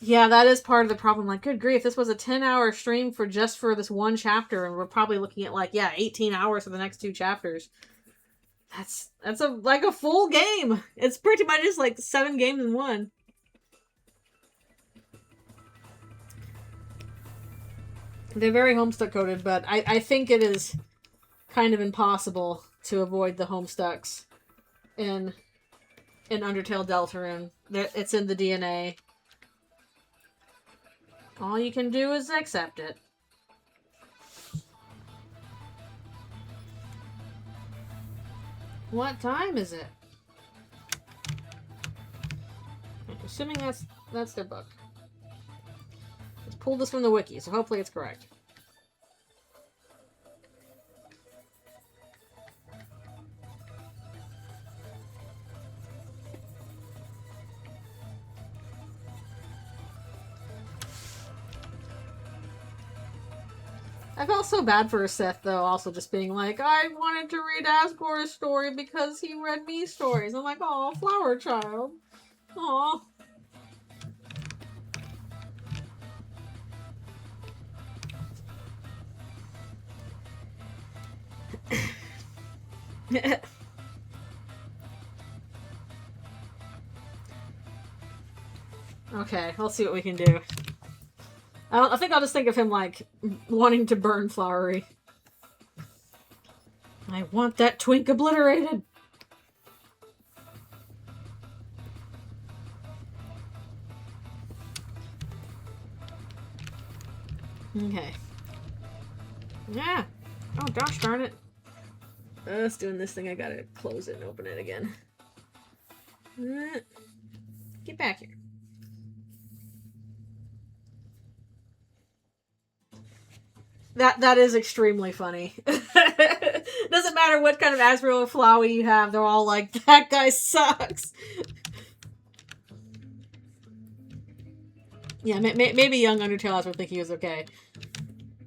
Yeah, that is part of the problem. Like, good grief, this was a 10-hour stream for this one chapter, and we're probably looking at, like, 18 hours for the next 2 chapters. That's like a full game. It's pretty much just like 7 games in one. They're very Homestuck coded, but I think it is kind of impossible to avoid the Homestucks in Undertale Deltarune. It's in the DNA. All you can do is accept it. What time is it? I'm assuming that's their book. Let's pull this from the wiki, so hopefully it's correct. I felt so bad for Seth, though, also just being like, I wanted to read Asgore's story because he read me stories. I'm like, aw, flower child. Aw. Okay, let's see what we can do. I think I'll just think of him, like, wanting to burn Flowery. I want that twink obliterated! Okay. Yeah! Oh, gosh darn it. It's doing this thing. I gotta close it and open it again. Get back here. That is extremely funny. Doesn't matter what kind of Asriel or Flowey you have, they're all like, that guy sucks. Yeah, maybe young Undertale would think he was okay.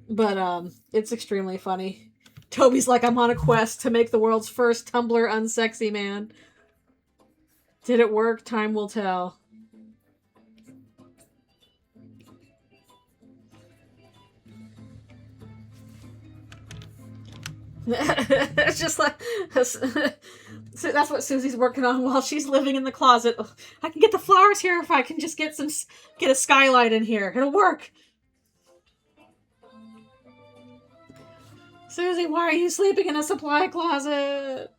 But, it's extremely funny. Toby's like, I'm on a quest to make the world's first Tumblr unsexy man. Did it work? Time will tell. It's just like that's what Susie's working on while she's living in the closet. I can get the flowers here if I can just get a skylight in here. It'll work. Susie, why are you sleeping in a supply closet?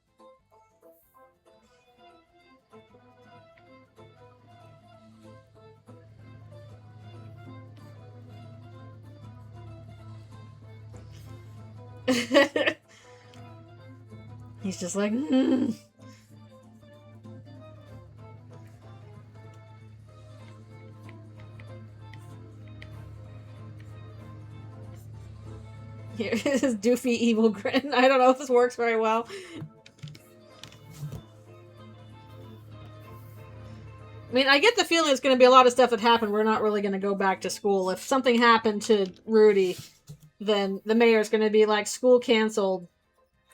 He's just like, Here's his doofy evil grin. I don't know if this works very well. I mean, I get the feeling it's going to be a lot of stuff that happened. We're not really going to go back to school. If something happened to Rudy, then the mayor's going to be like, school canceled.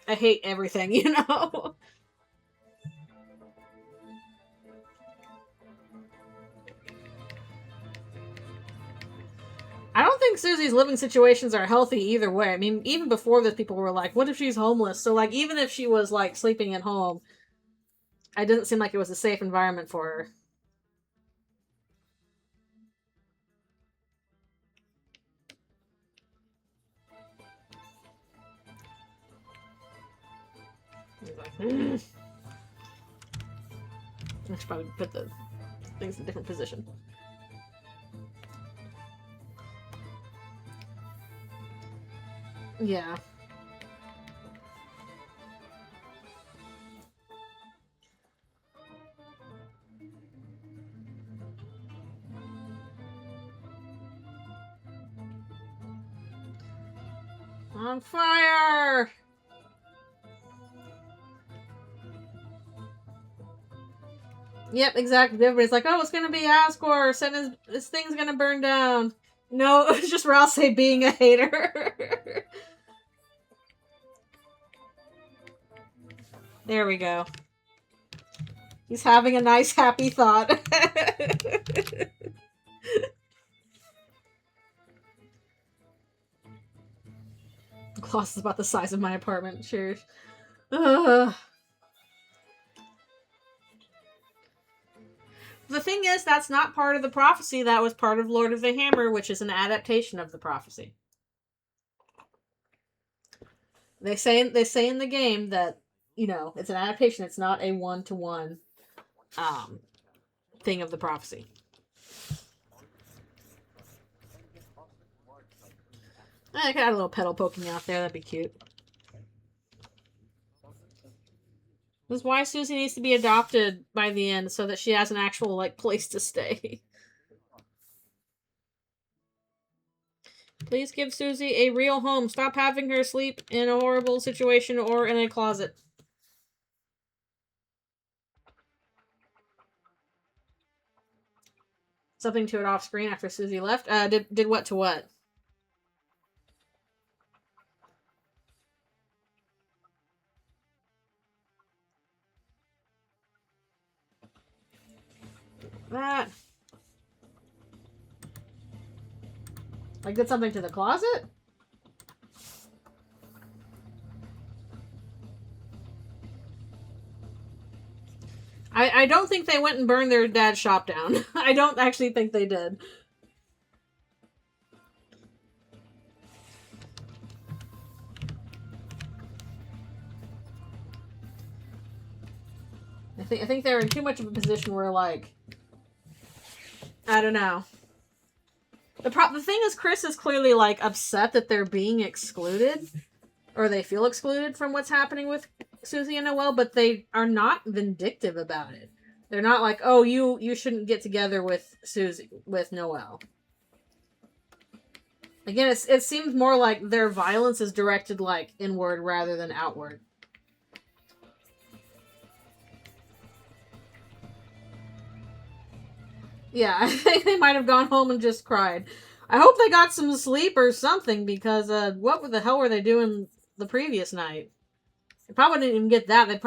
I hate everything, you know? I don't think Susie's living situations are healthy either way. I mean, even before this, people were like, what if she's homeless? So, like, even if she was, like, sleeping at home, it doesn't seem like it was a safe environment for her. I should probably put the things in a different position. Yeah. On fire! Yep, exactly. Everybody's like, oh, it's gonna be Asgore, and his thing's gonna burn down. No, it was just Ralph being a hater. There we go. He's having a nice, happy thought. The closet's about the size of my apartment. Cheers. The thing is, that's not part of the prophecy. That was part of Lord of the Hammer, which is an adaptation of the prophecy. They say in the game that you know, it's an adaptation. It's not a one-to-one thing of the prophecy. I could add a little petal poking out there. That'd be cute. This is why Susie needs to be adopted by the end, so that she has an actual, like, place to stay. Please give Susie a real home. Stop having her sleep in a horrible situation or in a closet. Something to it off screen after Susie left. Did what to what? That. Like, did something to the closet? I don't think they went and burned their dad's shop down. I don't actually think they did. I think they're in too much of a position where, like, I don't know. The thing is, Chris is clearly, like, upset that they're being excluded, or they feel excluded from what's happening with Susie and Noelle, but they are not vindictive about it. They're not like, oh, you shouldn't get together with Noelle. Again, it seems more like their violence is directed, like, inward rather than outward. Yeah, I think they might have gone home and just cried. I hope they got some sleep or something, because what the hell were they doing the previous night? They probably didn't even get that.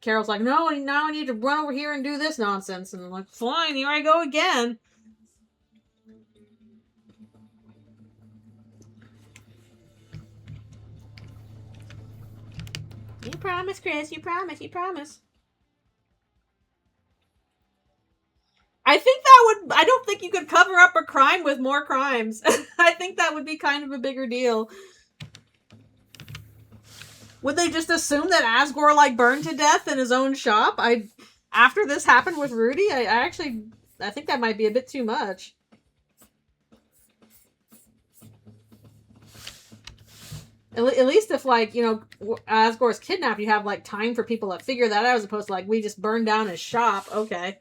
Carol's like, no, now I need to run over here and do this nonsense. And I'm like, fine, here I go again. You promise, Chris, you promise, you promise. I don't think you could cover up a crime with more crimes. I think that would be kind of a bigger deal. Would they just assume that Asgore, like, burned to death in his own shop? After this happened with Rudy, I think that might be a bit too much. At least if, like, you know, Asgore's kidnapped, you have, like, time for people to figure that out, as opposed to, like, we just burned down his shop. Okay.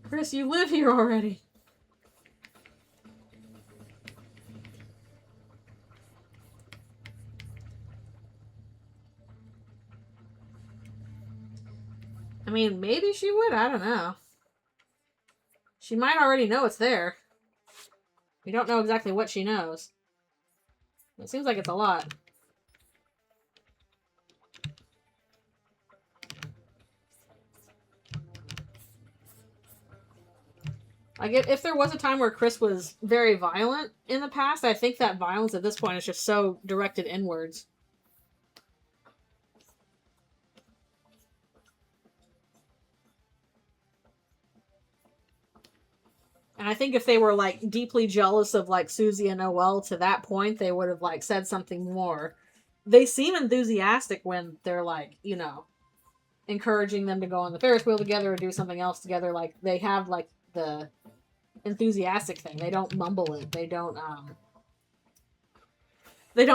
Chris, you live here already. I mean, maybe she would. I don't know. She might already know it's there. We don't know exactly what she knows. It seems like it's a lot. Like, if there was a time where Chris was very violent in the past, I think that violence at this point is just so directed inwards. And I think if they were, like, deeply jealous of, like, Susie and Noelle to that point, they would have, like, said something more. They seem enthusiastic when they're, like, you know, encouraging them to go on the Ferris wheel together or do something else together. Like, they have, like, the enthusiastic thing. They don't mumble it. They don't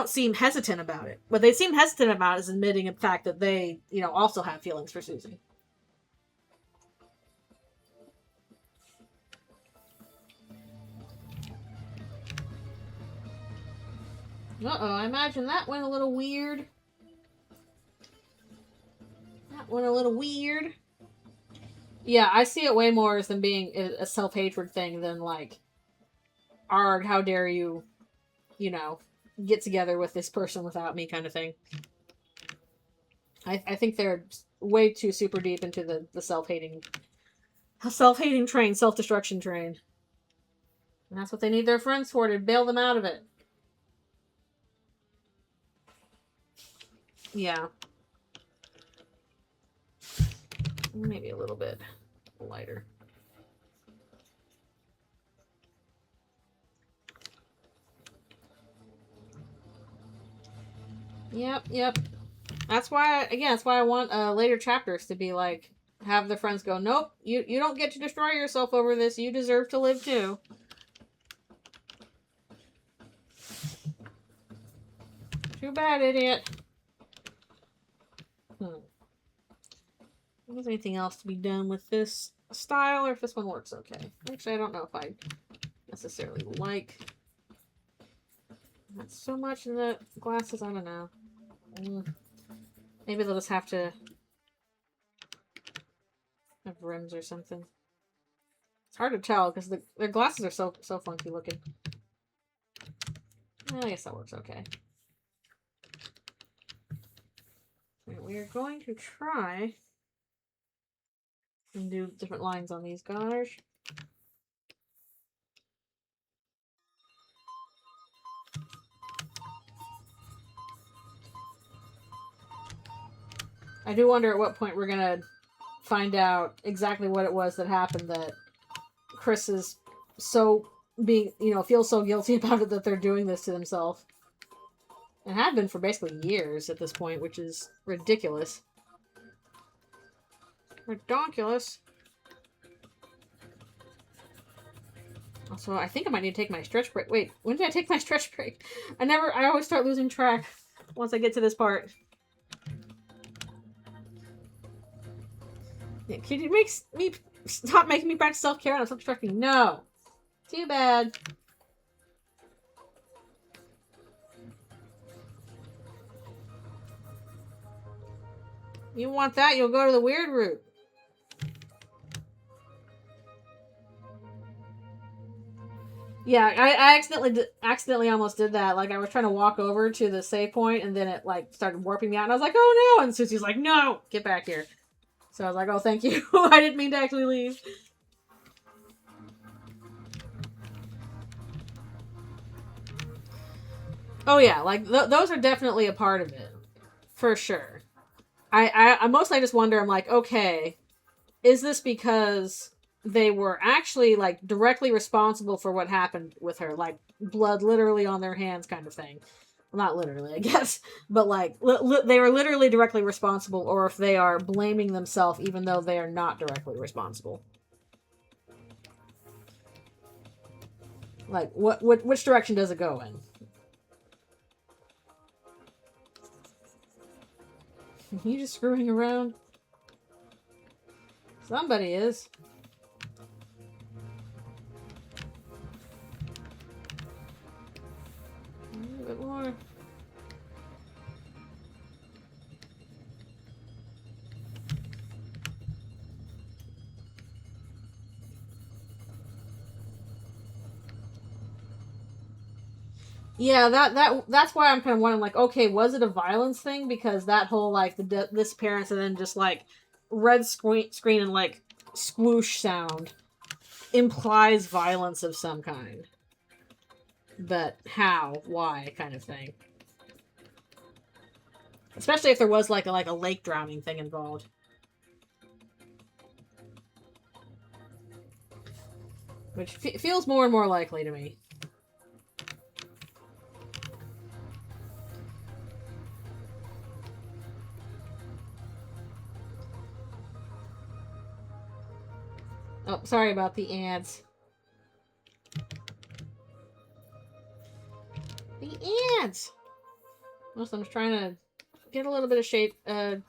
seem hesitant about it. What they seem hesitant about is admitting the fact that they, you know, also have feelings for Susie. Uh-oh, I imagine that went a little weird. That went a little weird. Yeah, I see it way more as them being a self-hatred thing than, like, arg, how dare you, you know, get together with this person without me kind of thing. I think they're way too super deep into the self-hating train, self-destruction train. And that's what they need their friends for, to bail them out of it. Yeah. Maybe a little bit lighter. Yep. That's why, again, that's why I want later chapters to be like, have the friends go, nope, you don't get to destroy yourself over this. You deserve to live too. Too bad, idiot. If there's anything else to be done with this style, or if this one works okay. Actually, I don't know if I necessarily like not so much in the glasses. I don't know. Maybe they'll just have to have rims or something. It's hard to tell because their glasses are so funky looking. I guess that works okay. Right, we are going to try and do different lines on these guys. I do wonder at what point we're gonna find out exactly what it was that happened that Chris is so being, feels so guilty about it that they're doing this to themselves. And have been for basically years at this point, which is ridiculous. Redonkulous. Also, I think I might need to take my stretch break. Wait, when did I take my stretch break? I always start losing track once I get to this part. Yeah, can you stop making me practice self-care and I'm self-destructing? No. Too bad. You want that, you'll go to the weird route. Yeah, I accidentally almost did that. Like, I was trying to walk over to the save point, and then it, like, started warping me out, and I was like, oh no! And Susie's like, no! Get back here. So I was like, oh, thank you. I didn't mean to actually leave. Oh yeah, like, those are definitely a part of it. For sure. I mostly just wonder, I'm like, okay, is this because they were actually, like, directly responsible for what happened with her? Like, blood literally on their hands kind of thing. Well, not literally, I guess. But, like, they were literally directly responsible, or if they are blaming themselves even though they are not directly responsible. Like, which direction does it go in? You just screwing around? Somebody is. A little bit more. Yeah, that's why I'm kind of wondering, like, okay, was it a violence thing? Because that whole, like, the disappearance and then just, like, red screen and, like, swoosh sound implies violence of some kind. But how? Why? Kind of thing. Especially if there was, like a lake drowning thing involved. Which feels more and more likely to me. Oh, sorry about the ads. The ads! Also, I'm just trying to get a little bit of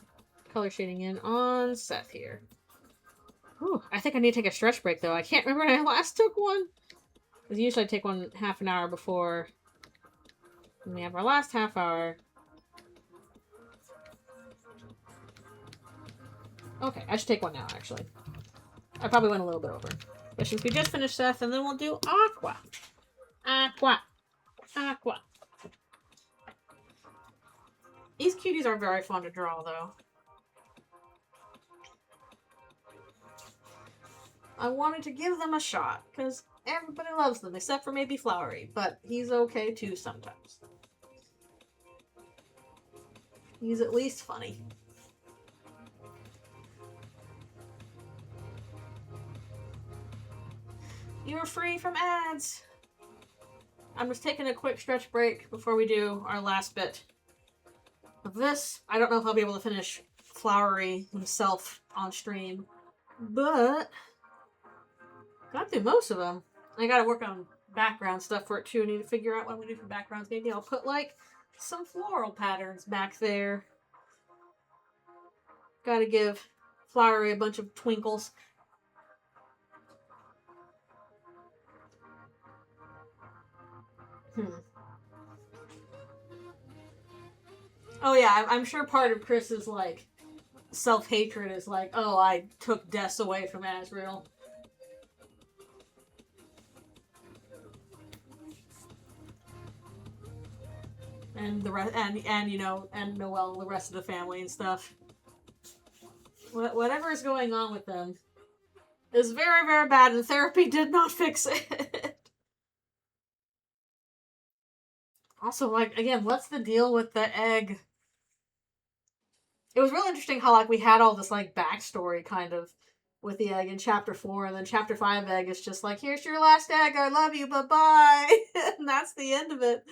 color shading in on Seth here. Whew, I think I need to take a stretch break, though. I can't remember when I last took one. Because usually I take one half an hour before we have our last half hour. Okay, I should take one now, actually. I probably went a little bit over. But since we just finished Seth, and then we'll do Aqua. Aqua. Aqua. These cuties are very fun to draw, though. I wanted to give them a shot, because everybody loves them, except for maybe Flowery, but he's okay too sometimes. He's at least funny. You're free from ads! I'm just taking a quick stretch break before we do our last bit. This, I don't know if I'll be able to finish Flowery himself on stream, but got through most of them. I gotta work on background stuff for it too. I need to figure out what I'm gonna do for backgrounds. Maybe I'll put like some floral patterns back there. Gotta give Flowery a bunch of twinkles. Oh yeah, I'm sure part of Chris's like self-hatred is like, oh, I took Des away from Asriel. And the rest, and you know, and Noelle, the rest of the family and stuff. Whatever is going on with them is very, very bad, and therapy did not fix it. Also, like, again, what's the deal with the egg? It was really interesting how, like, we had all this, like, backstory, kind of, with the egg in Chapter 4, and then Chapter 5 egg is just like, here's your last egg, I love you, bye-bye! And that's the end of it.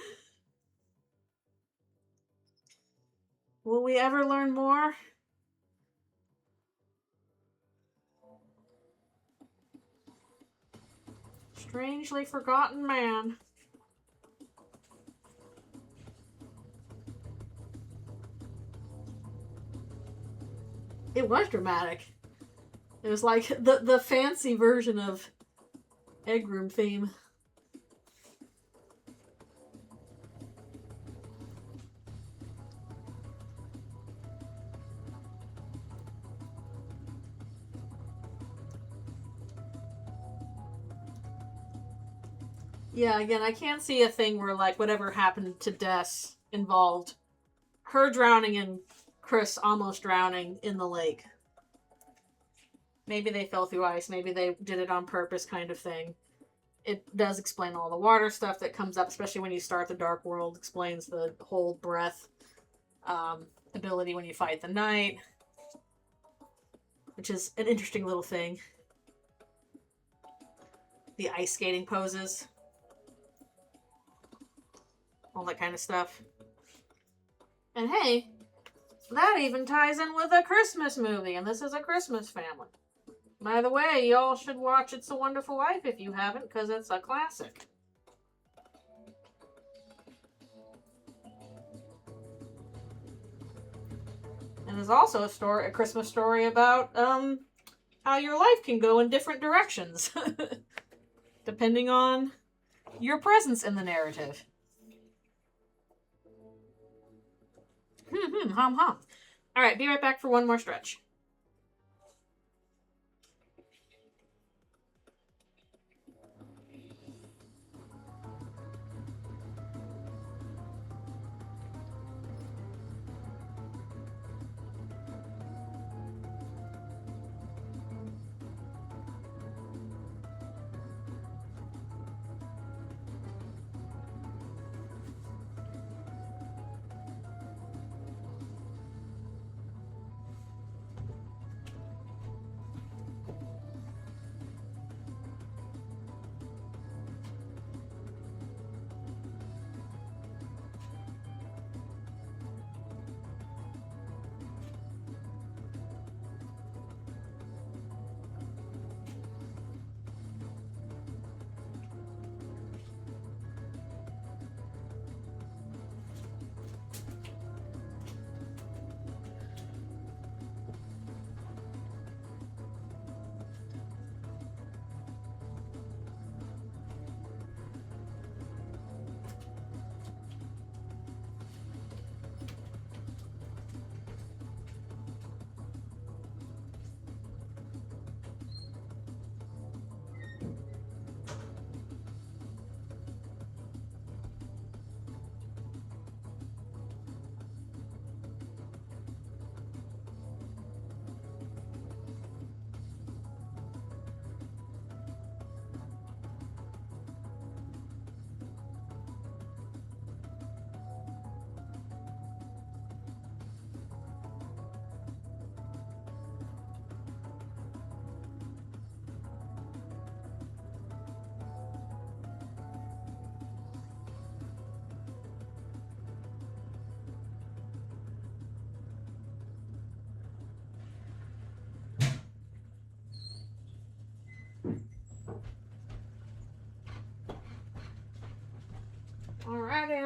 Will we ever learn more? Strangely forgotten man. It was dramatic. It was like the fancy version of egg room theme. Yeah, again, I can't see a thing where, like, whatever happened to Des involved her drowning and Chris almost drowning in the lake. Maybe they fell through ice, maybe they did it on purpose kind of thing. It does explain all the water stuff that comes up, especially when you start the Dark World. Explains the hold breath ability when you fight the night, which is an interesting little thing. The ice skating poses. All that kind of stuff. And hey, that even ties in with a Christmas movie, and this is a Christmas family. By the way, y'all should watch It's a Wonderful Life if you haven't, because it's a classic. And there's also a Christmas story about how your life can go in different directions, depending on your presence in the narrative. Hum. Alright, be right back for one more stretch.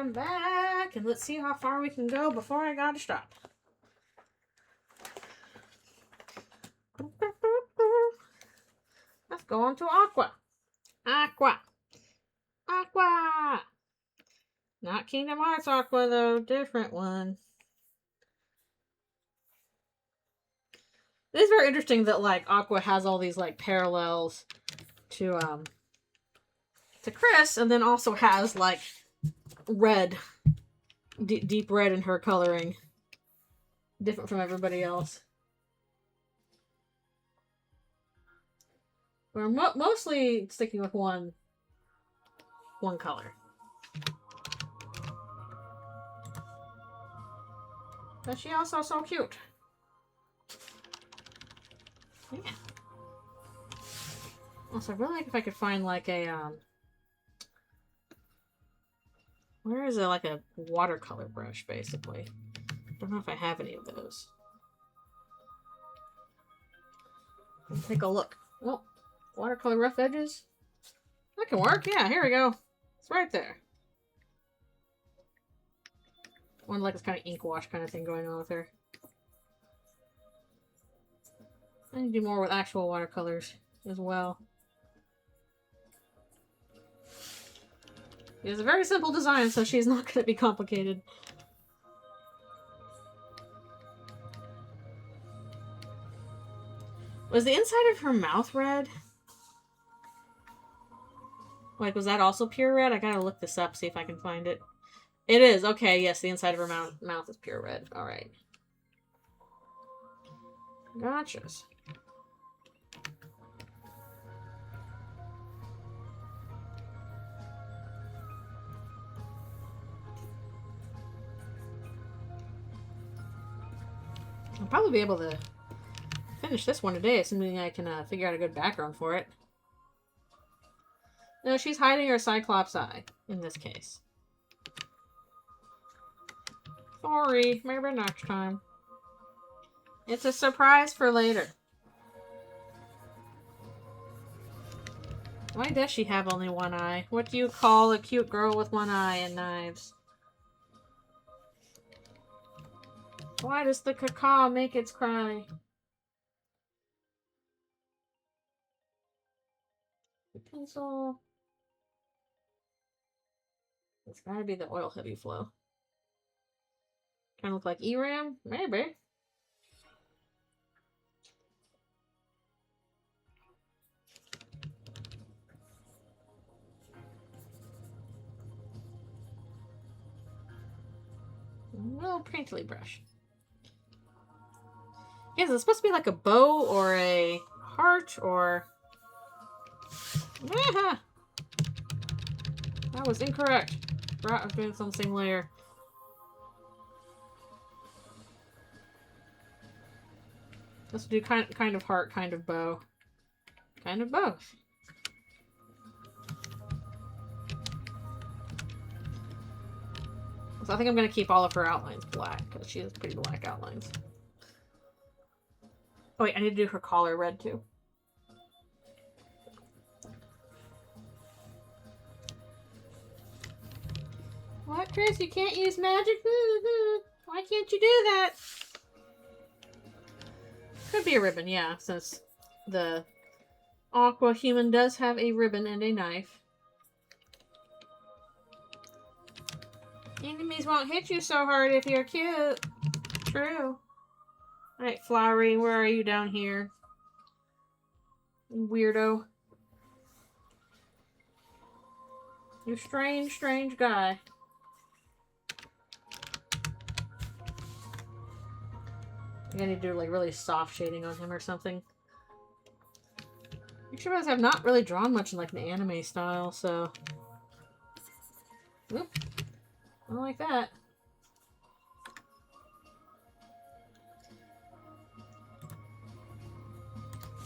am back, and let's see how far we can go before I gotta stop. Let's go on to Aqua. Aqua. Aqua. Not Kingdom Hearts Aqua, though. Different one. It is very interesting that, like, Aqua has all these, like, parallels to Chris, and then also has, like, red. Deep red in her coloring. Different from everybody else. We're mostly sticking with one color. But she also so cute. Yeah. Also, I really like if I could find like a where is it, like a watercolor brush, basically. I don't know if I have any of those. Let's take a look. Oh, watercolor rough edges. That can work. Yeah, here we go. It's right there. One like this kind of ink wash kind of thing going on with her. I need to do more with actual watercolors as well. It's a very simple design, so she's not going to be complicated. Was the inside of her mouth red? Like, was that also pure red? I gotta look this up, see if I can find it. It is. Okay, yes, the inside of her mouth is pure red. Alright. Gotcha. I'll probably be able to finish this one today, assuming I can figure out a good background for it. No, she's hiding her Cyclops eye, in this case. Sorry, maybe next time. It's a surprise for later. Why does she have only one eye? What do you call a cute girl with one eye and knives? Why does the caca make its cry? The pencil. It's gotta be the oil heavy flow. Kind of look like ERAM? Maybe. A little painterly brush. Yes, it's supposed to be like a bow or a heart or... Ah! That was incorrect. I was doing some same layer. Let's do kind of heart, kind of bow. Kind of both. So I think I'm going to keep all of her outlines black, because she has pretty black outlines. Oh wait, I need to do her collar red too. What, Chris? You can't use magic? Why can't you do that? Could be a ribbon, yeah, since the Aqua human does have a ribbon and a knife. Enemies won't hit you so hard if you're cute. True. Alright, Flowery, where are you down here? Weirdo. You strange, strange guy. I'm gonna do like really soft shading on him or something. Picture Bows have not really drawn much in like an anime style, so. Oop. I don't like that.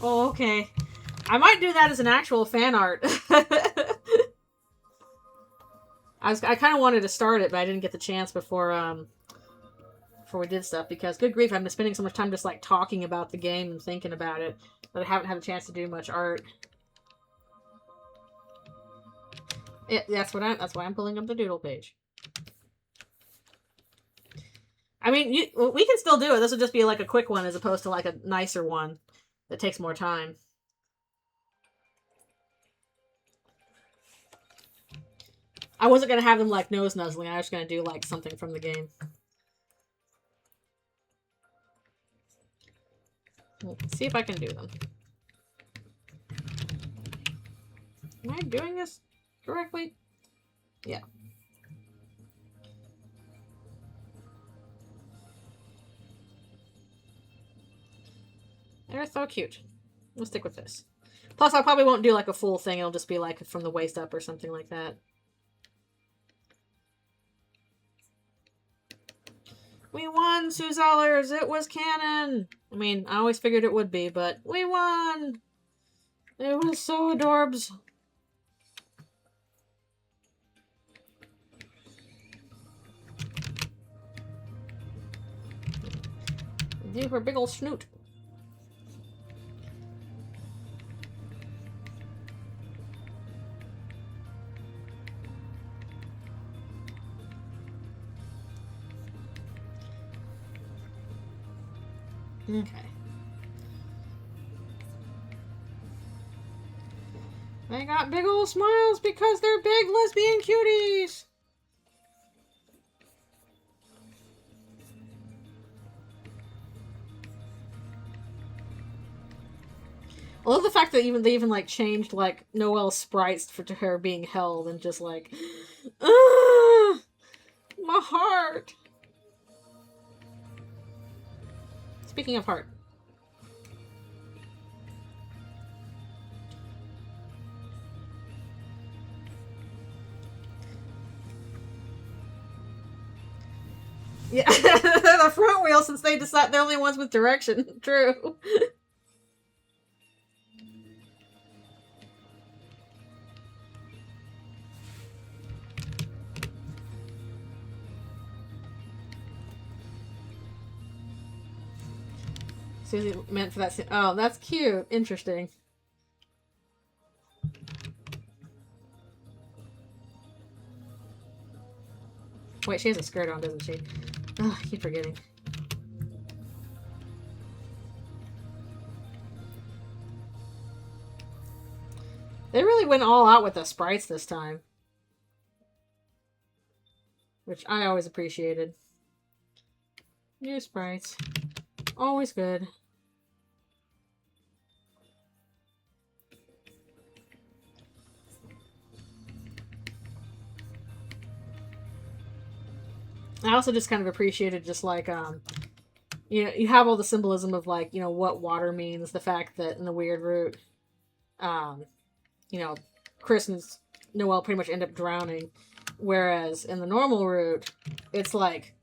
Oh, okay. I might do that as an actual fan art. I kind of wanted to start it, but I didn't get the chance before we did stuff, because good grief, I've been spending so much time just like talking about the game and thinking about it that I haven't had a chance to do much art. That's why I'm pulling up the doodle page. I mean, we can still do it. This would just be like a quick one as opposed to like a nicer one that takes more time. I wasn't going to have them like nose nuzzling. I was going to do like something from the game. Let's see if I can do them. Am I doing this correctly? Yeah. They're so cute. We'll stick with this. Plus, I probably won't do like a full thing. It'll just be like from the waist up or something like that. We won, Suzallers! It was canon! I mean, I always figured it would be, but we won! It was so adorbs. Do her big ol' snoot. Okay. They got big old smiles because they're big lesbian cuties! I love the fact that they even like changed like Noelle's sprites to her being held and just like, my heart. Speaking of heart. Yeah, they're the front wheel since they decide they're the only ones with direction. True. Susie meant for that scene. Oh, that's cute. Interesting. Wait, she has a skirt on, doesn't she? Oh, I keep forgetting. They really went all out with the sprites this time. Which I always appreciated. New sprites. Always good. I also just kind of appreciated just like, you know, you have all the symbolism of like, you know, what water means, the fact that in the weird route, you know, Chris and Noelle pretty much end up drowning. Whereas in the normal route, it's like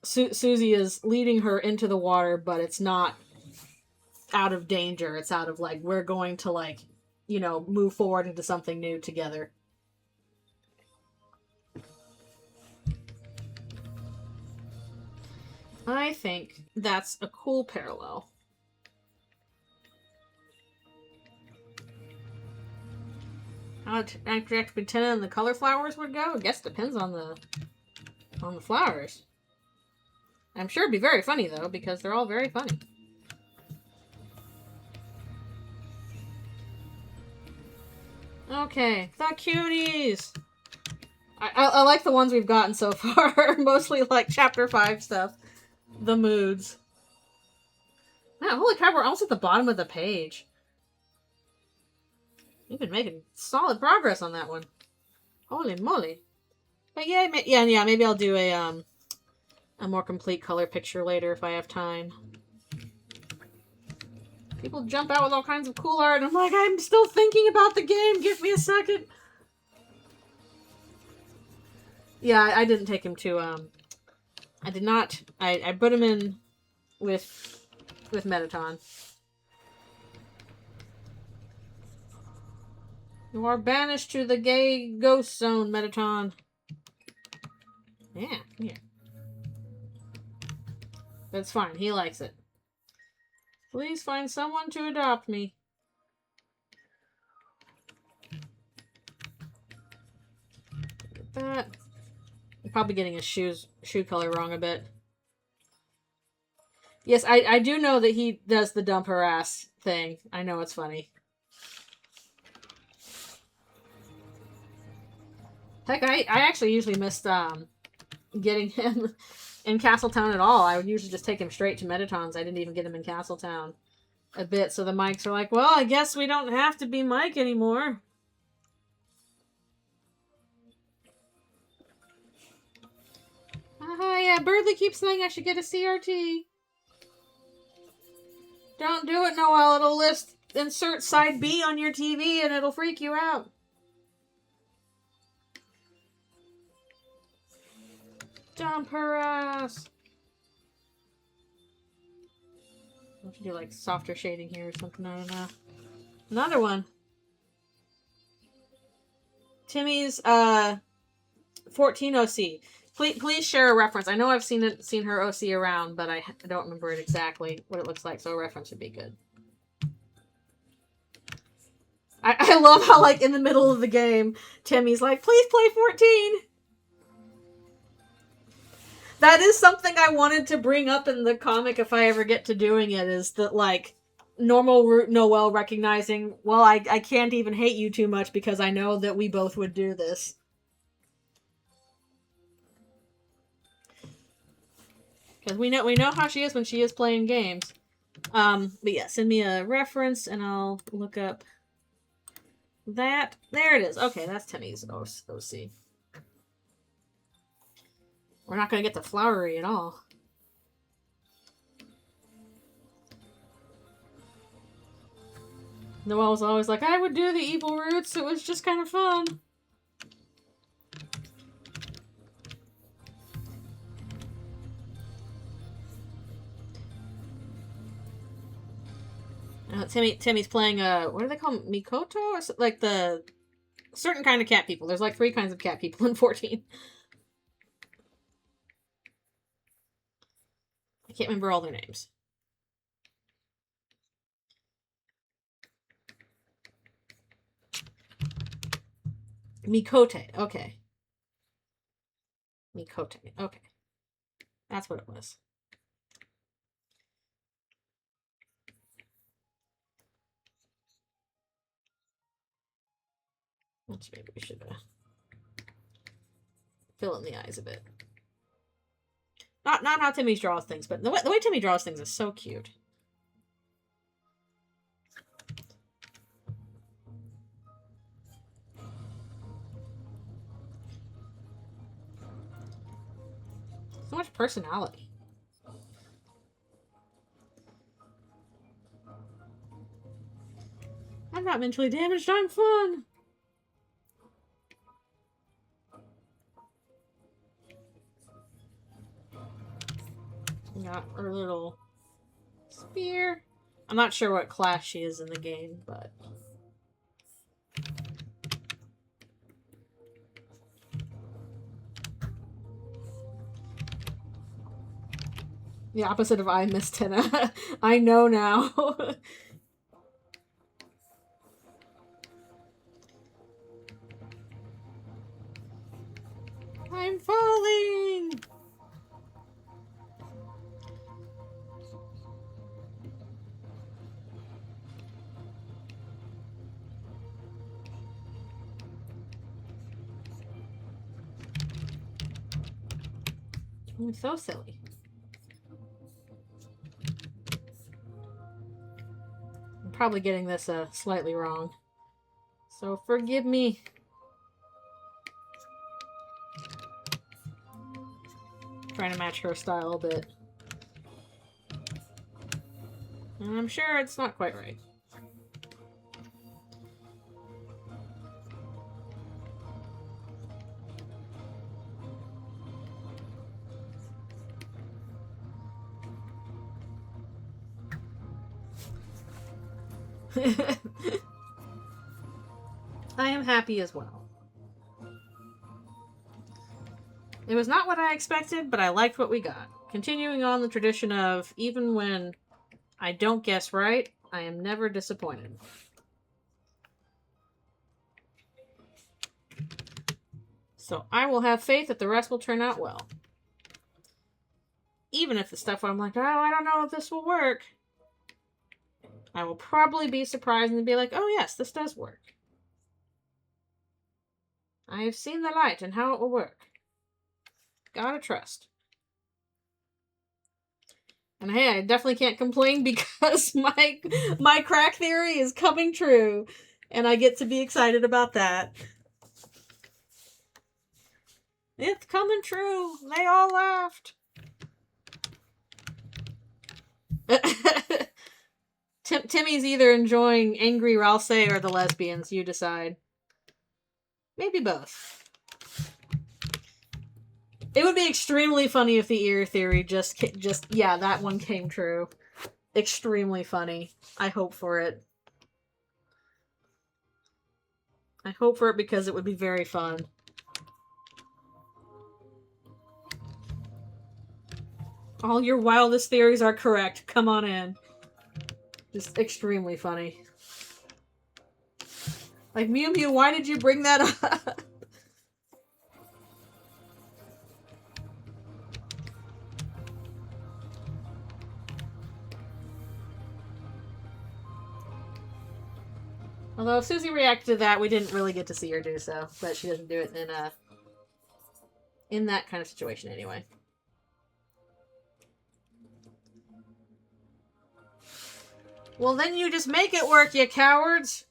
Susie is leading her into the water, but it's not out of danger. It's out of like, we're going to like, you know, move forward into something new together. I think that's a cool parallel. How Active Antenna and the color flowers would go? I guess it depends on the flowers. I'm sure it'd be very funny though, because they're all very funny. Okay, the cuties! I like the ones we've gotten so far. Mostly like chapter 5 stuff. The moods. Man, holy crap, we're almost at the bottom of the page. You've been making solid progress on that one. Holy moly. But yeah, maybe I'll do a more complete color picture later if I have time. People jump out with all kinds of cool art, and I'm like, I'm still thinking about the game. Give me a second. Yeah, I didn't take him to, I did not. I put him in with Metaton. You are banished to the gay ghost zone, Metaton. Yeah. That's fine. He likes it. Please find someone to adopt me. Get that. Probably getting his shoe color wrong a bit. Yes, I do know that he does the dump her ass thing. I know it's funny. Heck, I actually usually missed getting him in Castletown at all. I would usually just take him straight to Metatons. I didn't even get him in Castletown a bit. So the mics are like, well, I guess we don't have to be Mike anymore. Yeah, Birdly keeps saying I should get a CRT. Don't do it, Noelle. It'll list insert side B on your TV and it'll freak you out. Dump her ass. I'll have to do like softer shading here or something. I don't know. Another one. Timmy's 14 OC. Please share a reference. I know I've seen her OC around, but I don't remember it exactly what it looks like, so a reference would be good. I love how, like, in the middle of the game, Timmy's like, please play 14! That is something I wanted to bring up in the comic if I ever get to doing it, is that, like, normal Noelle recognizing, well, I can't even hate you too much because I know that we both would do this. Because we know how she is when she is playing games. But yeah, send me a reference and I'll look up that. There it is. Okay, that's Timmy's OC. We're not going to get the flowery at all. Noelle was always like, I would do the evil roots. It was just kind of fun. Timmy's playing what do they call them? Mikoto? Or like the certain kind of cat people. There's like 3 kinds of cat people in 14. I can't remember all their names. Mikote. Okay. Mikote. Okay. That's what it was. Maybe we should fill in the eyes a bit. Not how Timmy draws things, but the way Timmy draws things is so cute. So much personality. I'm not mentally damaged, I'm fun! Got her little spear. I'm not sure what class she is in the game, but... The opposite of I miss Tina. I know now. I'm falling! I'm so silly. I'm probably getting this slightly wrong. So forgive me. Trying to match her style a bit. And I'm sure it's not quite right. I am happy as well. It was not what I expected, but I liked what we got. Continuing on the tradition of, even when I don't guess right, I am never disappointed. So I will have faith that the rest will turn out well. Even if the stuff I'm like, oh, I don't know if this will work, I will probably be surprised and be like, oh yes, this does work. I have seen the light and how it will work. Gotta trust. And hey, I definitely can't complain because my crack theory is coming true. And I get to be excited about that. It's coming true. They all laughed. Timmy's either enjoying Angry Ralse or the lesbians. You decide. Maybe both. It would be extremely funny if the ear theory just yeah, that one came true. Extremely funny. I hope for it. I hope for it because it would be very fun. All your wildest theories are correct. Come on in. Just extremely funny. Like, Mew Mew, why did you bring that up? Although if Susie reacted to that, we didn't really get to see her do so. But she doesn't do it in that kind of situation anyway. Well, then you just make it work, you cowards!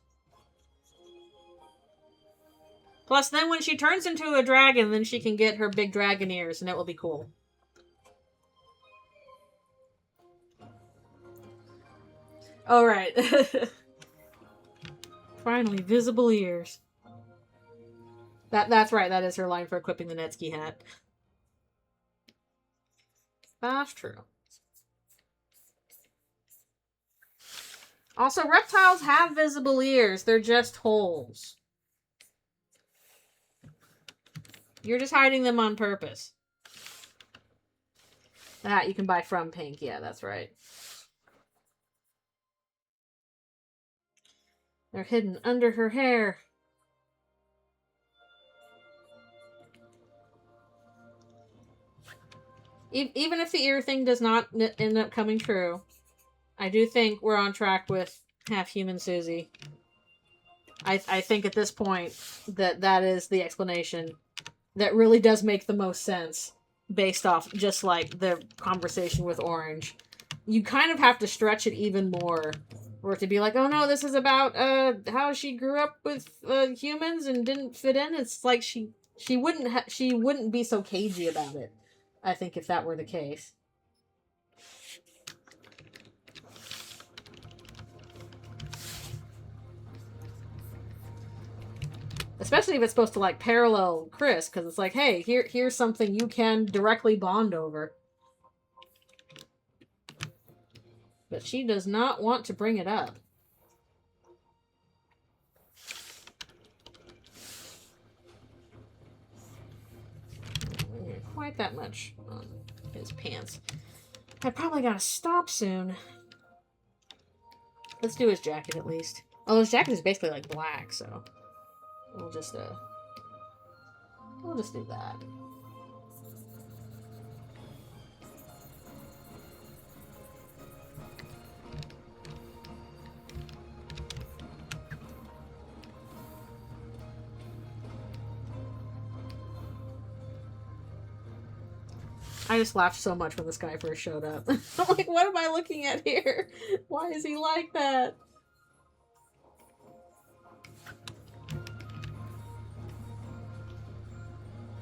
Plus, then when she turns into a dragon, then she can get her big dragon ears, and it will be cool. Oh, right. Finally, visible ears. That's right, that is her line for equipping the Netski hat. That's true. Also, reptiles have visible ears. They're just holes. You're just hiding them on purpose. That you can buy from Pink. Yeah, that's right. They're hidden under her hair. Even if the ear thing does not end up coming true, I do think we're on track with half-human Susie. I think at this point that is the explanation that really does make the most sense based off just like the conversation with Orange. You kind of have to stretch it even more for it to be like, oh no, this is about how she grew up with humans and didn't fit in. It's like she wouldn't be so cagey about it, I think, if that were the case. Especially if it's supposed to, like, parallel Chris, because it's like, hey, here's something you can directly bond over. But she does not want to bring it up. Quite that much on his pants. I probably gotta stop soon. Let's do his jacket at least. Oh, his jacket is basically like black, so we'll just do that. I just laughed so much when this guy first showed up. I'm like, what am I looking at here? Why is he like that?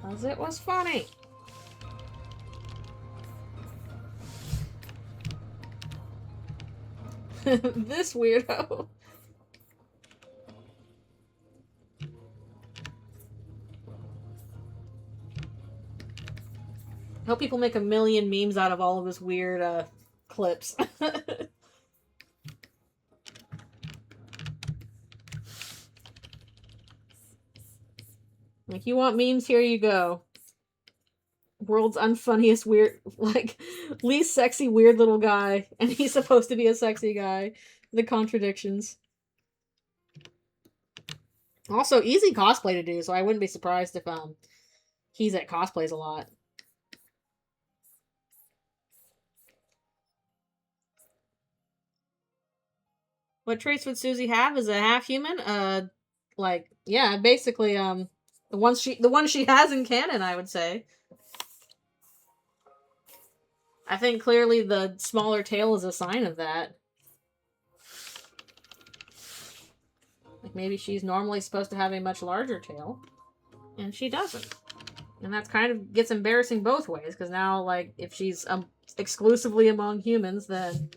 Because it was funny. This weirdo. I hope people make a million memes out of all of his weird clips. Like, you want memes? Here you go. World's unfunniest weird, like, least sexy weird little guy. And he's supposed to be a sexy guy. The contradictions. Also, easy cosplay to do, so I wouldn't be surprised if, He's at cosplays a lot. What traits would Susie have as a half human? Yeah, basically, the one she has in canon, I would say. I think clearly the smaller tail is a sign of that. Like maybe she's normally supposed to have a much larger tail, and she doesn't. And that's kind of gets embarrassing both ways, because now, like, if she's exclusively among humans, then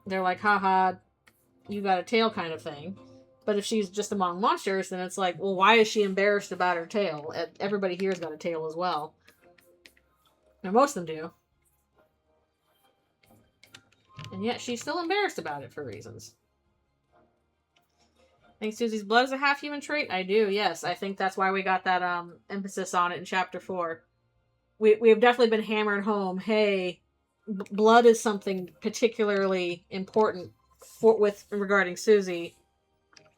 they're like, haha, you got a tail kind of thing. But if she's just among monsters, then it's like, well, why is she embarrassed about her tail? Everybody here's got a tail as well. And most of them do. And yet she's still embarrassed about it for reasons. Think Susie's blood is a half-human trait? I do, yes. I think that's why we got that emphasis on it in Chapter 4. We have definitely been hammered home, hey, blood is something particularly important regarding Susie.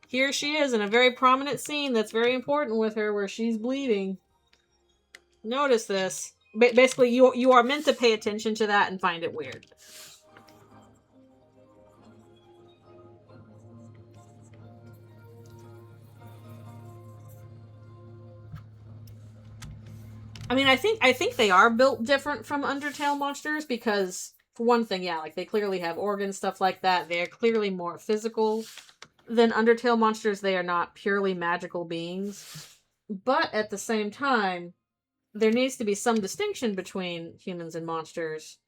Here she is in a very prominent scene that's very important with her, where she's bleeding. Notice this. Basically, you are meant to pay attention to that and find it weird. I mean, I think they are built different from Undertale monsters because, for one thing, yeah, like, they clearly have organs, stuff like that. They are clearly more physical than Undertale monsters. They are not purely magical beings. But at the same time, there needs to be some distinction between humans and monsters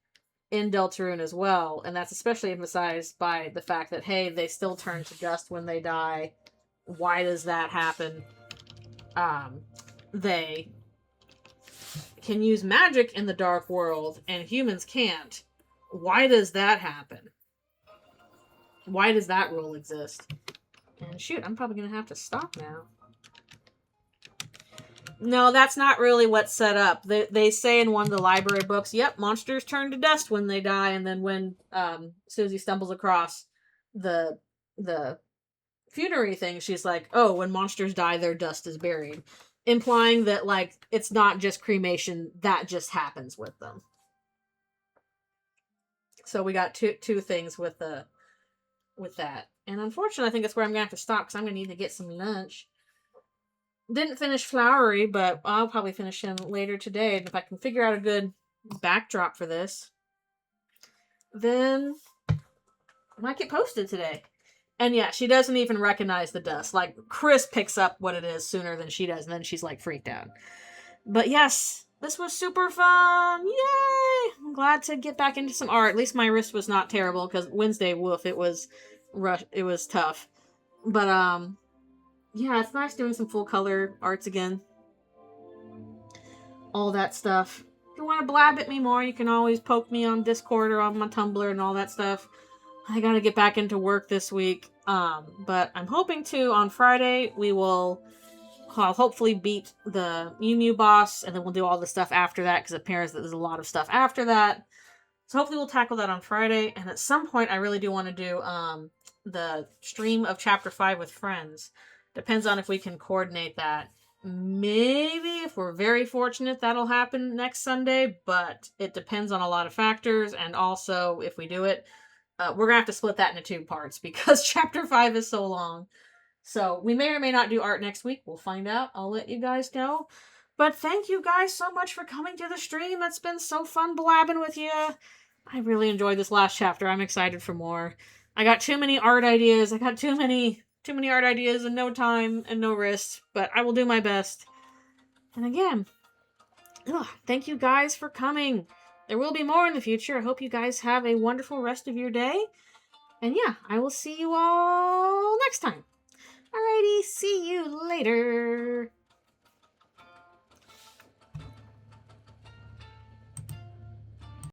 in Deltarune as well, and that's especially emphasized by the fact that, hey, they still turn to dust when they die. Why does that happen? They can use magic in the dark world, and humans can't. Why does that happen? Why does that rule exist? And shoot, I'm probably gonna have to stop now. No, that's not really what's set up. They say in one of the library books, yep, monsters turn to dust when they die, and then when Susie stumbles across the funerary thing, she's like, oh, when monsters die, their dust is buried. Implying that, like, it's not just cremation, that just happens with them. So we got two things with that. And unfortunately, I think that's where I'm going to have to stop, because I'm going to need to get some lunch. Didn't finish Flowery, but I'll probably finish him later today. And if I can figure out a good backdrop for this, then I might get posted today. And yeah, she doesn't even recognize the dust. Like, Chris picks up what it is sooner than she does, and then she's, like, freaked out. But yes, this was super fun! Yay! I'm glad to get back into some art. At least my wrist was not terrible, because Wednesday, woof, it was tough. But, yeah, it's nice doing some full color arts again. All that stuff. If you want to blab at me more, you can always poke me on Discord or on my Tumblr and all that stuff. I gotta get back into work this week. But I'm hoping to, on Friday, I'll hopefully beat the Mew Mew boss, and then we'll do all the stuff after that, because apparently there's a lot of stuff after that. So hopefully we'll tackle that on Friday, and at some point I really do want to do the stream of Chapter 5 with friends. Depends on if we can coordinate that. Maybe, if we're very fortunate, that'll happen next Sunday, but it depends on a lot of factors, and also, if we do it, we're going to have to split that into 2 parts, because Chapter 5 is so long. So, we may or may not do art next week. We'll find out. I'll let you guys know. But thank you guys so much for coming to the stream. It's been so fun blabbing with you. I really enjoyed this last chapter. I'm excited for more. I got too many art ideas. I got too many art ideas and no time and no wrist. But I will do my best. And again, thank you guys for coming. There will be more in the future. I hope you guys have a wonderful rest of your day. And yeah, I will see you all next time. Alrighty, see you later.